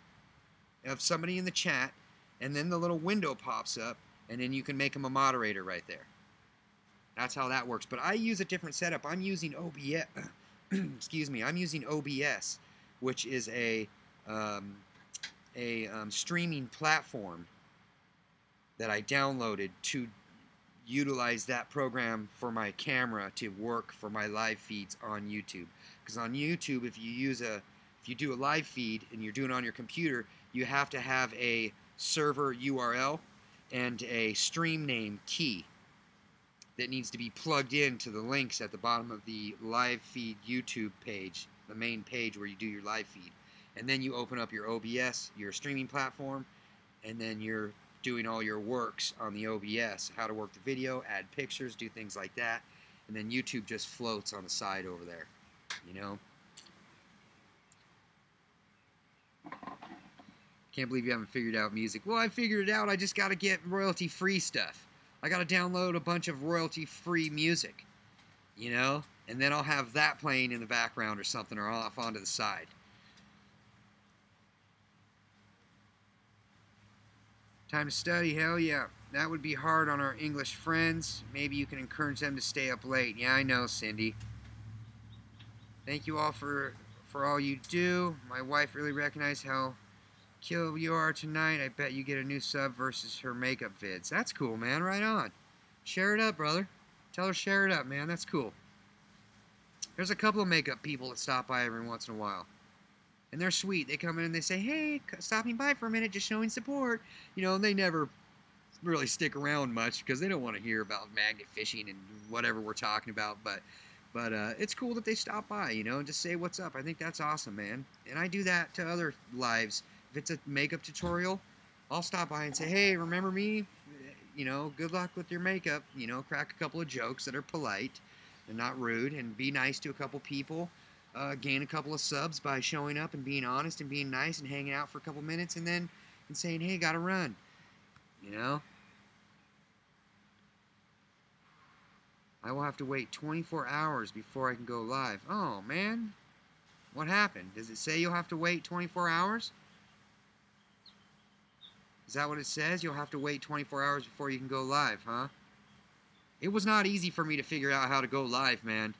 of somebody in the chat, and then the little window pops up, and then you can make them a moderator right there. That's how that works. But I use a different setup. I'm using OBS. Excuse me. I'm using OBS, which is a streaming platform that I downloaded to utilize that program for my camera to work for my live feeds on YouTube. Because on YouTube, if you do a live feed and you're doing it on your computer, you have to have a server URL and a stream name key that needs to be plugged into the links at the bottom of the live feed YouTube page, the main page where you do your live feed. And then you open up your OBS, your streaming platform, and then you're doing all your works on the OBS, how to work the video, add pictures, do things like that. And then YouTube just floats on the side over there, you know? Can't believe you haven't figured out music. Well, I figured it out. I just got to get royalty-free stuff. I got to download a bunch of royalty-free music, you know? And then I'll have that playing in the background or something, or off onto the side. Time to study, hell yeah. That would be hard on our English friends. Maybe you can encourage them to stay up late. Yeah, I know, Cindy. Thank you all for all you do. My wife really recognized how kill you are tonight. I bet you get a new sub versus her makeup vids. That's cool, man. Right on. Share it up, brother. Tell her share it up, man. That's cool. There's a couple of makeup people that stop by every once in a while. And they're sweet. They come in and they say, hey, stopping by for a minute, just showing support. You know, and they never really stick around much because they don't want to hear about magnet fishing and whatever we're talking about. But it's cool that they stop by, you know, and just say what's up. I think that's awesome, man. And I do that to other lives. If it's a makeup tutorial, I'll stop by and say, hey, remember me? You know, good luck with your makeup. You know, crack a couple of jokes that are polite and not rude, and be nice to a couple people. Gain a couple of subs by showing up and being honest and being nice and hanging out for a couple minutes and then saying, hey, gotta run. You know? I will have to wait 24 hours before I can go live. Oh, man. What happened? Does it say you'll have to wait 24 hours? Is that what it says? You'll have to wait 24 hours before you can go live, huh? It was not easy for me to figure out how to go live, man.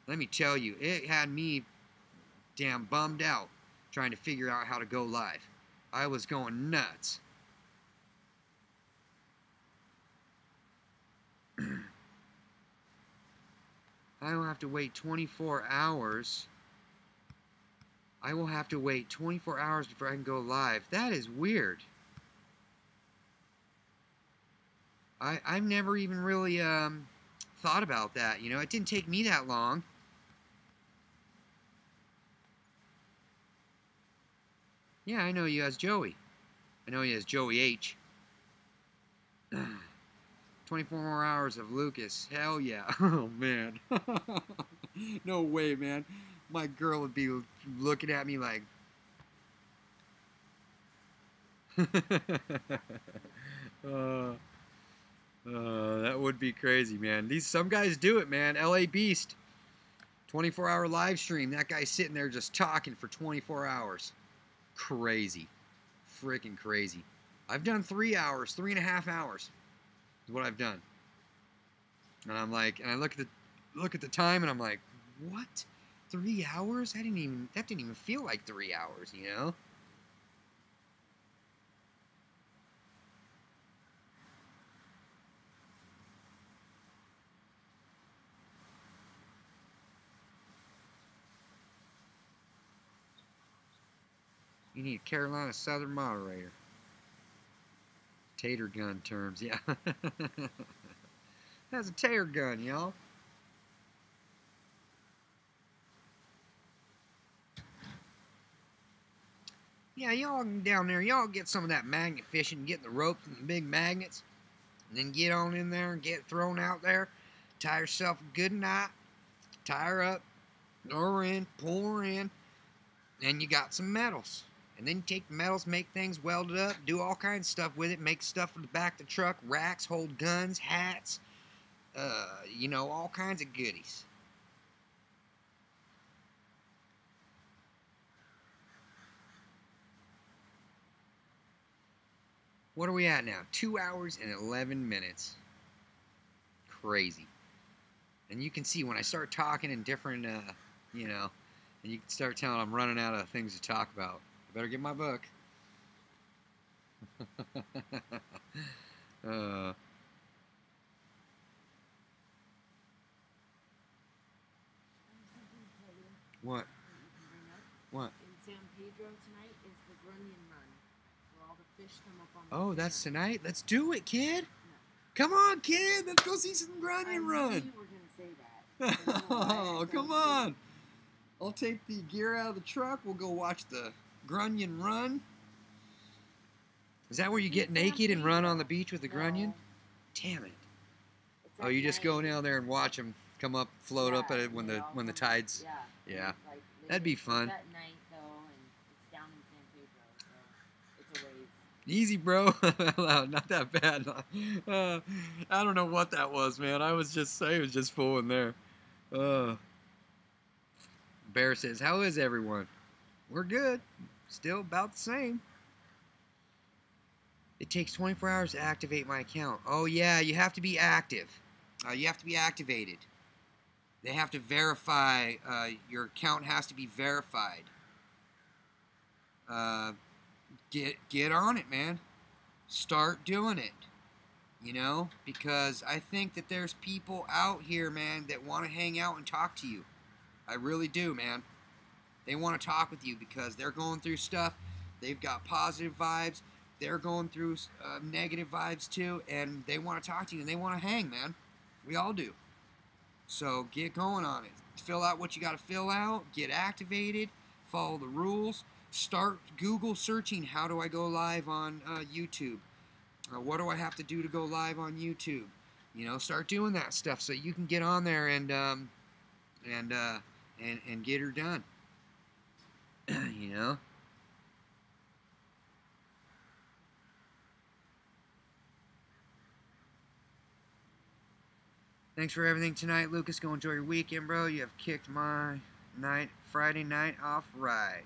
Let me tell you, it had me damn bummed out trying to figure out how to go live. I was going nuts. I will have to wait 24 hours. I will have to wait 24 hours before I can go live. That is weird. I've never even really thought about that. You know, it didn't take me that long. Yeah, I know you as Joey. I know you as Joey H. 24 more hours of Lucas. Hell yeah. Oh, man. No way, man. My girl would be looking at me like... that would be crazy, man. Some guys do it, man. LA Beast. 24-hour live stream. That guy's sitting there just talking for 24 hours. Crazy. Freaking crazy. I've done 3 hours, 3.5 hours is what I've done. And I'm like, and I look at the time and I'm like, what? 3 hours? That didn't even feel like 3 hours, you know? You need a Carolina Southern moderator. Tater gun terms, yeah. That's a tater gun, y'all. Yeah, y'all down there, y'all get some of that magnet fishing, get the ropes and the big magnets, and then get on in there and get thrown out there. Tie yourself a good knot, tie her up, throw her in, pull her in, and you got some metals. And then you take the metals, make things welded up, do all kinds of stuff with it, make stuff for the back of the truck, racks, hold guns, hats, you know, all kinds of goodies. What are we at now? 2 hours and 11 minutes. Crazy. And you can see when I start talking in different, you know, and you can start telling I'm running out of things to talk about. I better get my book. What? What? In San Pedro tonight is the Grunion Run, where all the fish come up on the Oh, that's sand. tonight? Let's do it, kid. No. Come on, kid. Let's go see some I Grunion knew Run. you were going to say that. I don't know why I Oh, felt come it. on. I'll take the gear out of the truck. We'll go watch the Grunion Run. Is that where you get San naked and run Pedro. on the beach with the No. Grunion? Damn it. It's Oh, at you just night. go down there and watch them come up, float up at it when they the all when the come up. tides. Yeah. Yeah. It's like That'd be it's fun. at night though, and it's down in San Pedro, so it's a ways. Easy, bro. Not that bad. I don't know what that was, man. I was just fooling there. Bear says, "How is everyone?" We're good. Still about the same. It takes 24 hours to activate my account. Oh yeah, you have to be active. You have to be activated. They have to verify. Your account has to be verified. Get on it, man. Start doing it. You know, because I think that there's people out here, man, that want to hang out and talk to you. I really do, man. They want to talk with you because they're going through stuff. They've got positive vibes. They're going through negative vibes too, and they want to talk to you and they want to hang, man. We all do. So get going on it. Fill out what you got to fill out. Get activated. Follow the rules. Start Google searching. How do I go live on YouTube? What do I have to do to go live on YouTube? You know, start doing that stuff so you can get on there and get her done. You know. Thanks for everything tonight, Lucas. Go enjoy your weekend, bro. You have kicked my Friday night off right.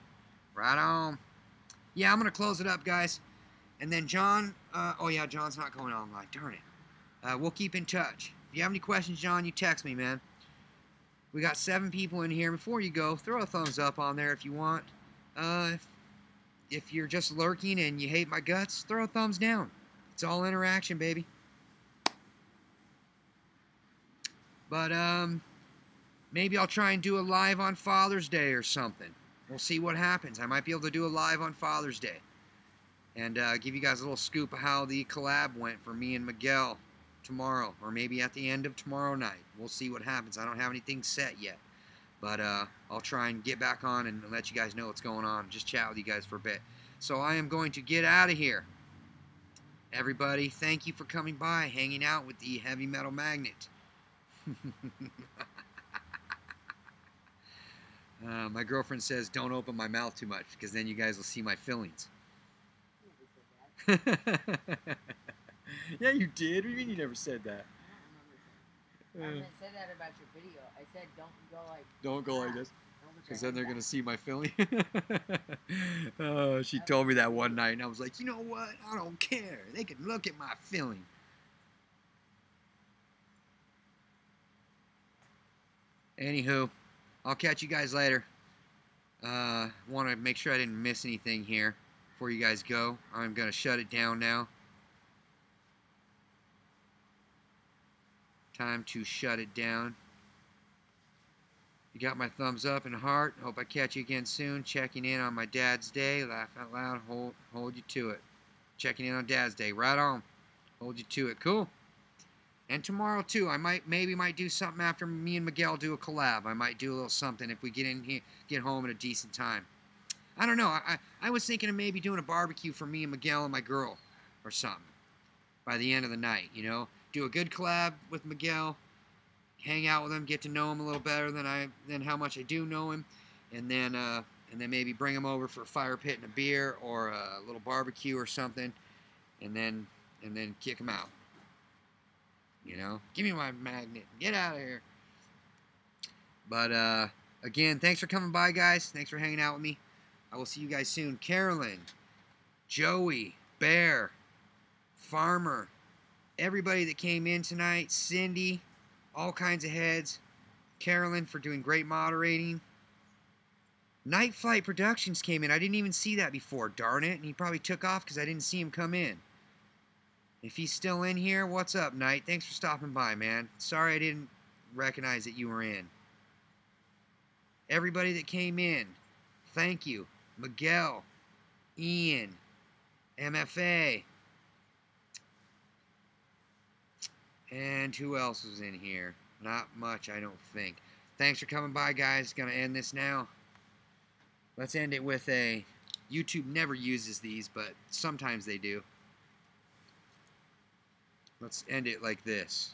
Right on. Yeah, I'm going to close it up, guys. And then John, oh yeah, John's not going on live. Darn it. We'll keep in touch. If you have any questions, John, you text me, man. We got 7 people in here. Before you go, throw a thumbs up on there if you want. If you're just lurking and you hate my guts, throw a thumbs down. It's all interaction, baby. But, Maybe I'll try and do a live on Father's Day or something. We'll see what happens. I might be able to do a live on Father's Day. And give you guys a little scoop of how the collab went for me and Miguel tomorrow. Or maybe at the end of tomorrow night. We'll see what happens. I don't have anything set yet. But I'll try and get back on and let you guys know what's going on. Just chat with you guys for a bit. So I am going to get out of here. Everybody, thank you for coming by, hanging out with the Heavy Metal Magnet. My girlfriend says don't open my mouth too much because then you guys will see my fillings. You never said that. Yeah, you did. What do you mean you never said that? I didn't say that about your video. I said don't go like. Don't go like that. this. Don't put your Because then head they're down. going to see my filling. Oh, she told me that one night, and I was like, you know what? I don't care. They can look at my filling. Anywho, I'll catch you guys later. Want to make sure I didn't miss anything here before you guys go. I'm going to shut it down now. Time to shut it down. You got my thumbs up and heart. Hope I catch you again soon. Checking in on my dad's day. Laugh out loud. Hold you to it. Checking in on dad's day. Right on. Hold you to it. Cool. And tomorrow too. I maybe might do something after me and Miguel do a collab. I might do a little something if we get in here, get home at a decent time. I don't know. I was thinking of maybe doing a barbecue for me and Miguel and my girl or something by the end of the night. You know, do a good collab with Miguel. Hang out with him, get to know him a little better than how much I do know him, and then maybe bring him over for a fire pit and a beer or a little barbecue or something, and then kick him out. You know, give me my magnet, get out of here. But again, thanks for coming by, guys. Thanks for hanging out with me. I will see you guys soon. Carolyn, Joey, Bear, Farmer, everybody that came in tonight, Cindy. All kinds of heads. Carolyn for doing great moderating. Night Flight Productions came in. I didn't even see that before, darn it. And he probably took off because I didn't see him come in. If he's still in here, what's up, Night? Thanks for stopping by, man. Sorry I didn't recognize that you were in. Everybody that came in, thank you. Miguel, Ian, MFA. And who else was in here? Not much, I don't think. Thanks for coming by, guys. Gonna end this now. Let's end it with a... YouTube never uses these, but sometimes they do. Let's end it like this.